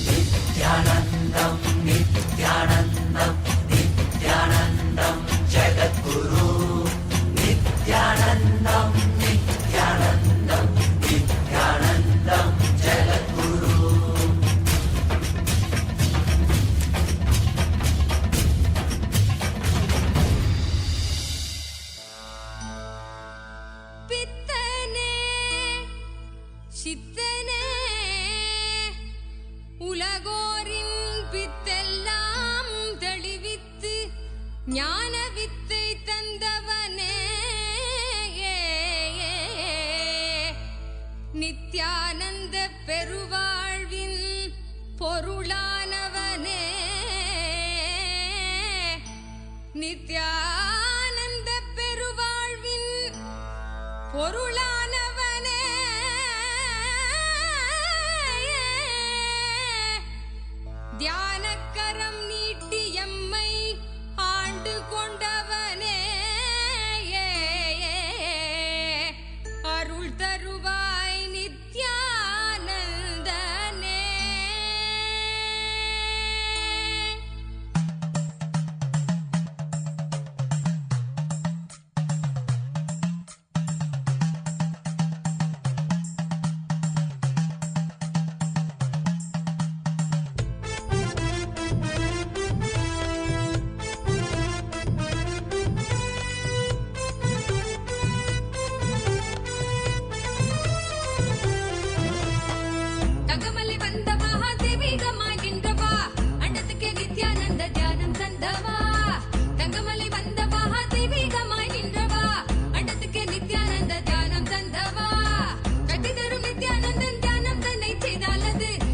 Nityanandam Nityanandam Nityanandam Jagadguru Nityanandam Nityanandam Nityanandam Jagadguru பித்தனே சித்தனே உலகோரின் பித்தெல்லாம் தெளிவித்து ஞான வித்தை தந்தவனே நித்யானந்த பெருவாழ்வின் பொருளானவனே நித்யானந்த பெருவாழ்வின் பொருளானவனே தியானக்கரம் நீட்டி எம்மை ஆண்டு கொண்டவனே அருள் தருவாய் நித்யானந்தனே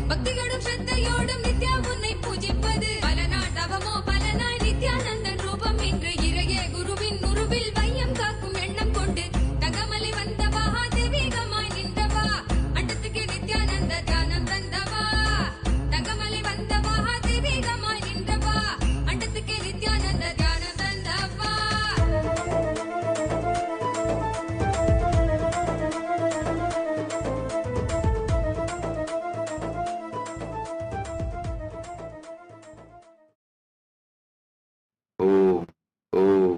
பக்தியோடும் ஸ்ரத்தையோடும் நித்யா உன்னை பூஜிப்பது பல நாள் தவமோ பல நாள் நித்யானந்தன் ரூபம் இன்று இறையே குருவின் உருவில் வையம் காக்கும் எண்ணம் கொண்டு தங்கமலை வந்தவா தெய்வீகமாய் நின்றவா அண்டத்துக்கு நித்யானந்த தியானம் தந்தவா தங்கமலை வந்தவா தெய்வீகமாய் நின்றவா அண்டத்துக்கு நித்யானந்த தியானம் தந்தவா. Om, Om.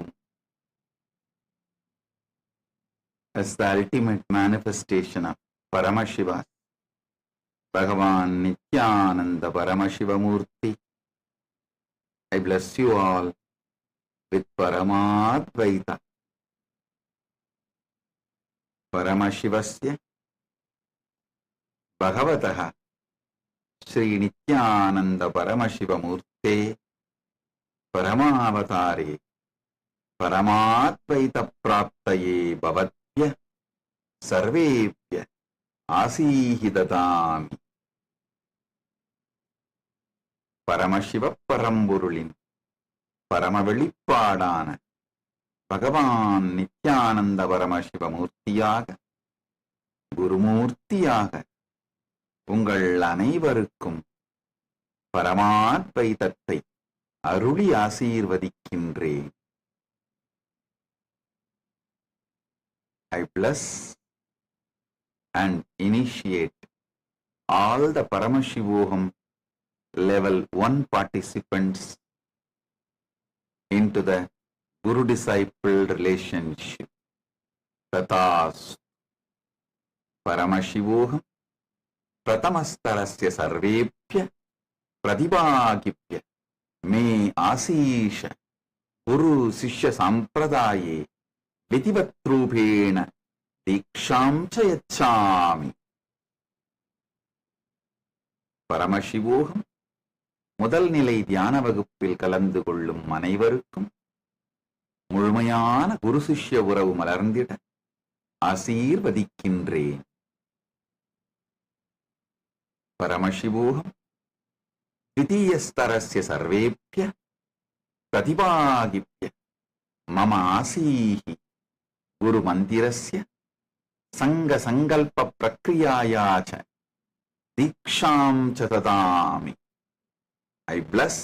As the ultimate manifestation of Paramashiva, Bhagavan Nithyananda Paramashivam Murthy, I bless you all with Parama Avatara. Paramashivasya Bhagavataha Sri Nithyananda Paramashivam Murthy Parama Avatare Paramatvaita Praptaye Bhavatya Sarvepya Asihidatami. Paramashiva Paramburulin Paramavelipadana Bhagavan Nithyananda Paramashiva Murthiyaga Gurumurthiyaga உங்கள் அனைவருக்கும் பரமாத்வைதத்தை அருளி ஆசீர்வதிக்கின்றேன். I bless and initiate all the Paramashivoham level 1 participants into the Guru-disciple relationship. Tathas Paramashivoham Pratamastarasya Sarvepya Pradibhagipya Me Asisha Guru Sishya Sampradaye Vitivatrupena Diksham Chayachami. Paramashivoham முதல் நிலை தியான வகுப்பில் கலந்து கொள்ளும் அனைவருக்கும் முழுமையான குரு சிஷ்ய உறவு மலர்ந்திட ஆசீர்வதிக்கின்றேன். Paramashivoham Dvitiyastarasya Sarvepya Pratibhagipya Mama Asihi Guru Mandirasya Sangha Sangalpa Prakriyayacha Diksham Chatadami. I bless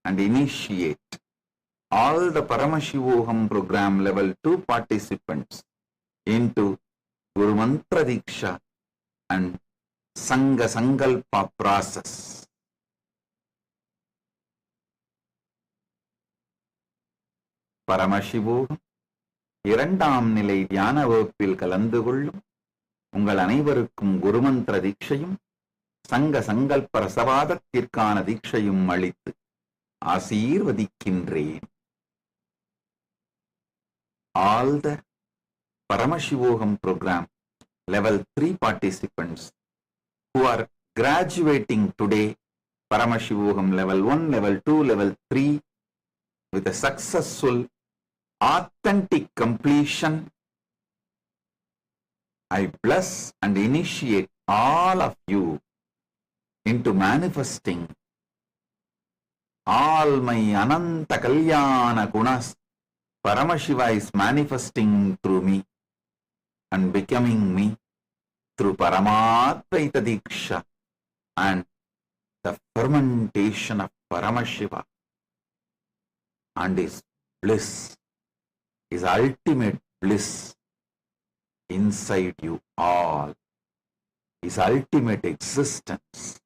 and initiate all the Paramashivoham program level 2 participants into Guru Mantra Diksha and Sangha Sangalpa process. Paramashivoham இரண்டாம் நிலை தியான வகுப்பில் கலந்து கொள்ளும் உங்கள் அனைவருக்கும் குருமந்திர தீட்சையும் சங்க சங்கல்ப ரசவாதத்திற்கான தீட்சையும் அளித்து ஆசீர்வதிக்கின்றேன். All the Paramashivoham program level 3 participants who are graduating today, Paramashivoham level 1, level 2, level 3 with a successful authentic completion, I bless and initiate all of you into manifesting all my Ananta Kalyana Gunas. Paramashiva is manifesting through me and becoming me through Paramatvaita Diksha and the fermentation of Paramashiva and his bliss, his ultimate bliss inside you all, his ultimate existence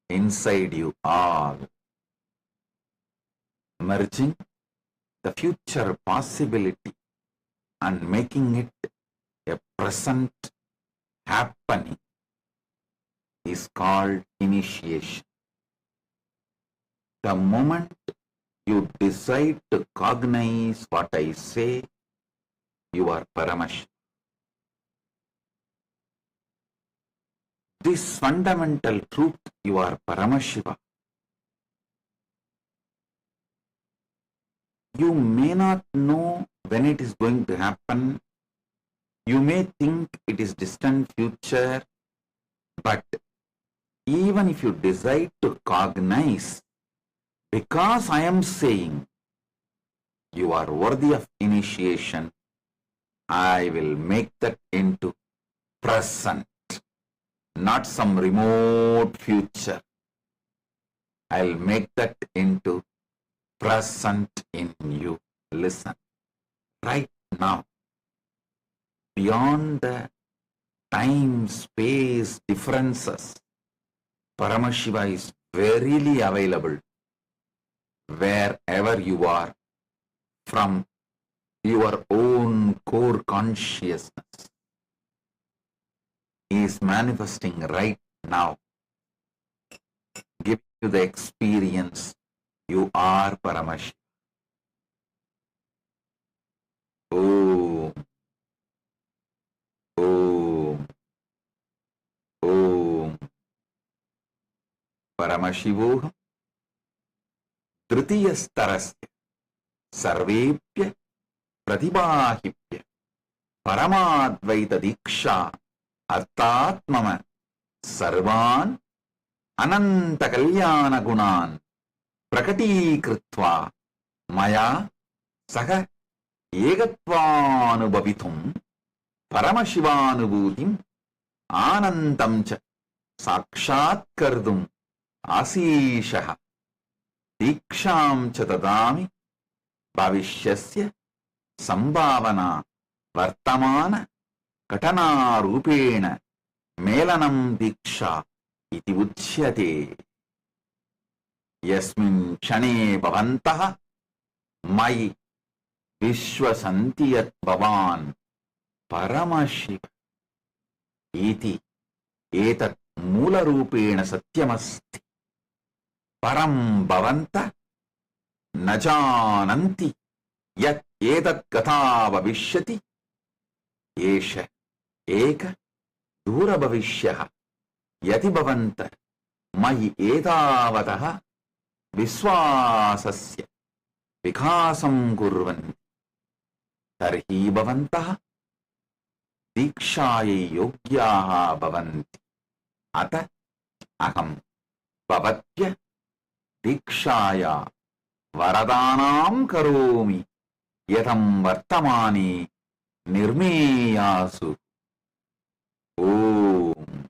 inside you all, merging the future possibility and making it a present happening is called initiation. The moment you decide to cognize what I say, you are Paramashiva. This fundamental truth, you are Paramashiva. You may not know when it is going to happen. You may think it is distant future, but even if you decide to cognize, because I am saying you are worthy of initiation, I will make that into present, not some remote future. I'll make that into present in you. Listen, right now, beyond the time-space differences, Paramashiva is verily available wherever you are from your own core consciousness. He is manifesting right now. Give you the experience. You are Paramashiva. Om. Om. Om. Paramashivoham. Tritiyastarasya. Sarvepya. Pratibahipya. Paramadvaita diksha. Artatmama. Sarvan. Ananta kalyana gunan. Prakatikritva. Maya. Saha. Egatvanubhavitum. Paramashivanubhutim. Anandam cha. Sakshat kardum. Asishaha. Diksham cha dadami. Bhavishyasya. Sambhavana. Vartamana. Katana rupena. Melanam diksha. Iti uchyate. Yasmin kshane bhavantaha. Mai. Vishwasantiyat bhavan. Paramashiva. Iti. Etat mula rupena satyamasti. Param bhavanta. Najananti. Yat etat katha bhavishyati. Esha. Eka. Dura bhavishyaha. Yati bhavanta. Mahi etavataha. Viswasasya. Vikasam kurvan. Tarhi bhavantaha. Dikshaya yogyaha bhavanti. Ata. Aham. Bhavatya. Dikshaya. Varadanam karomi. Yatham vartamani. Nirmeyasu. Om.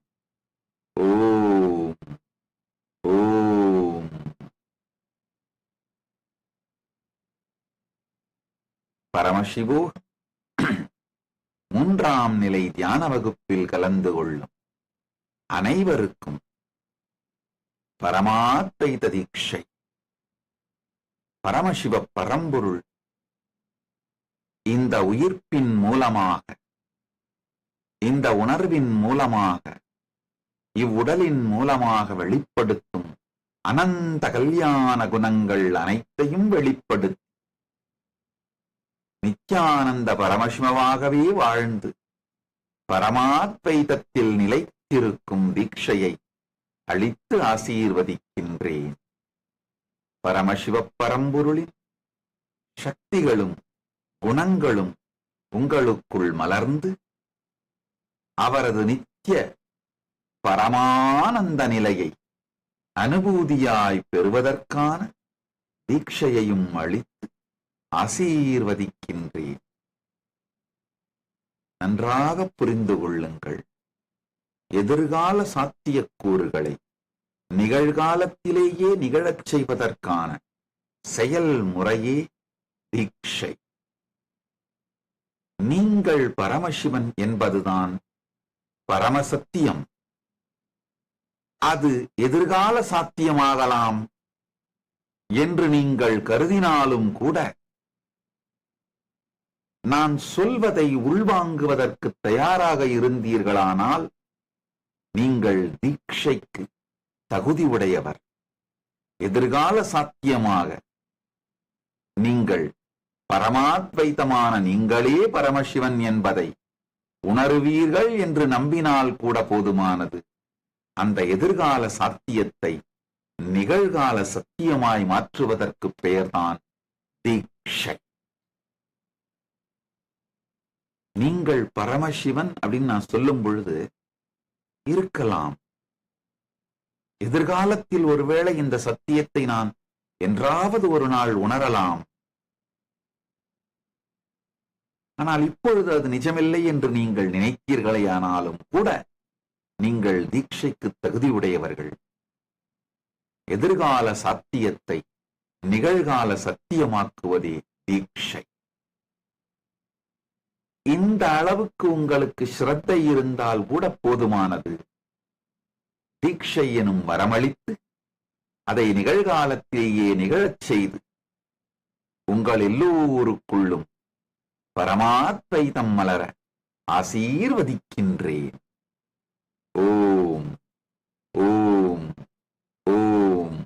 Om. Om. Paramashivo மூன்றாம் நிலை தியான வகுப்பில் கலந்து கொள்ளும் அனைவருக்கும் பரமாத்வைத தீட்சை. பரமசிவ பரம்பொருள் இந்த உயிர்ப்பின் மூலமாக, இந்த உணர்வின் மூலமாக, இவ்வுடலின் மூலமாக வெளிப்படுத்தும் அனந்த கல்யாண குணங்கள் அனைத்தையும் வெளிப்படுத்தி நித்யானந்த பரமசிவமாகவே வாழ்ந்து பரமாத்வைதத்தில் நிலைத்திருக்கும் தீட்சையை அளித்து ஆசீர்வதிக்கின்றேன். பரமசிவ பரம்பொருளின் சக்திகளும் குணங்களும் உங்களுக்குள் மலர்ந்து அவரது நித்திய பரமானந்த நிலையை அனுபூதியாய் பெறுவதற்கான தீட்சையையும் அளித்து ஆசீர்வதிக்கின்றேன். நன்றாக புரிந்து கொள்ளுங்கள். எதிர்கால சாத்தியக்கூறுகளை நிகழ்காலத்திலேயே நிகழச் செய்வதற்கான செயல்முறையே தீட்சை. நீங்கள் பரமசிவன் என்பதுதான் பரமசத்தியம். அது எதிர்கால சாத்தியமாகலாம் என்று நீங்கள் கருதினாலும் கூட, நான் சொல்வதை உள்வாங்குவதற்கு தயாராக இருந்தீர்களானால் நீங்கள் தீட்சைக்கு தகுதி உடையவர். எதிர்கால சாத்தியமாக நீங்கள் பரமாத்வைதமான நீங்களே பரமசிவன் என்பதை உணர்வீர்கள் என்று நம்பினால் கூட போதுமானது. அந்த எதிர்கால சாத்தியத்தை நிகழ்கால சத்தியமாய் மாற்றுவதற்கு பெயர்தான் தீட்சை. நீங்கள் பரமசிவன் அப்படின்னு நான் சொல்லும் பொழுது இருக்கலாம், எதிர்காலத்தில் ஒருவேளை இந்த சத்தியத்தை நான் என்றாவது ஒரு நாள் உணரலாம். ஆனால் இப்பொழுது அது நிஜமில்லை என்று நீங்கள் நினைத்தீர்களேயானாலும் கூட நீங்கள் தீட்சைக்கு தகுதியுடையவர்கள். எதிர்கால சத்தியத்தை நிகழ்கால சத்தியமாக்குவதே தீட்சை. இந்த அளவுக்கு உங்களுக்கு ஸ்ரத்தை இருந்தால் கூட போதுமானது. தீட்சை எனும் வரமளித்து அதை நிகழ்காலத்திலேயே நிகழச் செய்து உங்கள் எல்லோருக்குள்ளும் பரமாத்வைதம் மலர ஆசீர்வதிக்கின்றேன். ஓம் ஓம் ஓம்.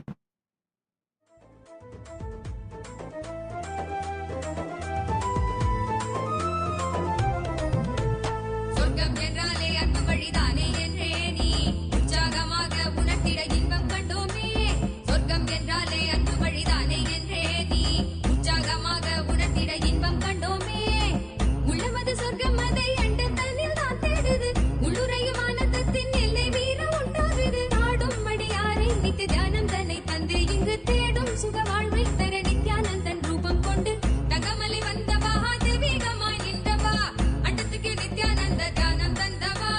சொர்க்கம் என்றாலே அன்பு வழிதானே என்றே நீ உற்சாகமாக உணர்த்திட இன்பம் கண்டோமே. சொர்க்கம் என்றாலே அன்பு வழிதானே என்றே நீ உற்சாகமாக உணர்த்திட இன்பம் கண்டோமே. உள்ளமது சொர்க்கம் அதை அண்ட தன்னில் தான் தேடுது. உள்ளுரையும் ஆனந்தத்தின் எல்லை மீற உண்டாகுது. நாடும் மடியாரை நித்திய தியானம் தன்னை தந்து இங்கு தேடும் சுக வாழ்வை தர நித்யானந்தன் ரூபம் கொண்டு தகமலை வந்தவா தெய்வீகமாய் நின்றவா அண்டத்துக்கு நித்யானந்த தியானம் தந்தவா.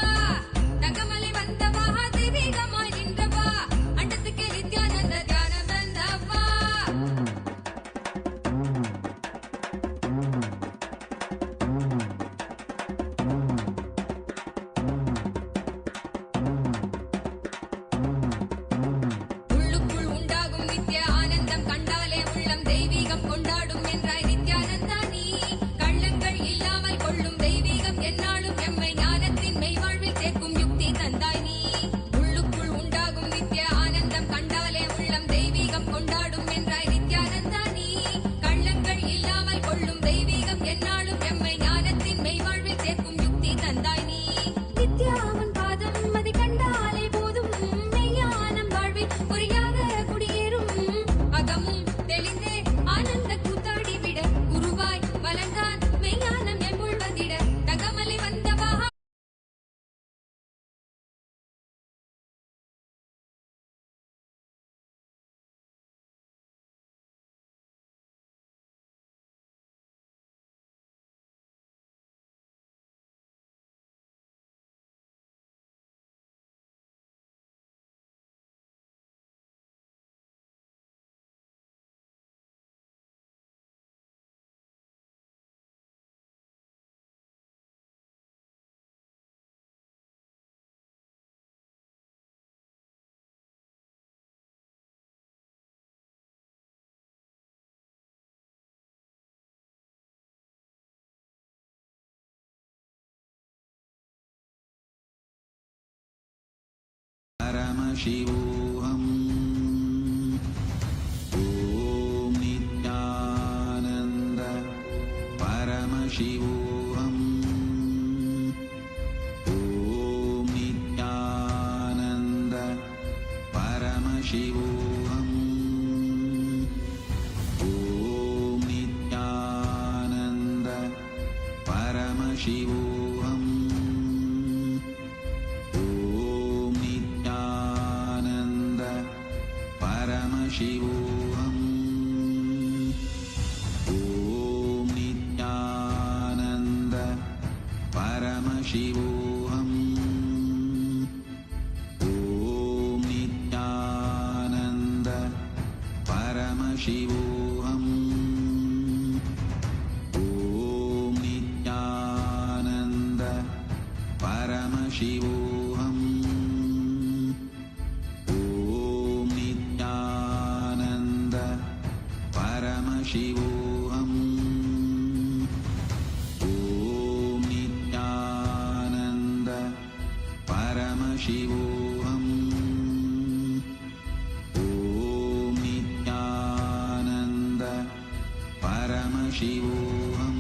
தகமலை வந்தவா தெய்வீகமாய் நின்றவா அண்டத்துக்கு நித்யானந்த தியானம் தந்தவா. உள்ளுக்குள் உண்டாகும் நித்ய ஆனந்தம் கண்டாலே உள்ளம் தெய்வீகம் கொண்டாடும் என்றாய் நித்யானந்தா நீ. கள்ளங்கள் இல்லாமல் கொள்ளும் தெய்வீகம் எந்நாளும் எம்மை ஞானத்தின் மெய்வாழ்வில் சேர்க்கும் யுக்தி தந்தாய் நீ. உள்ளுக்குள் உண்டாகும் நித்ய ஆனந்தம் கண்டாலே உள்ளம் தெய்வீகம் கொண்டாடும் என்றாய் நித்யானந்தா நீ. கள்ளங்கள் இல்லாமல் கொள்ளும் தெய்வீகம் எந்நாளும் எம்மை ஞானத்தின் மெய்வாழ்வில் சேர்க்கும் யுக்தி தந்தாய் நீ. நித்யாவன் பாதம் அதை கண்டாலே போதும் மெய்யானம் வாழ்வில் பொறியாக குடியேறும். அகமும் தெளிந்தே ஆனந்த கூத்தாடி விட குருவாய் வளர்ந்தான் மெய்யானம் எம்முள் வந்திட. தகமலை வந்தவா Paramashivoham. Om Nithyananda Paramashivoham. Om Nithyananda Paramashivoham. Om Nithyananda Paramashivoham. Om Nithyananda Paramashivoham. Om Nithyananda Paramashivoham. Om Nithyananda Paramashivoham. Om Nithyananda Paramashivoham. Om Nithyananda Paramashivoham. Om Nithyananda Paramashivoham. Om Nithyananda Paramashivoham.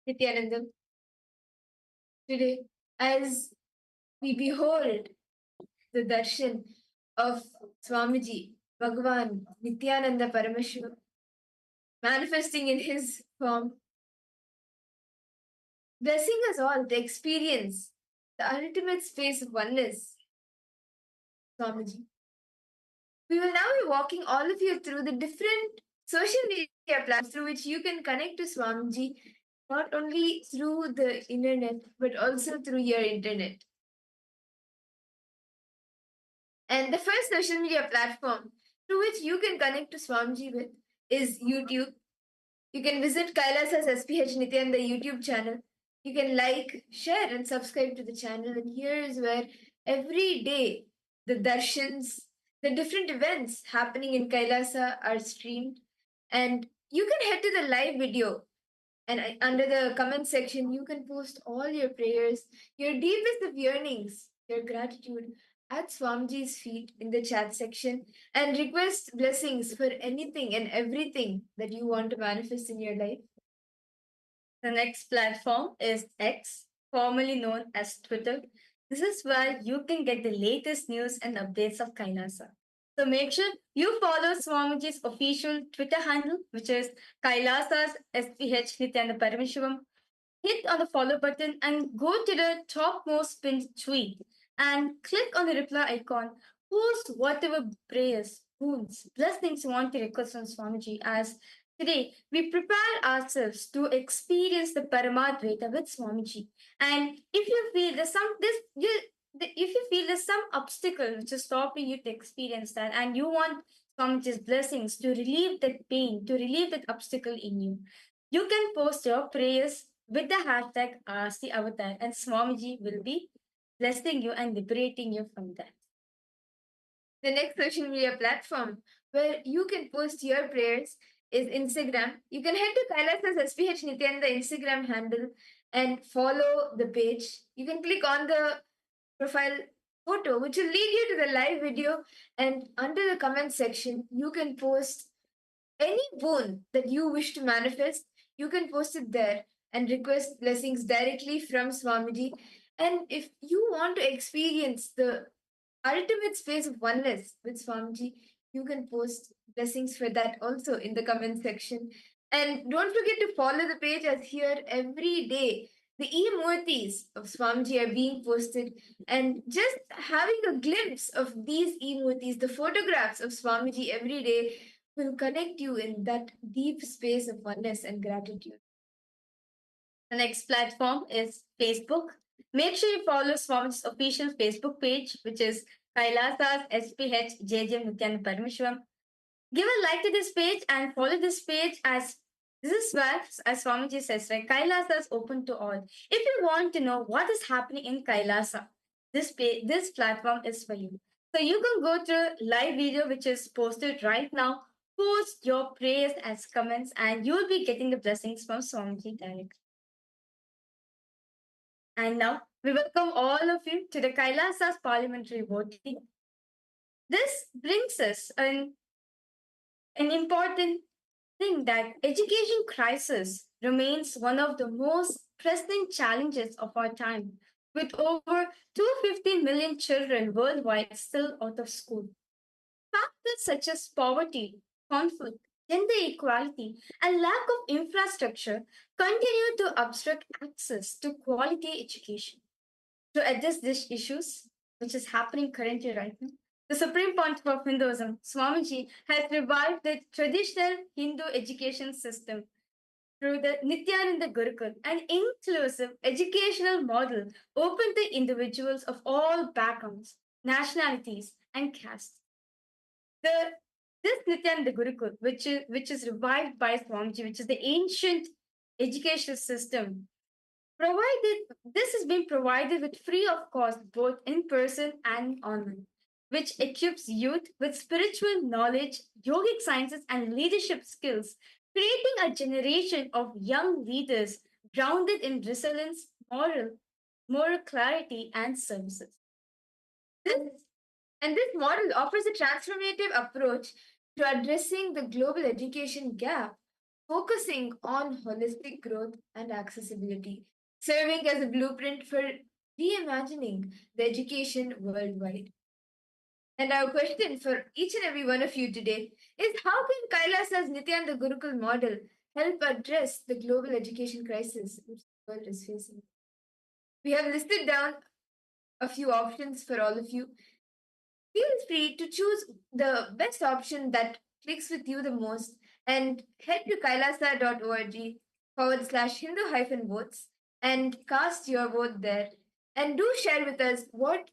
Nithyanandam, today, as we behold the Darshan of Swamiji, Bhagavan Nithyananda Paramashivam, manifesting in his form, blessing us all to experience the ultimate space of oneness, Swamiji. We will now be walking all of you through the different social media platforms through which you can connect to Swamiji, not only through the internet, but also through your internet. And the first social media platform through which you can connect to Swamiji with is YouTube. You can visit Kailasa's SPH Nityananda YouTube channel. You can like, share, and subscribe to the channel. And here is where every day the darshans, the different events happening in Kailasa are streamed. And you can head to the live video. And under the comment section, you can post all your prayers, your deepest of yearnings, your gratitude at Swamiji's feet in the chat section and request blessings for anything and everything that you want to manifest in your life. The next platform is X, formerly known as Twitter. This is where you can get the latest news and updates of Kailasa. So make sure you follow Swamiji's official Twitter handle, which is Kailasa's SPH Nithyananda Paramashivam. Hit on the follow button and go to the topmost pinned tweet and click on the reply icon. Post whatever prayers, boons, blessings you want to request on Swamiji, as today we prepare ourselves to experience the Paramadvaita with Swamiji. And if you feel there's some this you if you feel there's some obstacle which is stopping you to experience that, and you want Swamiji's blessings to relieve that pain, to relieve that obstacle in you, you can post your prayers with the hashtag Ask the Avatar, and Swamiji will be blessing you and liberating you from that. The next social media platform where you can post your prayers is Instagram. You can head to Kailasa's SPH Nityananda Instagram handle and follow the page. You can click on the profile photo, which will lead you to the live video. And under the comment section, you can post any boon that you wish to manifest. You can post it there and request blessings directly from Swamiji. And if you want to experience the ultimate space of oneness with Swamiji, you can post blessings for that also in the comment section. And don't forget to follow the page, as here every day the e-murtis of Swamiji are being posted. And just having a glimpse of these e-murtis, the photographs of Swamiji every day, will connect you in that deep space of oneness and gratitude. The next platform is Facebook. Make sure you follow Swamiji's official Facebook page, which is Kailasa's SPH JJ Nityananda Paramashivam. Give a like to this page and follow this page, as this is where, as Swamiji says, right, Kailasa is open to all. If you want to know what is happening in Kailasa, this platform is for you. So you can go to live video, which is posted right now. Post your prayers as comments, and you'll be getting the blessings from Swamiji directly. And now we welcome all of you to the Kailasa's parliamentary voting. This brings us an important thing, that education crisis remains one of the most pressing challenges of our time, with over 250 million children worldwide still out of school. Factors such as poverty, conflict, gender equality, and lack of infrastructure continue to obstruct access to quality education. To address these issues, which is happening currently right now, the Supreme Pontiff of Hinduism, Swamiji, has revived the traditional Hindu education system through the Nityananda Gurukul, an inclusive educational model open to individuals of all backgrounds, nationalities, and castes. This Nityananda Gurukul, which is revived by Swamiji, which is the ancient educational system, this has been provided with free of cost both in person and online, which equips youth with spiritual knowledge, yogic sciences, and leadership skills, creating a generation of young leaders grounded in resilience, moral clarity, and services. This this model offers a transformative approach to addressing the global education gap, focusing on holistic growth and accessibility, serving as a blueprint for reimagining the education worldwide. And our question for each and every one of you today is, how can Kailasa's Nithyananda Gurukul model help address the global education crisis which the world is facing? We have listed down a few options for all of you. Feel free to choose the best option that clicks with you the most and head to kailasa.org/Hindu-votes and cast your vote there. And do share with us what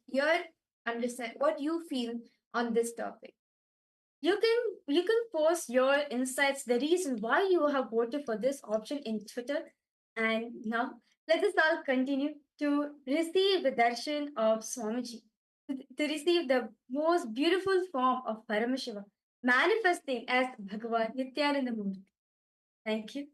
you feel on this topic. You can post your insights, the reason why you have voted for this option in Twitter. And now let us all continue to receive the darshan of Swamiji, to receive the most beautiful form of Paramashiva, manifesting as Bhagavan Nithyananda Murthy. Thank you.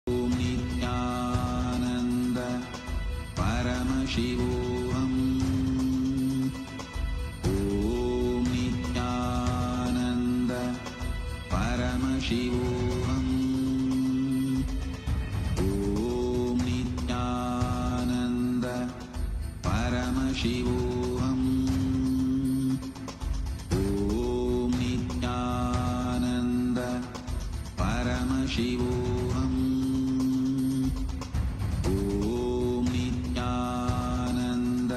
ॐ नित्यानन्द परमशिवोऽहम् ॐ नित्यानन्द परमशिवोऽहम् ॐ नित्यानन्द परमशिवोऽहम् ॐ नित्यानन्द परमशिवोऽहम् ॐ नित्यानन्द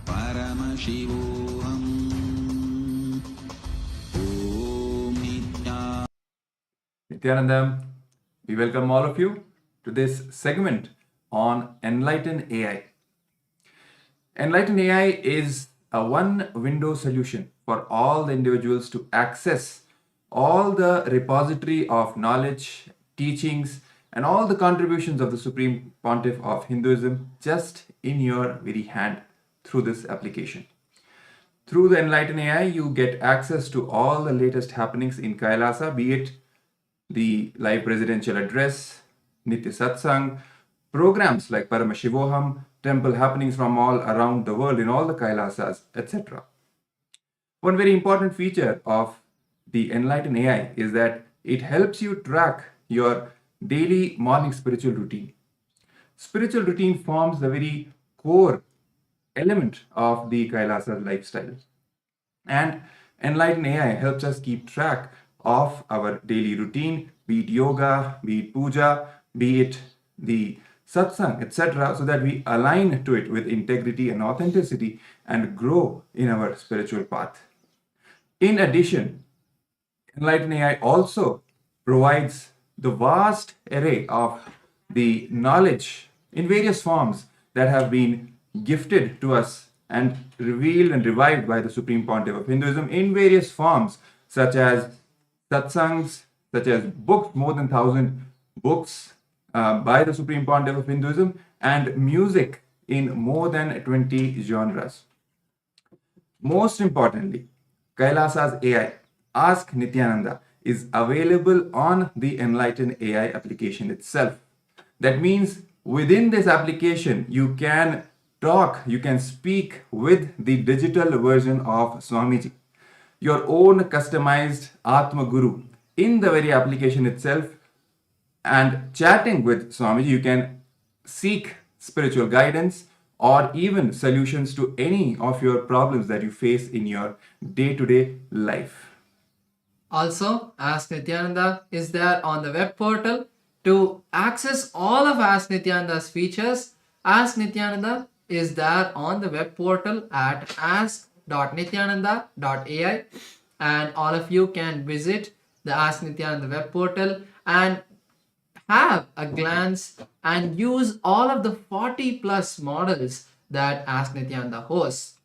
परमशिवोऽहम् ॐ Nityanandam, we welcome all of you to this segment on Enlighten AI. Enlighten AI is a one-window solution for all the individuals to access all the repository of knowledge, teachings, and all the contributions of the Supreme Pontiff of Hinduism just in your very hand through this application. Through the Enlighten AI, you get access to all the latest happenings in Kailasa, be it the live presidential address, Nitya Satsang, programs like Paramashivoham, temple happenings from all around the world in all the Kailasas, etc. One very important feature of the Enlighten AI is that it helps you track your daily morning spiritual routine. Spiritual routine forms the very core element of the Kailasa lifestyle. And Enlighten AI helps us keep track of our daily routine, be it yoga, be it puja, be it the satsang, etc., so that we align to it with integrity and authenticity and grow in our spiritual path. In addition, Enlighten AI also provides the vast array of the knowledge in various forms that have been gifted to us and revealed and revived by the Supreme Pontiff of Hinduism in various forms, such as satsangs, such as books, more than 1,000 books by the Supreme Pontiff of Hinduism, and music in more than 20 genres. Most importantly, Kailasa's AI, Ask Nityananda, is available on the Enlighten AI application itself. That means within this application, you can talk, you can speak with the digital version of Swamiji, your own customized Atma Guru in the very application itself. And chatting with Swamiji, you can seek spiritual guidance or even solutions to any of your problems that you face in your day-to-day life. Also, Ask Nityananda is there on the web portal. To access all of Ask Nityananda's features, Ask Nityananda is there on the web portal at ask.nityananda.ai, and all of you can visit the Ask Nityananda web portal and have a glance and use all of the 40 plus models that Ask Nityananda hosts.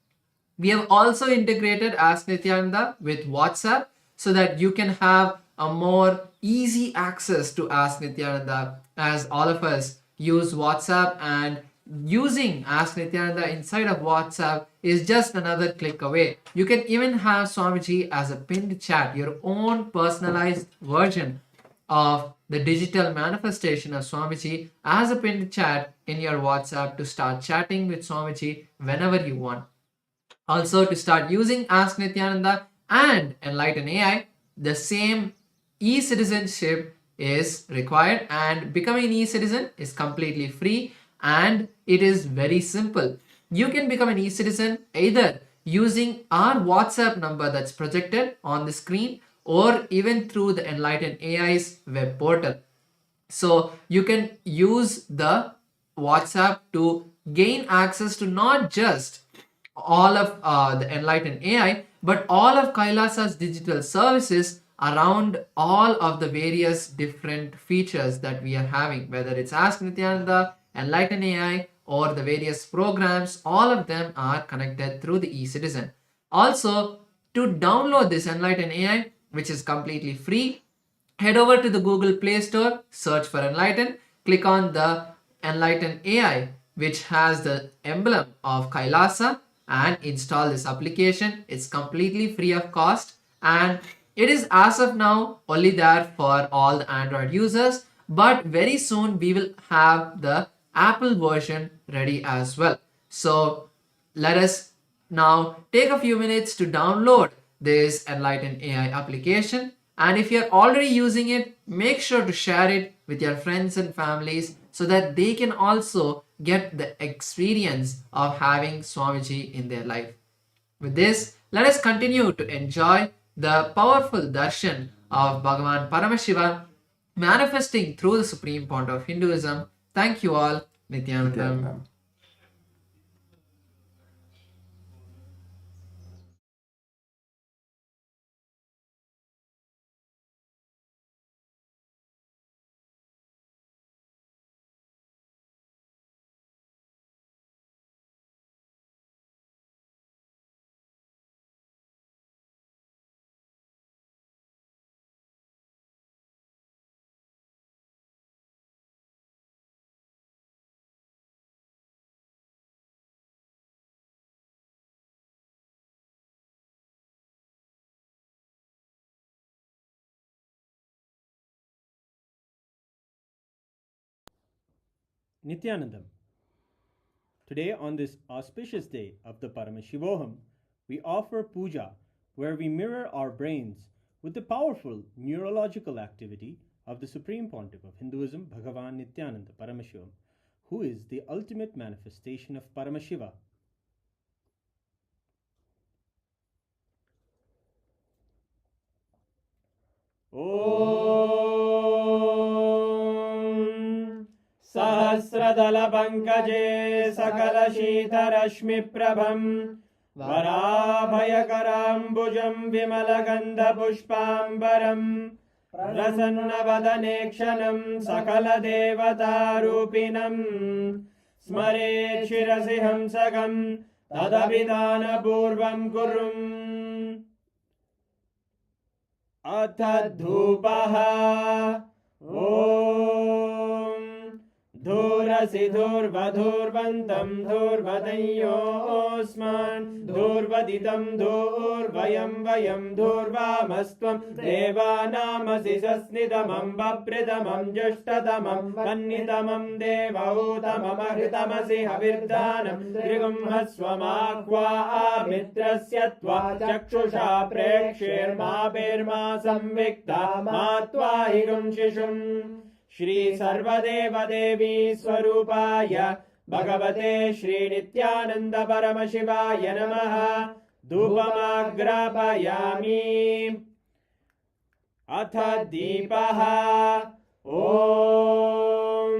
We have also integrated Ask Nityananda with WhatsApp so that you can have a more easy access to Ask Nityananda, as all of us use WhatsApp, and using Ask Nityananda inside of WhatsApp is just another click away. You can even have Swamiji as a pinned chat, your own personalized version of the digital manifestation of Swamiji as a pinned chat in your WhatsApp to start chatting with Swamiji whenever you want. Also, to start using Ask Nityananda and Enlighten AI, the same e-citizenship is required, and becoming an e-citizen is completely free and it is very simple. You can become an e-citizen either using our WhatsApp number that's projected on the screen or even through the Enlighten AI's web portal. So you can use the WhatsApp to gain access to not just all of the Enlighten AI, but all of Kailasa's digital services around all of the various different features that we are having, whether it's Ask Nityananda, Enlighten AI, or the various programs. All of them are connected through the eCitizen. Also, to download this Enlighten AI, which is completely free, head over to the Google Play Store, search for Enlighten, click on the Enlighten AI, which has the emblem of Kailasa, and install this application. It's completely free of cost, and it is as of now only there for all the Android users, but very soon we will have the Apple version ready as well. So let us now take a few minutes to download this Enlighten AI application. And if you're already using it, make sure to share it with your friends and families so that they can also get the experience of having Swamiji in their life. With this, let us continue to enjoy the powerful darshan of Bhagavan Paramashiva manifesting through the supreme point of Hinduism. Thank you all. Nityanandam. Nithyanandam. Today, on this auspicious day of the Paramashivoham, we offer Puja, where we mirror our brains with the powerful neurological activity of the Supreme Pontiff of Hinduism, Bhagavan Nithyananda Paramashivam, who is the ultimate manifestation of Paramashiva. Om Sahasradala Pankaje Sakala Shita Rashmi Prabham Varabhayakarambujam Vimalagandha Pushpambaram Prasanna Sakala Devata Rupinam Smare Shirasi Hamsagam Tadabhidana Purvam Kurum Atadhupaha Om Dhurasi Dhurvadhurvantam Dhurvadanyosman Dhurvaditam Dhurvayam Vayam Dhurvamastvam Devanamasi Sasnidamam Bapridamam Jashtadamam Vannitamam Devautamam Ahritamasi Havirdhanam Drigum Haswamakwa Mitrasya Tva Chakshusha Prekshirma Birma Samvikta Matva Higum Shishum Shri Sarvadeva Devi Swarupaya Bhagavate Shri Nityananda Paramashivaya Namaha Dhupamagrapayami Atha Deepaha Om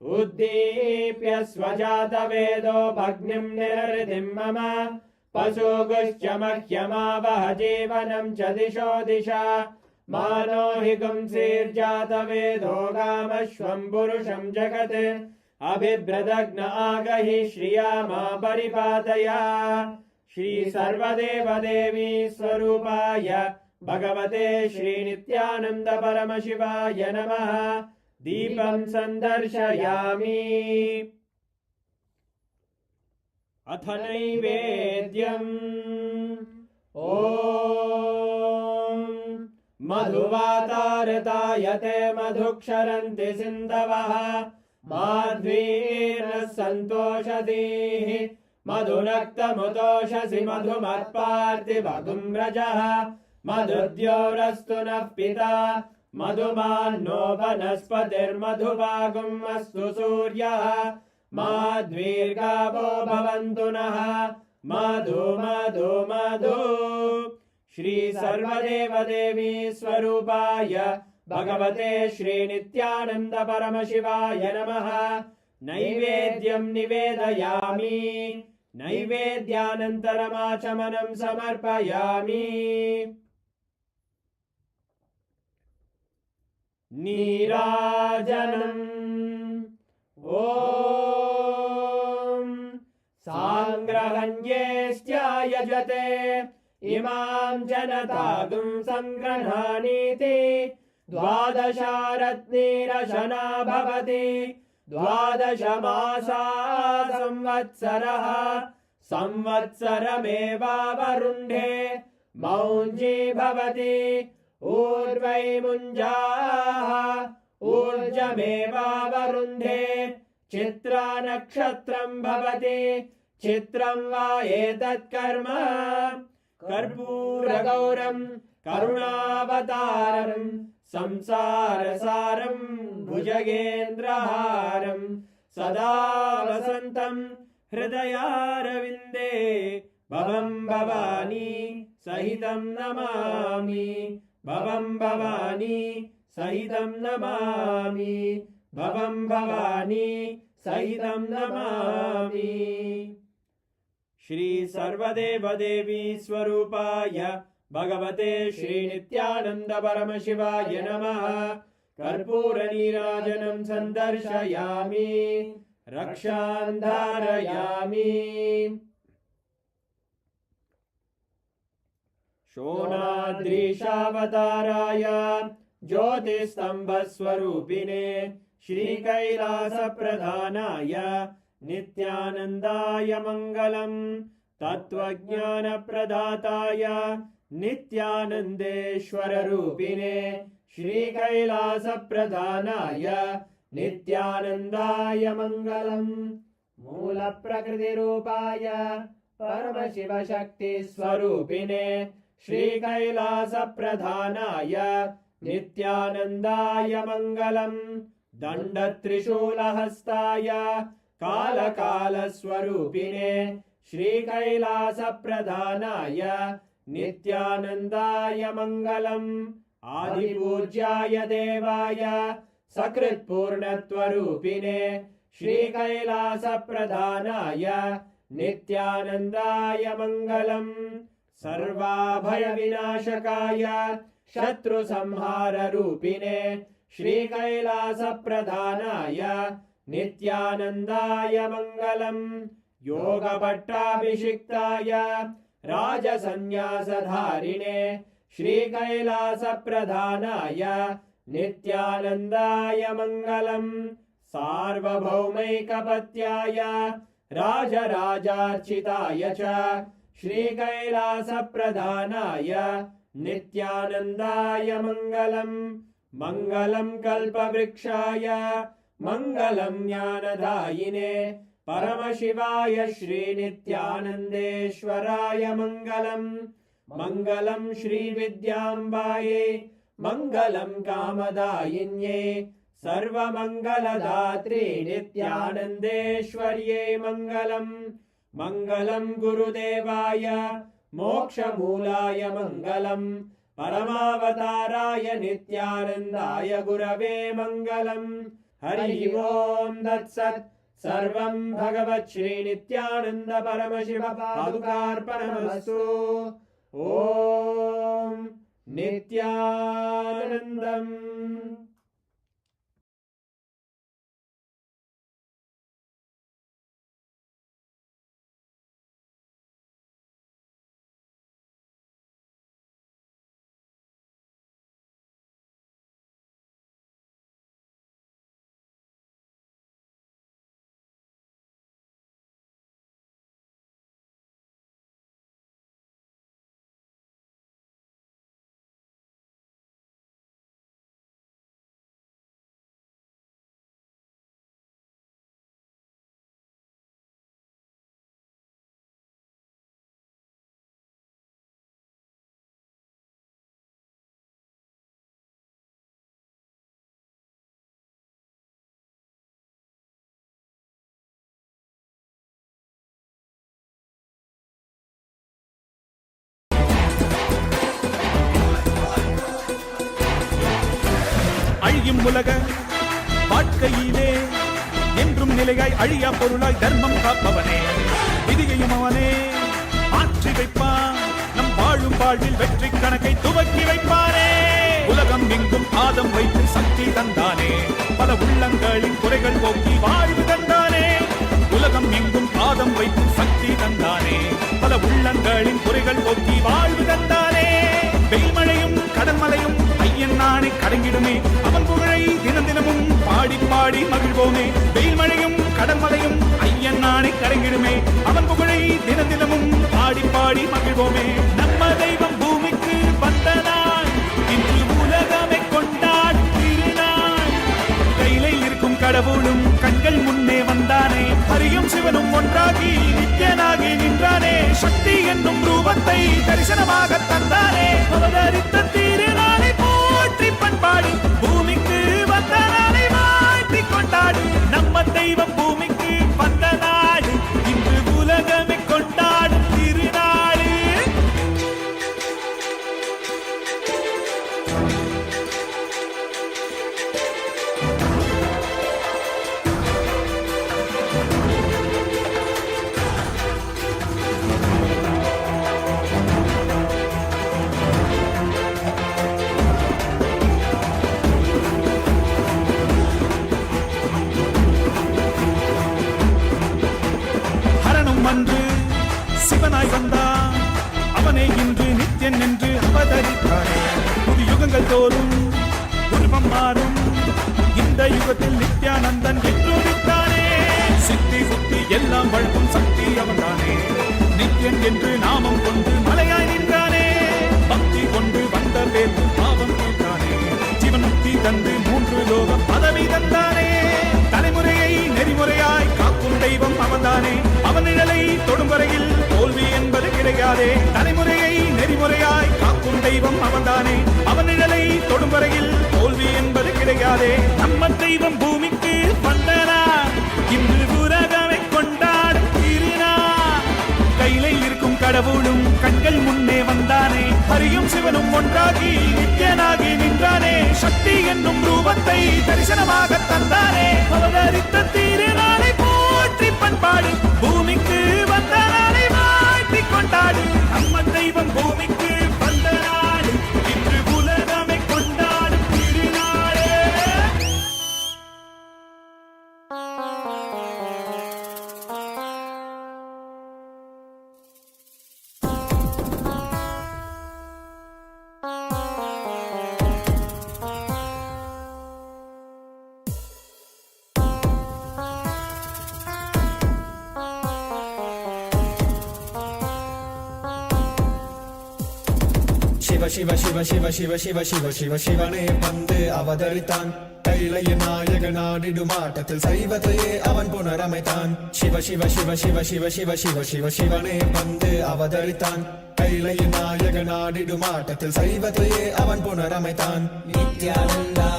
Uddipya Svajata Vedo Bhagnim Nirridim Mama Pasuguscha Mahyama Vahajivanam Chadisho Disha Mano higam sirjata vedo gamashvam purusham jagate abhibradagna agahi shriyama paripataya Shri Sarvadeva Devi Swarupaya Bhagavate Shri Nityananda Paramashivaya Namaha दीपं सन्दर्शयामि अथ नैवेद्यम् ॐ मधुवातारतायते मधुक्षरन्ति सिन्धवः माध्वीर्नः सन्तोषधीः मधुनक्तमुतोषसि मधुमत्पार्थिवगुं रजः मधुद्योरस्तु नः पिता मधुमान्नो वनस्पतिर्मधुभागुम् अस्तु सूर्यः माध्वीर्गावो भवन्तु नः मधु मधु मधु श्री सर्वदेवदेवी स्वरूपाय भगवते श्रीनित्यानन्द परमशिवाय नमः नैवेद्यं निवेदयामि नैवेद्यानन्तरमाचमनं समर्पयामि नीराजनम् ॐ साङ्ग्रहण्येष्ट्यायजते इमां जनतागुं सङ्ग्रहाणीति द्वादशारत्नीरशना भवति द्वादशमासा संवत्सरः संवत्सरमेवावरुन्धे मौञ्जी भवति ऊर्वै मुञ्जाः ऊर्जमेवावरुन्धे चित्रा नक्षत्रं भवति चित्रं वा एतत् कर्म कर्पूरगौरं करुणावतारं संसारसारं भुजगेन्द्रहारं सदा वसन्तं हृदयारविन्दे भवं भवानी सहितं नमामि भवं भवानी सहितं नमामि भवं भवानी सहितं नमामि श्री सर्वदेवदेवी स्वरूपाय भगवते श्रीनित्यानन्द परमशिवाय नमः कर्पूरनीराजनं सन्दर्शयामि रक्षान् धारयामि शोणाद्रीशावताराय ज्योतिस्तम्भस्वरूपिणे श्रीकैलासप्रधानाय नित्यानन्दाय मङ्गलम् तत्त्वज्ञानप्रदाताय नित्यानन्देश्वररूपिणे श्रीकैलासप्रधानाय नित्यानन्दाय मङ्गलम् मूलप्रकृतिरूपाय परमशिवशक्तिस्वरूपिणे श्रीकैलासप्रधानाय नित्यानन्दाय मङ्गलम् दण्डत्रिशूलहस्ताय कालकालस्वरूपिणे श्रीकैलासप्रधानाय नित्यानन्दाय मङ्गलम् आदिपूज्याय देवाय सकृत्पूर्णत्वरूपिणे श्रीकैलासप्रधानाय नित्यानन्दाय मङ्गलम् सर्वाभयविनाशकाय शत्रुसंहाररूपिणे श्रीकैलासप्रधानाय नित्यानन्दाय मङ्गलम् योगभट्टाभिषिक्ताय राजसन्न्यासधारिणे श्रीकैलासप्रधानाय नित्यानन्दाय मङ्गलम् सार्वभौमैकपत्याय राजराजार्चिताय च श्रीकैलासप्रधानाय नित्यानन्दाय मङ्गलम् मङ्गलं कल्पवृक्षाय मङ्गलं ज्ञानदायिने परमशिवाय श्रीनित्यानन्देश्वराय मङ्गलम् मङ्गलं श्रीविद्याम्बायै मङ्गलं कामदायिन्ये सर्वमङ्गलदात्रे नित्यानन्देश्वर्यै मङ्गलम् मङ्गलं गुरुदेवाय मोक्षमूलाय मङ्गलम् परमावताराय नित्यानन्दाय गुरवे मङ्गलम् हरि ओम् तत्सत् सर्वं भगवत् श्रीनित्यानन्द परमशिव पादुकार्पणमस्तु ॐ नित्यानन्दम्। உலக வாழ்க்கையிலே என்றும் நிலையாய் அழியா பொருளாய் தர்மம் காப்பவனே, விதியையும் அவனே மாற்றி வைப்பான். நம் வாழும் வாழ்வில் வெற்றி கணக்கை துவக்கி வைப்பானே. உலகம் எங்கும் பாதம் வைத்து சக்தி தந்தானே, பல உள்ளங்களின் குறைகள் போக்கி வாழ்வு தந்தானே. உலகம் எங்கும் பாதம் வைத்து சக்தி தந்தானே, பல உள்ளங்களின் குறைகள் போக்கி வாழ்வு தந்தானே. வெயில்மழையும் கடன்மலையும் ஐயன் நானே கடங்கிடுமே, அவன் புகழை தினம் தினமும் பாடி பாடி மகிழ்வோமே. வெயில்மழையும் கடன்மலையும் ஐயன் நானே கடங்கிடுமே, அவன் புகழை தினம் தினமும் பாடி பாடி மகிழ்வோமே. நம்ம தெய்வம் பூமிக்கு வந்த நாள், இன்று உலகமே கொண்டாடும் திருநாள். கையிலே இருக்கும் கடவுளும் கண்கள் முன்னே வந்தானே, ஹரியும் சிவனும் ஒன்றாகி நித்யனாகி நின்றானே. சக்தி என்னும் ரூபத்தை தரிசனமாக தந்தானே, அவதரித்த திருநாளை போற்றி பண்பாடு பூமிக்கு வந்த நாளை வாழ்த்தி கொண்டாடு. நம்ம தெய்வம் பூமிக்கு வந்த நாடு, இன்று உலகமே கொண்டாடும் திருநாடு. அன்று சிவனாய் வந்தான், அவனே இன்று நித்யன் என்று அவதரித்தானே. புது யுகங்கள் தோறும் உருவம் மாறும், இந்த யுகத்தில் நித்யானந்தன் என்றுரித்தானே. சித்தி புத்தி எல்லாம் வழங்கும் சக்தி அவன்தானே, நித்யன் என்று நாமம் கொண்டு மலையாய் நின்றானே. பக்தி கொண்டு வந்த பேர் பாவம் தீர்த்தானே, ஜீவனுக்தி தந்து 3 லோகம் பதவி தந்தானே. தலைமுறையை நெறிமுறையாய் காக்கும் தெய்வம் அவன்தானே, அவன் நிழலை தொடும் வரையில் தோல்வி என்பது கிடையாதே. தலைமுறையை நெறிமுறையாய் காக்கும் தெய்வம் அவன்தானே, அவன் நிழலை தொடும் வரையில் தோல்வி என்பது கிடையாதே. நம்ம தெய்வம் பூமிக்கு வந்தனா, இன்று உலகமே கொண்டாடும் திருநாள். கையிலே இருக்கும் கடவுளும் கண்கள் முன்னே வந்தானே, ஹரியும் சிவனும் ஒன்றாகி நித்யனாகி நின்றானே. சக்தி என்னும் ரூபத்தை தரிசனமாக தந்தானே, அவதரித்த திருநாளை போற்றி பண்பாடு பூமிக்கு வந்த நாளை வாழ்த்தி கொண்டாடு. நம்ம தெய்வம் பூமிக்கு வந்த நாடு, இன்று உலகமே கொண்டாடும் திருநாளே. சிவ சிவ சிவ சிவ சிவ சிவ சிவ சிவனே வந்து அவதரித்தான். கைலைய நாயக நாடிடும் ஆட்டத்தில் சைவத்தையே அவன் புனரமைத்தான். சிவ சிவ சிவ சிவ சிவ சிவ சிவ சிவ சிவனே வந்து அவதரித்தான். கைலைய நாயக நாடிடும் ஆட்டத்தில் சைவத்தையே அவன் புனரமைத்தான். நித்யானந்தா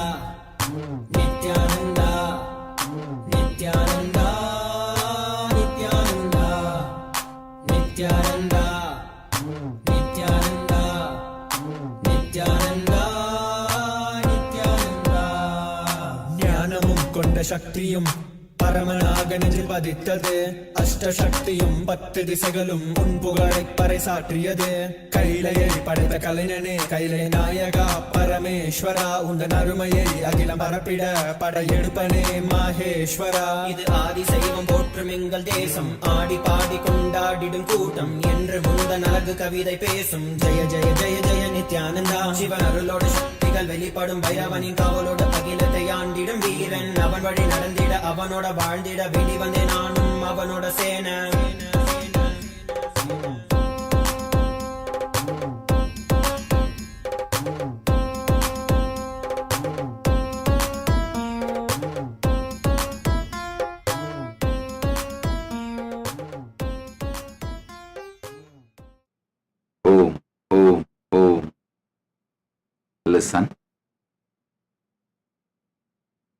நித்யானந்தா நித்யானந்தா நித்யானந்தா நித்யானந்தா நித்யானந்தா நித்யானந்தா நித்யானந்தா. ஞானமும் கொண்ட சக்தியும் பரமனாக நெஞ்சில் பதித்தது. அஷ்டசக்தியும் 10 திசைகளும் உன் புகழை பறைசாற்றியது. கைலையை படைத்த கலைஞனே கைலை நாயகா பரமேஸ்வரா, உந்தன் அருமையை அகிலம் பரப்பிட படையெடுப்பனே மாஹேஸ்வரா. இது ஆதி சைவம் போற்றும் எங்கள் தேசம், ஆடி பாடி கொண்டாடிடும் கூட்டம் என்று முந்தன் அழகு கவிதை பேசும். ஜெய ஜெய ஜெய ஜெய நித்யானந்தா. சிவன் அருளோடு சக்திகள் வெளிப்படும் பைரவனின் காவலோடு அகிலத்தை ஆண்டிடும் வீரன். அவன் வழி நடந்திட அவனோட வாழ்ந்திட வெளி வந்தே நானும் அவனோட சேன. Om, Om, Om. Listen.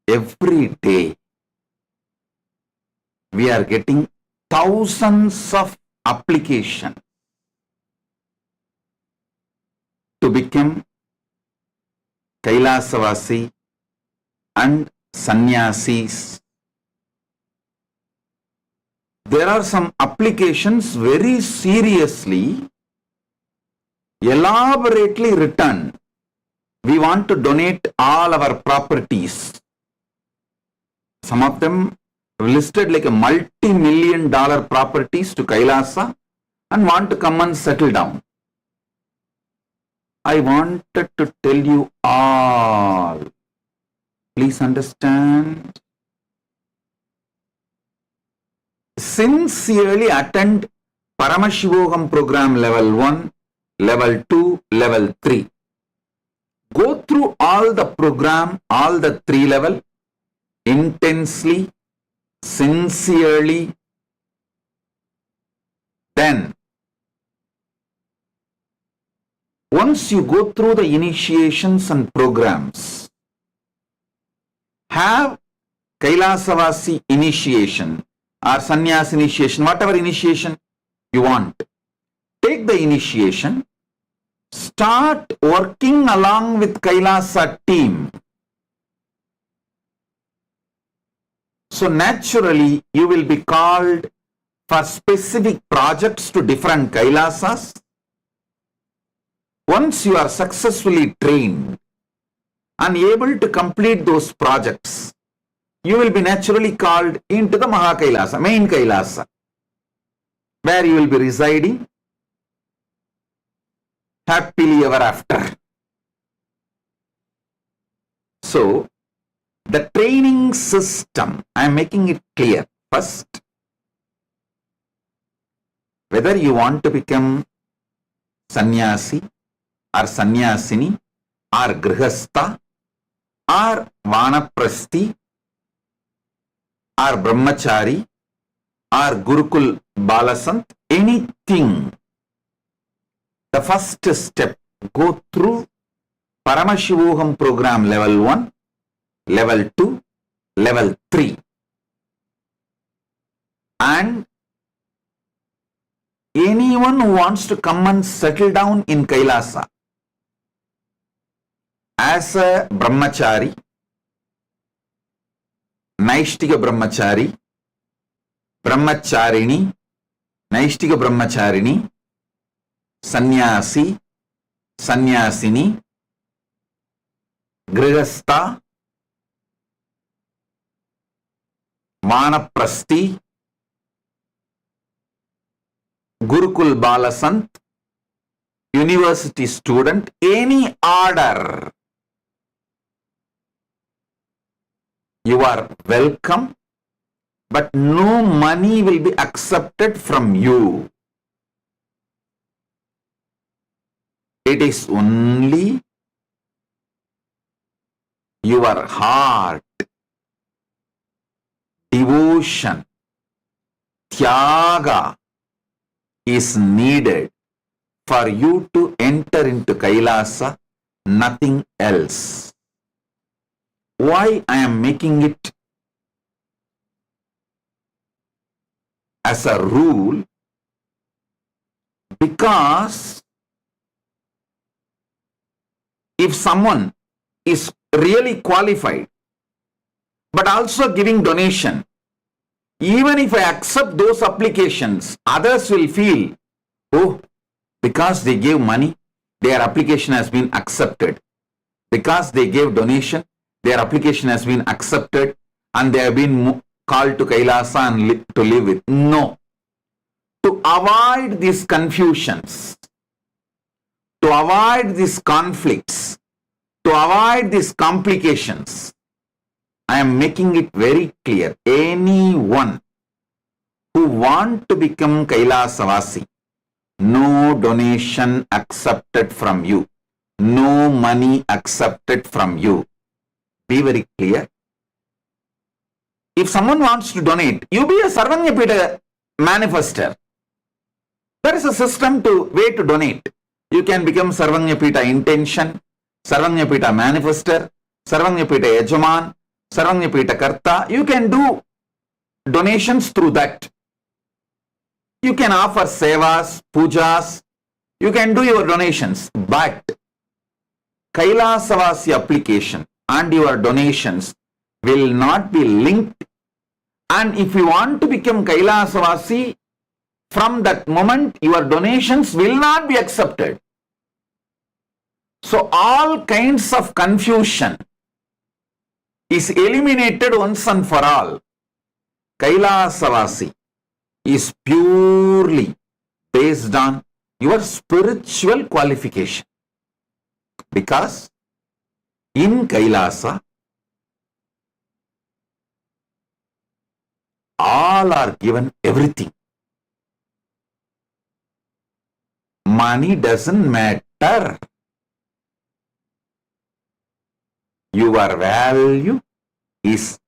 Every day we are getting thousands of applications to become Kailasavasi and sannyasis. There are some applications very seriously, elaborately written. We want to donate all our properties. Some of them listed like a multi-million dollar properties to Kailasa and want to come and settle down. I wanted to tell you all, please understand, sincerely attend Paramashivoham program level 1, level 2, level 3. Go through all the program, all the 3 level, intensely, sincerely. Then, once you go through the initiations and programs, have Kailasavasi initiation or sannyas initiation, whatever initiation you want. Take the initiation, start working along with Kailasa team. So naturally, you will be called for specific projects to different Kailasas. Once you are successfully trained and able to complete those projects, you will be naturally called into the Mahakailasa, main Kailasa, where you will be residing happily ever after. So, the training system, I am making it clear. First, whether you want to become sannyasi or sannyasini or grihastha or vanaprasthi or brahmachari or gurukul balasant, anything, the first step, go through Paramashivoham program level 1, level 2, level 3, and anyone who wants to come and settle down in Kailasa as a brahmachari, Naishtika brahmachari, brahmacharini, Naishtika brahmacharini, sannyasi, sannyasini, grihastha, vanaprasthi, Gurukul Balasant, university student, any order, you are welcome, but no money will be accepted from you. It is only your heart, devotion, tyaga is needed for you to enter into Kailasa, nothing else. Why I am making it as a rule? Because if someone is really qualified, but also giving donation, even if I accept those applications, others will feel, oh, because they gave money, their application has been accepted. Because they gave donation, their application has been accepted and they have been called to Kailasa and to live with. No. To avoid these confusions, to avoid these conflicts, to avoid these complications, I am making it very clear. Anyone who want to become Kailasavasi, no donation accepted from you, no money accepted from you. Be very clear. If someone wants to donate, you be a Sarvanyapita manifester. There is a system way to donate. You can become Sarvanyapita intention, Sarvanyapita manifester, Sarvanyapita yajaman, Sarvanyapita karta. You can do donations through that. You can offer sevas, pujas. You can do your donations. But Kailasavasi application and your donations will not be linked. And if you want to become Kailasavasi, from that moment your donations will not be accepted. So all kinds of confusion is eliminated once and for all. Kailasavasi is purely based on your spiritual qualification. Because in Kailasa, all are given everything. Money doesn't matter. Your value is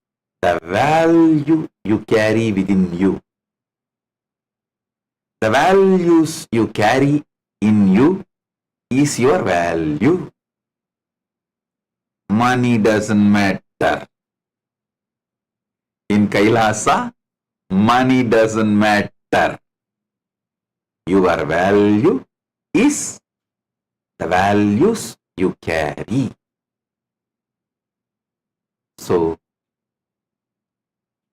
the value you carry within you. The values you carry in you is your value. Money doesn't matter. In Kailasa, money doesn't matter. Your value is the values you carry. So,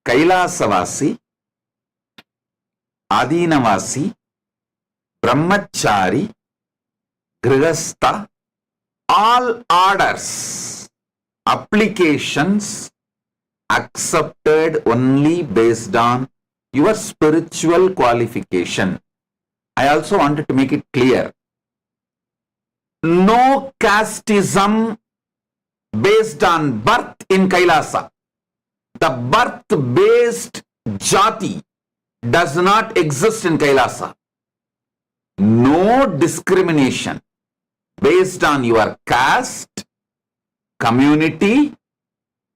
Kailasavasi, Adinavasi, Brahmachari, Grihastha, all orders, applications accepted only based on your spiritual qualification. I also wanted to make it clear. No casteism based on birth in Kailasa. The birth-based jati does not exist in Kailasa. No discrimination based on your caste, community,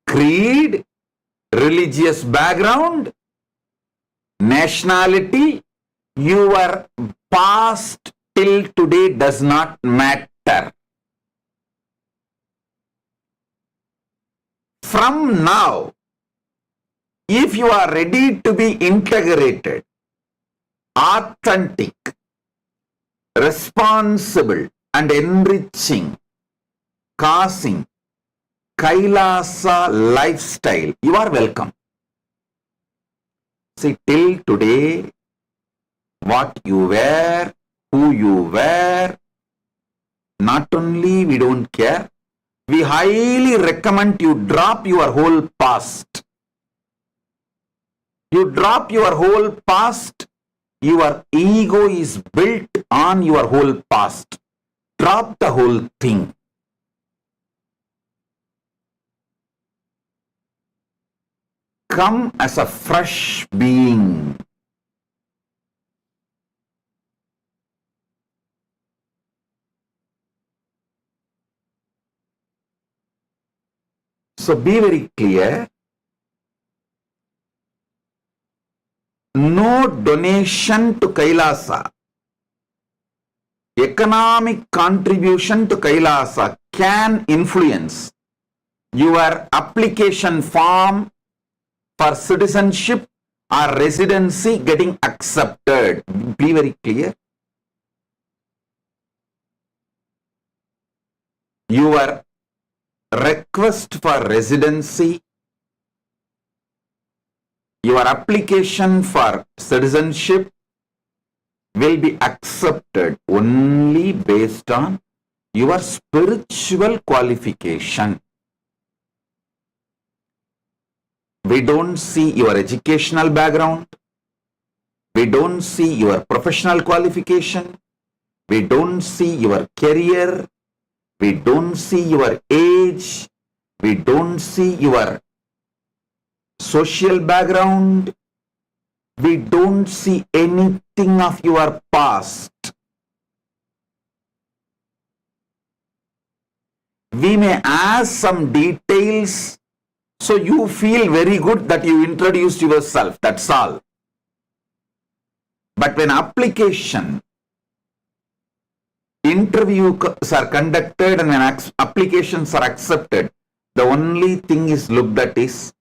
creed, religious background, nationality. Your past till today does not matter. From now, if you are ready to be integrated, authentic, responsible and enriching, causing Kailasa lifestyle, you are welcome. See, till today, what you were, who you were, not only we don't care, we highly recommend you drop your whole past. You drop your whole past, your ego is built on your whole past. Drop the whole thing. Come as a fresh being. So be very clear. No donation to Kailasa, economic contribution to Kailasa can influence your application form for citizenship or residency getting accepted. Be very clear. Your request for residency, your application for citizenship will be accepted only based on your spiritual qualification. We don't see your educational background. We don't see your professional qualification. We don't see your career. We don't see your age. We don't see your social background. We don't see anything of your past. We may ask some details so you feel very good that you introduced yourself. That's all. But when application, interviews are conducted and when applications are accepted, the only thing is looked at is,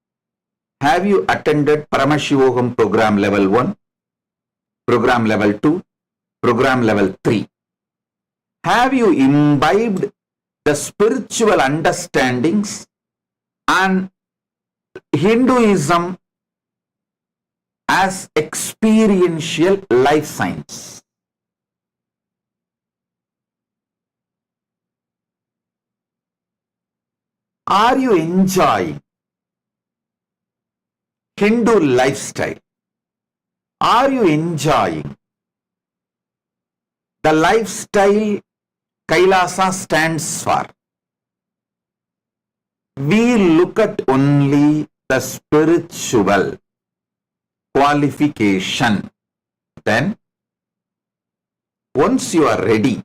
have you attended Paramashivoham program level 1, program level 2, program level 3? Have you imbibed the spiritual understandings and Hinduism as experiential life science. Are you enjoying Hindu lifestyle? Are you enjoying the lifestyle Kailasa stands for? We look at only the spiritual qualification. Then, once you are ready,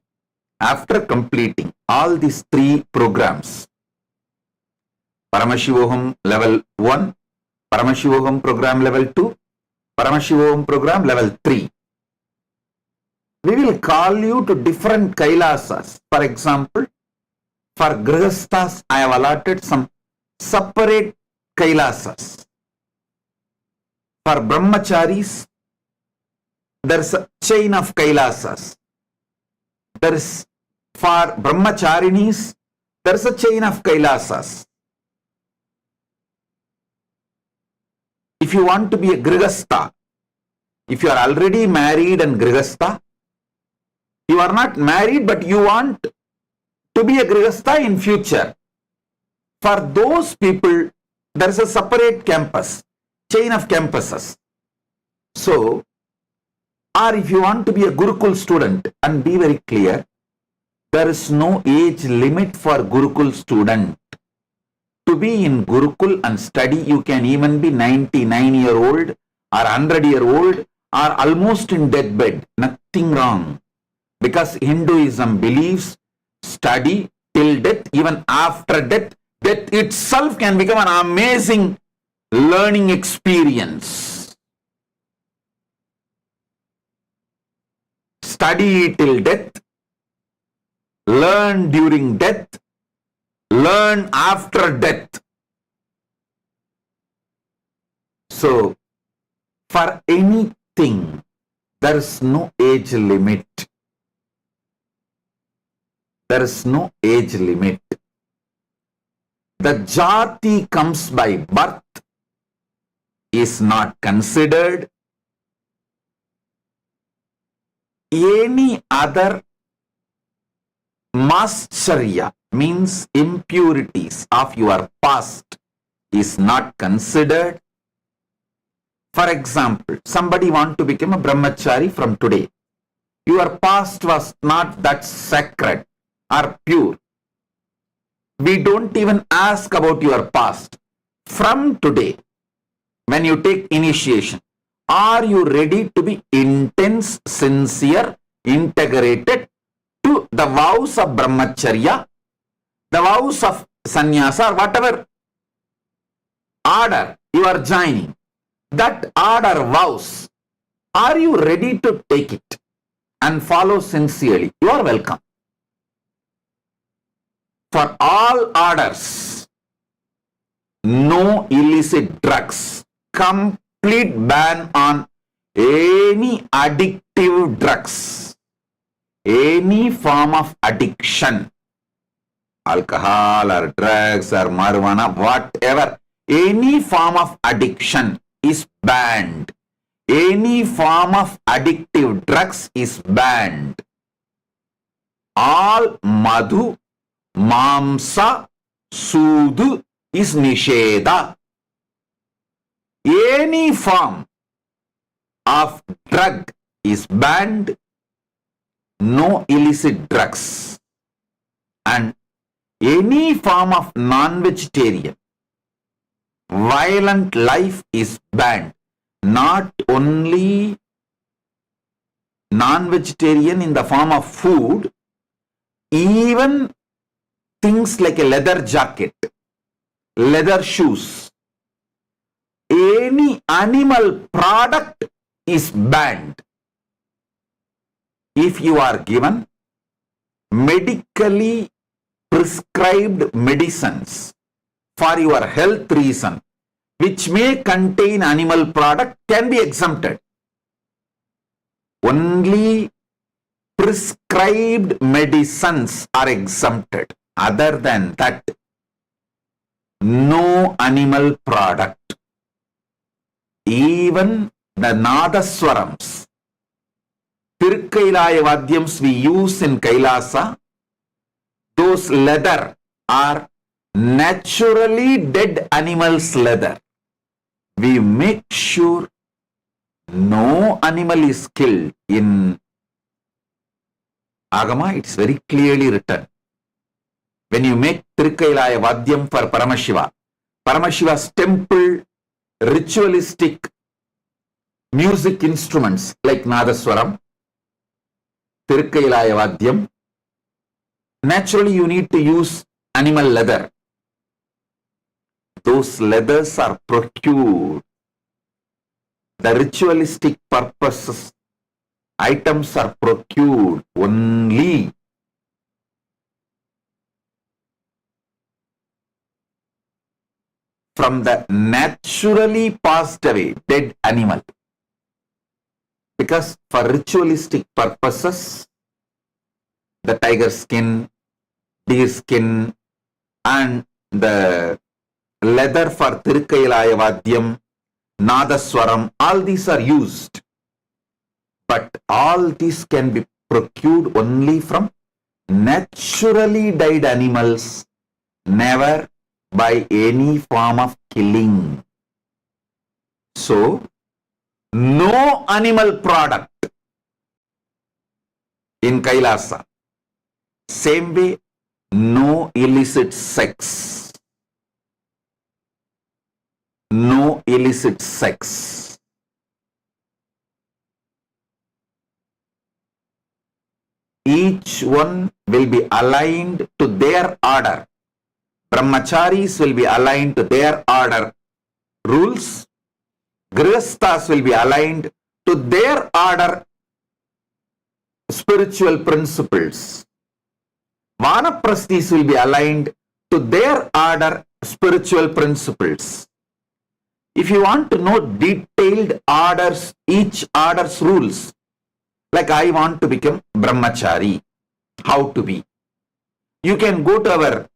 after completing all these 3 programs, Paramashivoham level 1, Paramashivoham program level 2, Paramashivoham program level 3, we will call you to different Kailasas. For example, for Grihasthas, I have allotted some separate Kailasas. For Brahmacharis, there is a chain of Kailasas. There is, for Brahmacharinis, there is a chain of Kailasas. If you want to be a Grihastha, if you are already married and Grihastha, you are not married but you want to be a Grihastha in future. For those people, there is a separate campus, chain of campuses. So, or if you want to be a Gurukul student, and be very clear, there is no age limit for Gurukul student. To be in Gurukul and study, you can even be 99-year-old or 100-year-old or almost in deathbed. Nothing wrong. Because Hinduism believes study till death, even after death, death itself can become an amazing learning experience. Study till death, learn during death, learn after death. So, for anything, there is no age limit. There is no age limit. The jati comes by birth is not considered. Any other mascharya means impurities of your past is not considered. For example, somebody want to become a brahmachari from today. Your past was not that sacred or pure. We don't even ask about your past. From today, when you take initiation, are you ready to be intense, sincere, integrated to the vows of brahmacharya, the vows of sannyasa, or whatever order you are joining? That order vows, are you ready to take it and follow sincerely? You are welcome. For all orders, no illicit drugs, complete ban on any addictive drugs, any form of addiction, alcohol or drugs or marijuana, whatever, any form of addiction is banned. Any form of addictive drugs is banned. All madhu, mamsa, sudu is nisheda. Any form of drug is banned. No illicit drugs. And any form of non-vegetarian, violent life is banned. Not only non-vegetarian in the form of food, even things like a leather jacket, leather shoes, any animal product is banned. If you are given medically prescribed medicines for your health reason, which may contain animal product, can be exempted. Only prescribed medicines are exempted. Other than that, no animal product. Even the Nadaswarams, Tirkailaya Vadyams we use in Kailasa, those leather are naturally dead animals' leather. We make sure no animal is killed. In Agama, it's very clearly written. When you make Tirkailaya Vadyam for Paramashiva, Paramashiva's temple ritualistic music instruments like Nadaswaram, Tirkailaya Vadyam, naturally you need to use animal leather. Those leathers are procured. The ritualistic purposes, items are procured only from the naturally passed away dead animal. Because for ritualistic purposes, the tiger skin, deer skin, and the leather for Tirkailaya Vadyam, Nadaswaram, all these are used. But all these can be procured only from naturally died animals, never by any form of killing. So, no animal product in Kailasa. Same way, no illicit sex. No illicit sex. Each one will be aligned to their order. Brahmacharis will be aligned to their order rules. Grihasthas will be aligned to their order spiritual principles. Vanaprasthis will be aligned to their order spiritual principles. If you want to know detailed orders, each order's rules, like I want to become brahmachari, how to be, you can go to our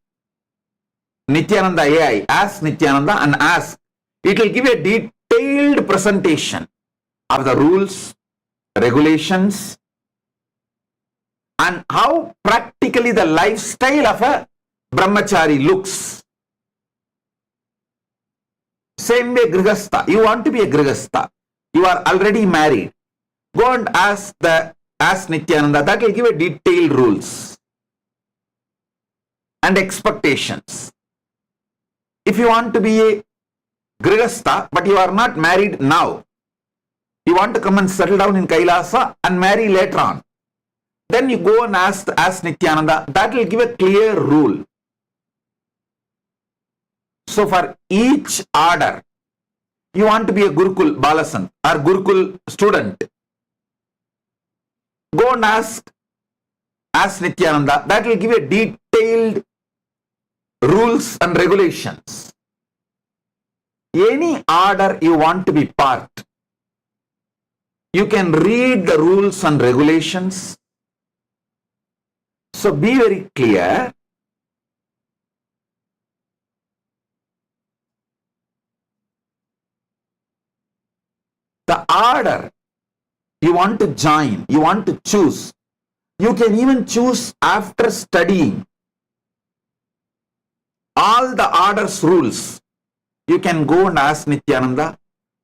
Nithyananda AI, ask Nithyananda and ask. It will give a detailed presentation of the rules, regulations, and how practically the lifestyle of a brahmachari looks. Same way Grihastha. You want to be a Grihastha. You are already married. Go and ask Nithyananda. That will give a detailed rules and expectations. If you want to be a Grihastha, but you are not married now, you want to come and settle down in Kailasa and marry later on, then you go and ask Nithyananda. That will give a clear rule. So for each order, you want to be a Gurukul Balasan or Gurukul student, go and ask Nithyananda. That will give a detailed rules and regulations. Any order you want to be part, you can read the rules and regulations. So be very clear. The order you want to join, you want to choose, you can even choose after studying all the order's rules. You can go and ask Nithyananda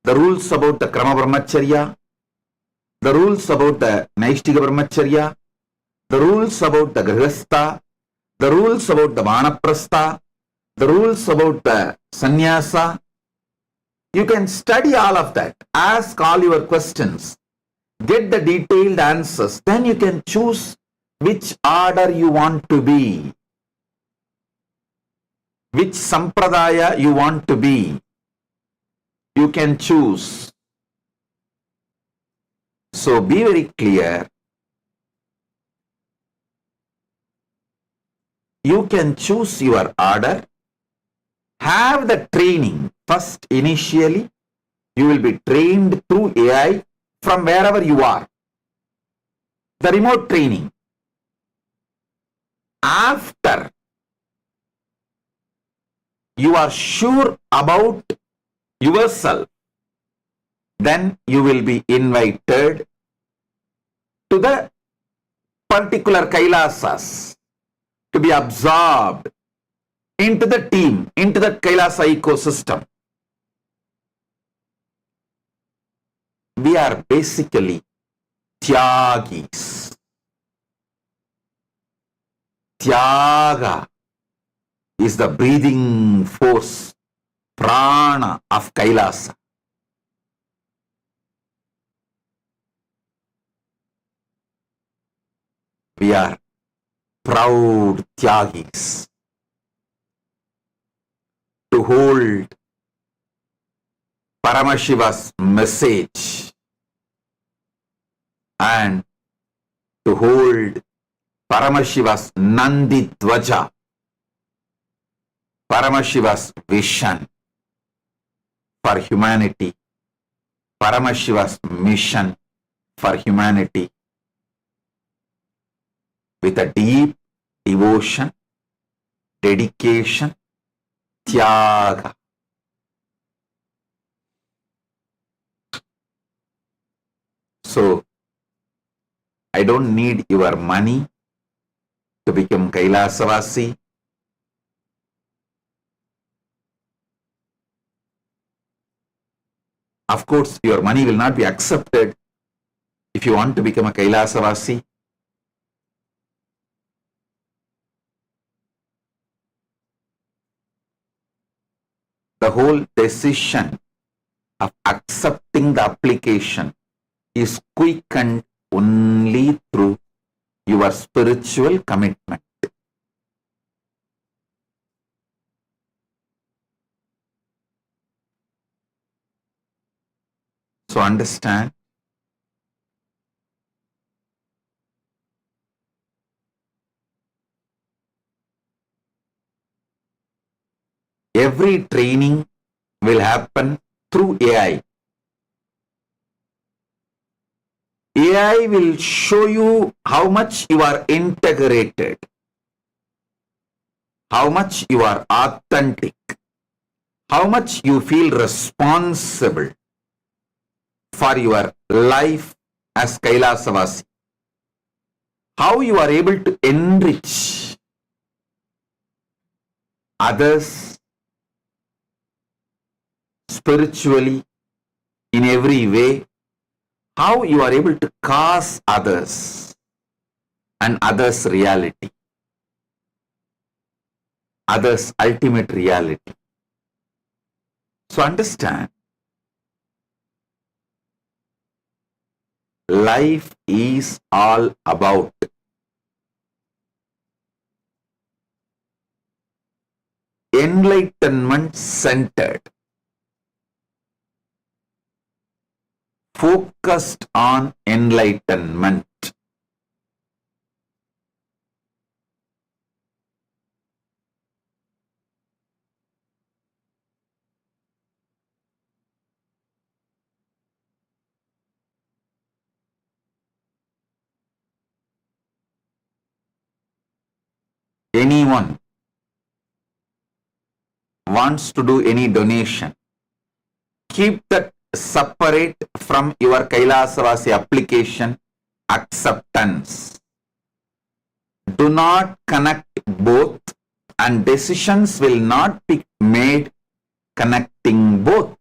the rules about the Krama Brahmacharya, the rules about the Naishtika Brahmacharya, the rules about the Grihastha, the rules about the Vanaprastha, the rules about the Sannyasa. You can study all of that, ask all your questions, get the detailed answers, then you can choose which order you want to be, which sampradaya you want to be. You can choose. So be very clear. You can choose your order, have the training. First, initially, you will be trained through AI from wherever you are. The remote training. After you are sure about yourself, then you will be invited to the particular Kailasas to be absorbed into the team, into the Kailasa ecosystem. We are basically Tyagis. Tyaga is the breathing force, prana of Kailasa. We are proud Tyagis to hold Paramashiva's message and to hold Paramashiva's Nandi Dvaja, Paramashiva's vision for humanity, Paramashiva's mission for humanity with a deep devotion, dedication, tyaga. So, I don't need your money to become Kailasavasi. Of course, your money will not be accepted if you want to become a Kailasavasi. The whole decision of accepting the application is quickened only through your spiritual commitment. So understand, every training will happen through AI. AI will show you how much you are integrated, how much you are authentic, how much you feel responsible for your life as Kailasavasi, how you are able to enrich others spiritually in every way, how you are able to cause others and others' reality, others' ultimate reality. So understand, life is all about enlightenment centered, focused on enlightenment. Anyone wants to do any donation, keep that separate from your Kailasavasi application acceptance. Do not connect both, and decisions will not be made connecting both.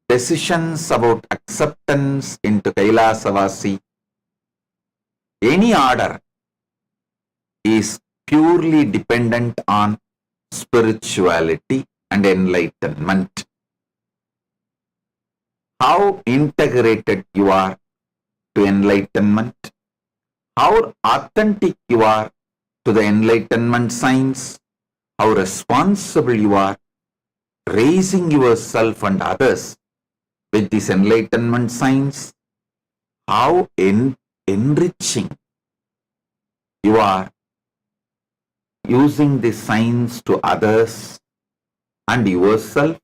Decisions about acceptance into Kailasavasi, any order, is purely dependent on spirituality and enlightenment. How integrated you are to enlightenment, how authentic you are to the enlightenment science, how responsible you are raising yourself and others with this enlightenment science, how enriching you are using this science to others and yourself,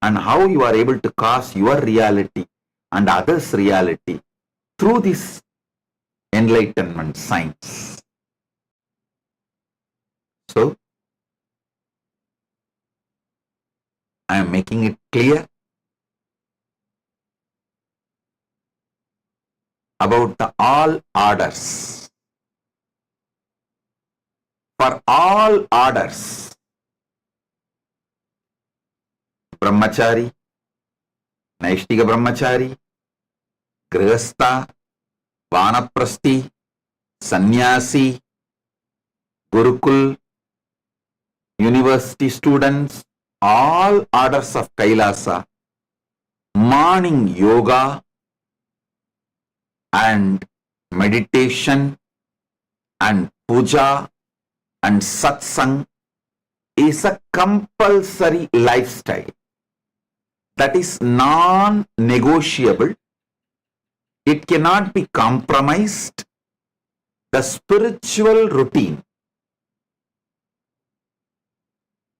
and how you are able to cause your reality and others' reality through this enlightenment science. So, I am making it clear about the all orders. For all orders, Brahmachari, Naishtika Brahmachari, Grihastha, Vanaprasthi, Sannyasi, Gurukul, university students, all orders of Kailasa, morning yoga and meditation and puja and satsang is a compulsory lifestyle that is non-negotiable. It cannot be compromised. The spiritual routine,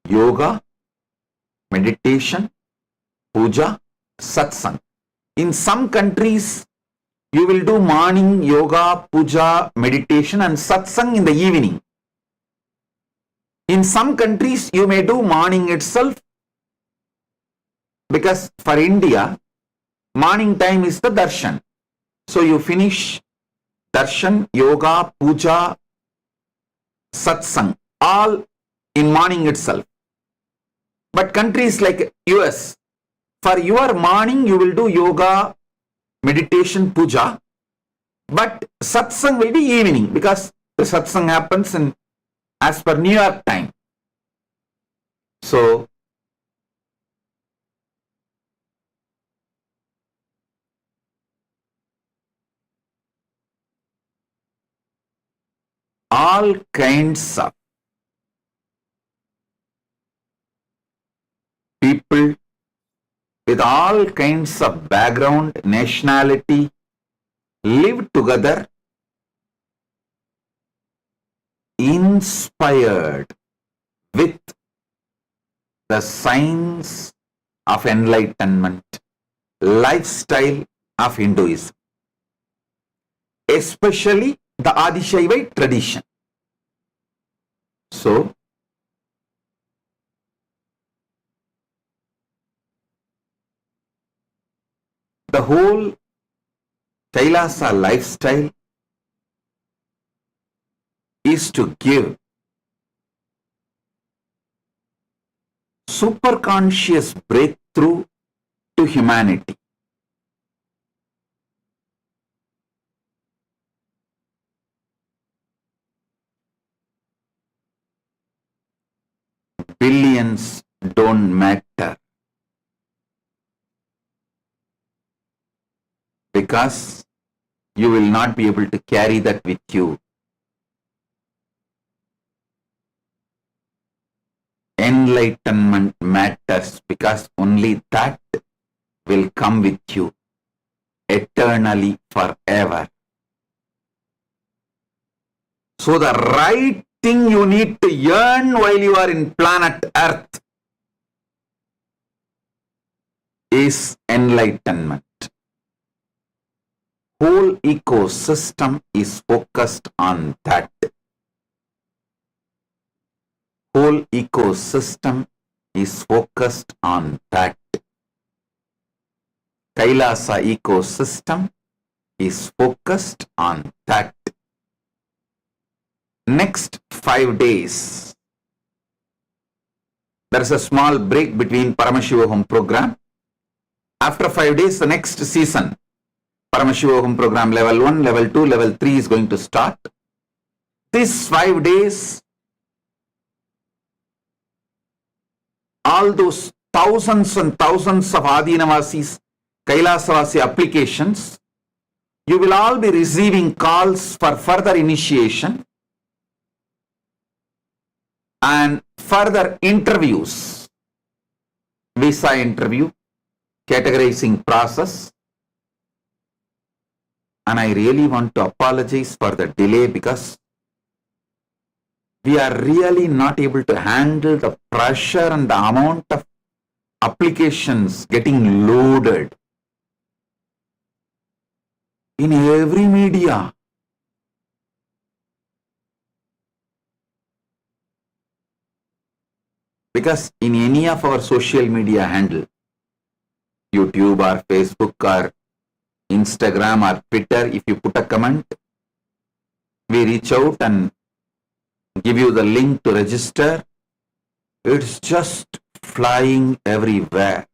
yoga, meditation, puja, satsang. In some countries, you will do morning yoga, puja, meditation and satsang in the evening. In some countries, you may do morning itself, because for India, morning time is the darshan. So you finish darshan, yoga, puja, satsang, all in morning itself. But countries like US, for your morning you will do yoga, meditation, puja, but satsang will be evening, because the satsang happens in as per New York time. So, all kinds of people with all kinds of background, nationality, live together, inspired with the science of enlightenment, lifestyle of Hinduism, especially the Adishaivite tradition. So, the whole Kailasa lifestyle is to give superconscious breakthrough to humanity. Billions don't matter, because you will not be able to carry that with you. Enlightenment matters, because only that will come with you eternally, forever. So the right thing you need to yearn while you are in planet Earth is enlightenment. Whole ecosystem is focused on that. Whole ecosystem is focused on that. Kailasa ecosystem is focused on that. Next 5 days, there is a small break between Paramashivoham program. After 5 days, the next season, Paramashivoham program level 1, level 2, level 3 is going to start. These 5 days, all those thousands and thousands of Adinavasis, Kailasavasi applications, you will all be receiving calls for further initiation and further interviews, visa interview, categorizing process. And I really want to apologize for the delay, because we are really not able to handle the pressure and the amount of applications getting loaded in every media. Because in any of our social media handle, YouTube or Facebook or Instagram or Twitter, if you put a comment, we reach out and give you the link to register. It's just flying everywhere.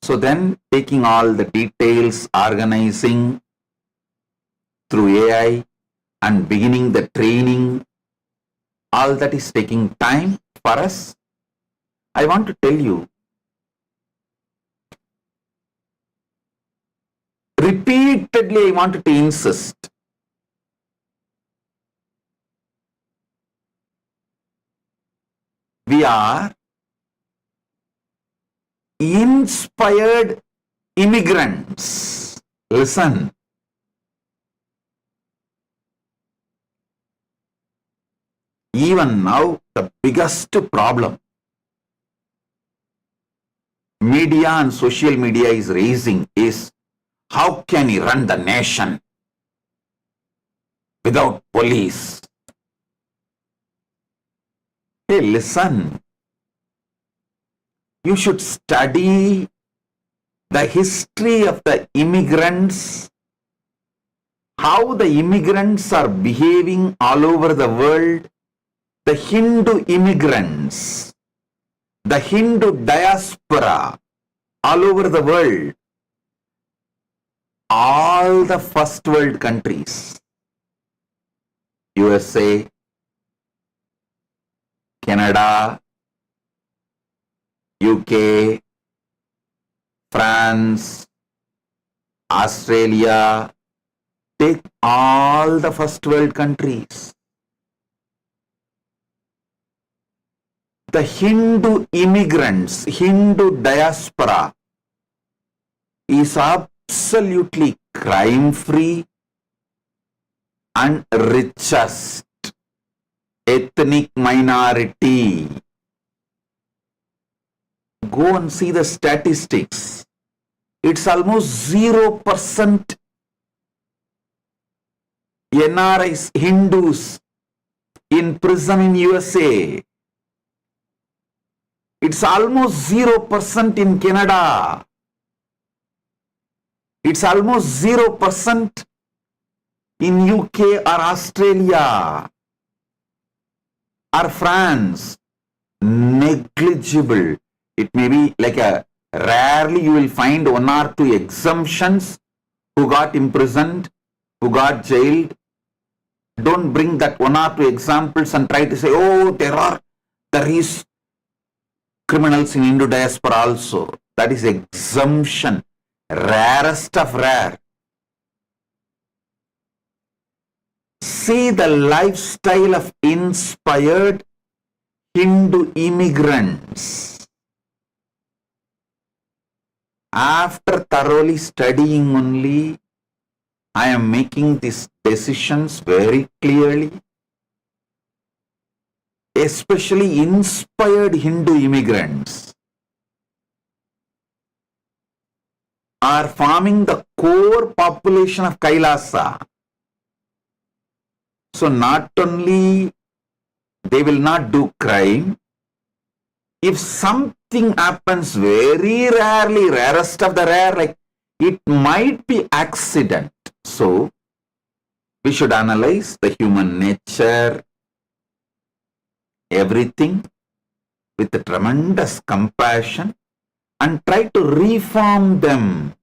So then taking all the details, organizing through AI and beginning the training, all that is taking time for us. I want to tell you, repeatedly I wanted to insist, we are inspired immigrants. Listen. Even now, the biggest problem media and social media is raising is how can he run the nation without police? Hey, listen. You should study the history of the immigrants, how the immigrants are behaving all over the world, the Hindu immigrants, the Hindu diaspora all over the world, all the first world countries, USA, Canada, UK, France, Australia, take all the first world countries. The Hindu immigrants, Hindu diaspora is absolutely crime-free and richest ethnic minority. Go and see the statistics. It's almost 0% NRIs, Hindus in prison in USA. It's almost 0% in Canada. It's almost 0% in UK or Australia or France. Negligible. It may be like rarely you will find one or two exemptions who got imprisoned, who got jailed. Don't bring that one or two examples and try to say, oh, there is criminals in Hindu diaspora also. That is exemption. Rarest of rare. See the lifestyle of inspired Hindu immigrants. After thoroughly studying only, I am making these decisions very clearly. Especially inspired Hindu immigrants are forming the core population of Kailasa. So not only they will not do crime, if something happens very rarely, rarest of the rare, like it might be accident. So we should analyze the human nature, everything with a tremendous compassion and try to reform them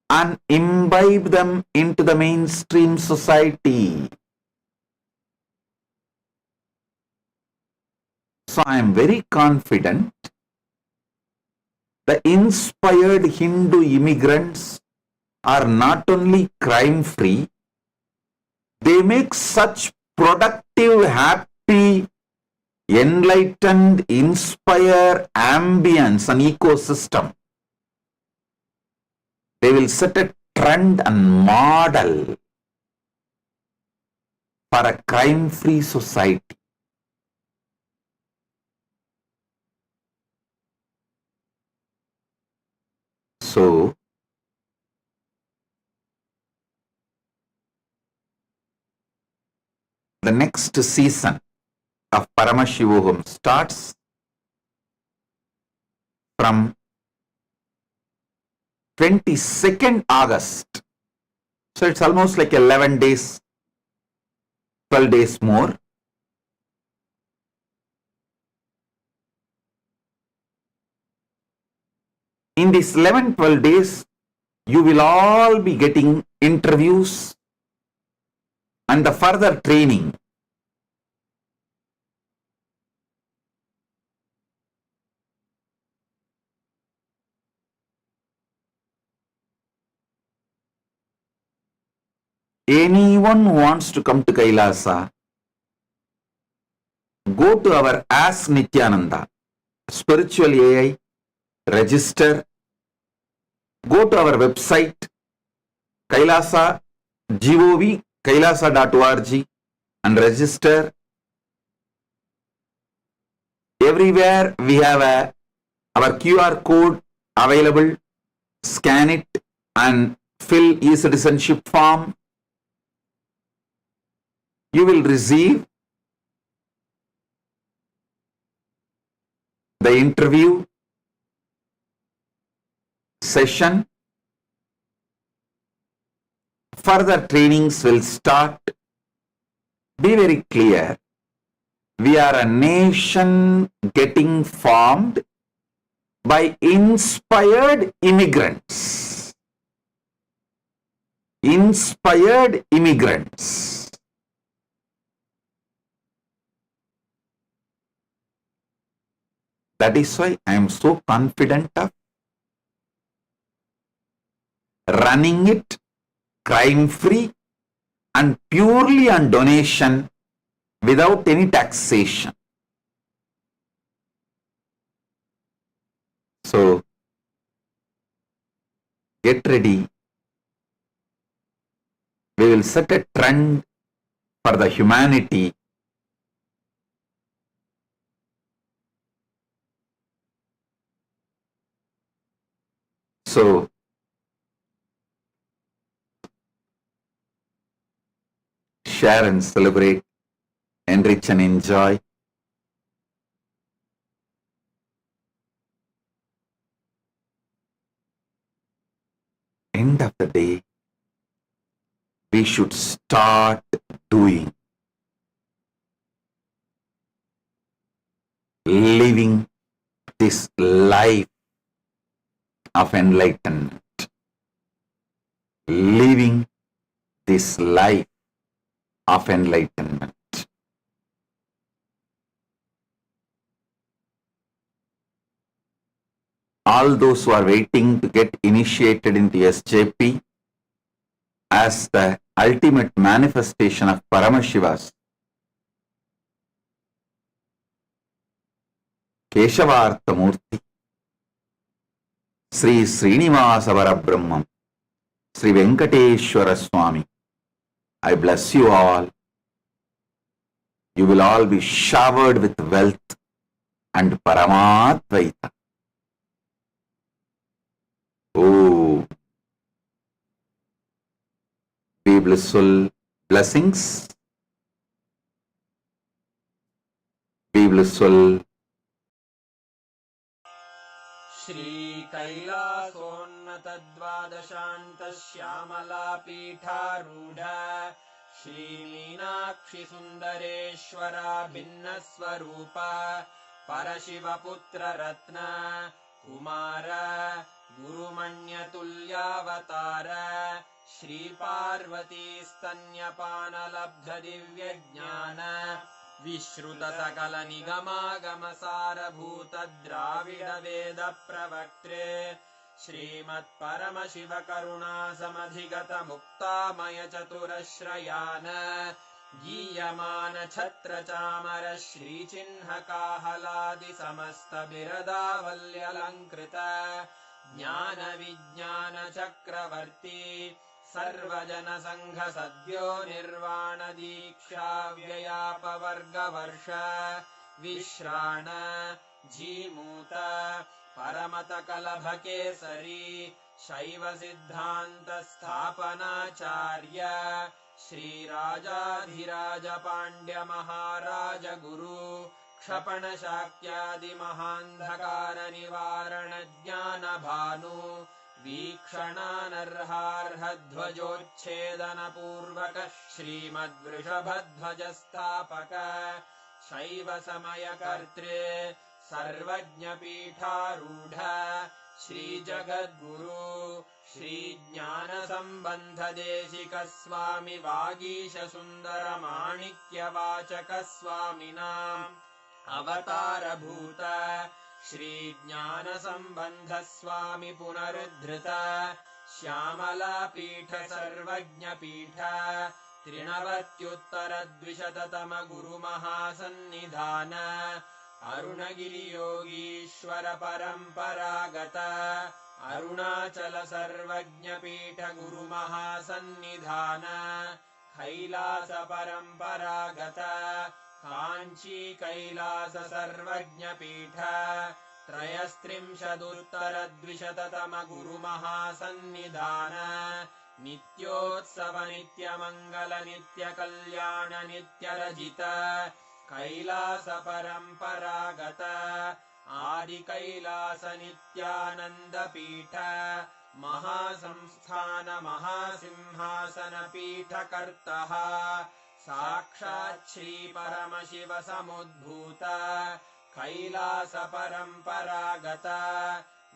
and imbibe them into the mainstream society. So I am very confident the inspired Hindu immigrants are not only crime-free, they make such productive, happy, enlightened, inspire ambience and ecosystem. They will set a trend and model for a crime-free society. So, the next season, of Paramashivoham starts from 22nd August. So it's almost like 11 days, 12 days more. In these 11-12 days, you will all be getting interviews and the further training. Anyone who wants to come to Kailasa, go to our Ask Nithyananda Spiritual AI, register, go to our website Kailasa gov kailasa.org and register. Everywhere we have our QR code available. Scan it and fill e-citizenship form. You will receive the interview session. Further trainings will start. Be very clear. We are a nation getting formed by inspired immigrants. Inspired immigrants. That is why I am so confident of running it crime-free and purely on donation without any taxation. So, get ready. We will set a trend for the humanity. So, share and celebrate, enrich and enjoy. End of the day, we should start doing, living this life of enlightenment, living this life of enlightenment. All those who are waiting to get initiated into SJP as the ultimate manifestation of Paramashivas, Keshavartha Murthy, Sri Srinivasa Parabrahmam, Sri Venkateshwara Swami, I bless you all. You will all be showered with wealth and Paramadvaita. Oh, be blissful. Blessings. Be blissful. Shri कैलासोन्नत द्वादशान्त Shyamala पीठारूढ़ Shri Meenakshi सुंदरेश्वरा भिन्न स्वरूप परशिव पुत्र रत्न कुमार गुरुमण्य तुल्यावतार श्री पार्वती स्तन्यपान लब्ध दिव्य ज्ञान विश्रुत सकल निगमागम सारभूत द्राविड वेद प्रवक्त्रे श्रीमत् परमशिव करुणा समधिगत मुक्तामय चतुरश्रयान गीयमान छत्र चामर श्री चिन्ह काहलादि समस्त बिरदावल्यलंकृत ज्ञान विज्ञान चक्रवर्ती सर्वजन संघ सद्यो निर्वाण दीक्षा व्ययापवर्ग वर्ष विश्राण जीमूत परमत कलभ केसरी शैव सिद्धांत स्थापनाचार्य श्रीराजाधिराज पाण्ड्य महाराज गुरु क्षपण शाक्यादि महान्धकार निवारण ज्ञान भानु वीक्षणानर्हार्हध्वजोच्छेदन पूर्वक श्रीमद्वृषभध्वज स्थापक शैव समय कर्तृ सर्वज्ञ पीठारूढ श्री जगद्गुरु श्री ज्ञान संबंध देशिक स्वामी वागीश सुंदर माणिक्य वाचक स्वामिनाम् अवतार भूत श्री ज्ञान संबंध स्वामी पुनरुद्धृत श्यामला पीठ सर्वज्ञ पीठ त्रिनवत्युत्तर द्विशततम गुरु महासन्निधान अरुणगिरि योगीश्वर परंपरागत अरुणाचल सर्वज्ञ पीठ गुरु महासन्निधान कैलास परंपरागत कांची कैलास सर्वज्ञ पीठ त्रयस्त्रिंशदुत्तर द्विशततम गुरु महासन्निधान नित्योत्सव नित्य मंगल नित्य कल्याण नित्य रजित कैलास परंपरागत आदि कैलास नित्यानंद पीठ महासंस्थान महासिंहासन पीठ कर्तः साक्षात् श्री परमशिव समुद्भूत कैलास परंपरागत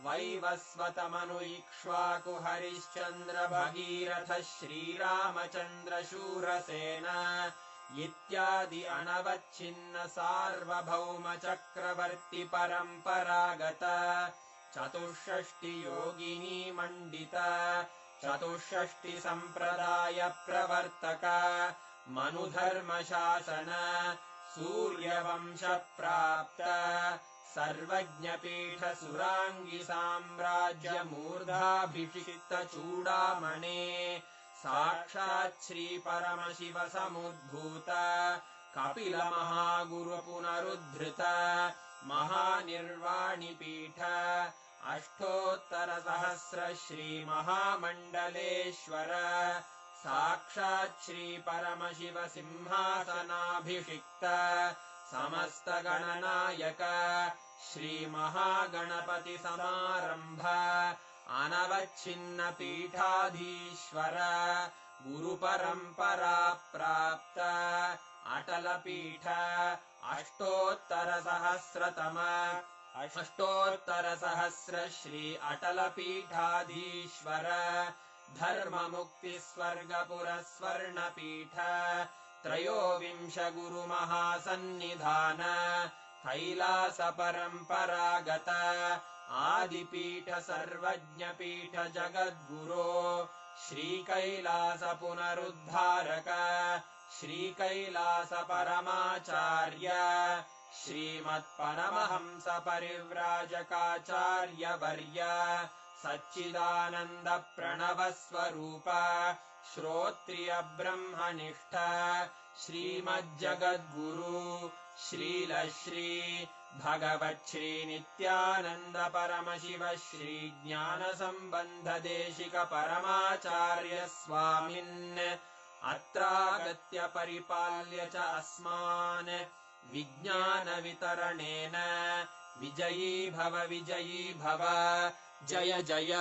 वैवस्वत मनु इक्ष्वाकु हरिश्चंद्र भगीरथ श्रीरामचंद्र शूरसेन इत्यादि अनवच्छिन्न सार्वभौम चक्रवर्ति परंपरागत चतुष्षष्टि योगिनी मंडित चतुष्षष्टि संप्रदाय प्रवर्तक मनुधर्म शासन सूर्यवंश प्राप्त सर्वज्ञ पीठ सुरांगी साम्राज्य मूर्धाभिषिक्त चूड़ामणे साक्षात् श्री परमशिव समुद्भूत कपिल महागुरु पुनरुद्धृत महानिर्वाणि पीठ अष्टोत्तर सहस्र श्री महामंडलेश्वर साक्षात् श्री परमशिव सिंहासनाभिषिक्त समस्त गणनायक श्री महागणपति समारंभ अनवच्छिन्न पीठाधीश्वर गुरु परंपरा प्राप्त अटल पीठ अष्टोत्तर सहस्र श्री अटल पीठाधीश्वर धर्म मुक्ति स्वर्गपुर स्वर्ण पीठ त्रयोविंश गुरु महासन्निधान कैलास परंपरागत आदिपीठ सर्वज्ञ पीठ जगद्गुरो श्री कैलास पुनरुद्धारक श्री कैलास परमाचार्य श्रीमत् परमहंस परिव्राजकाचार्य वर्य सच्चिदानंद प्रणव स्वरूप श्रोत्रिय ब्रह्मनिष्ठ श्रीमज्जगद्गुरु श्रील श्री भगवत् श्री नित्यानंद परमशिव श्री ज्ञान संबंध देशिक परमाचार्य स्वामिन् अत्रागत्य परिपाल्य च अस्मान् विज्ञान वितरणेन विजयी भव जय जय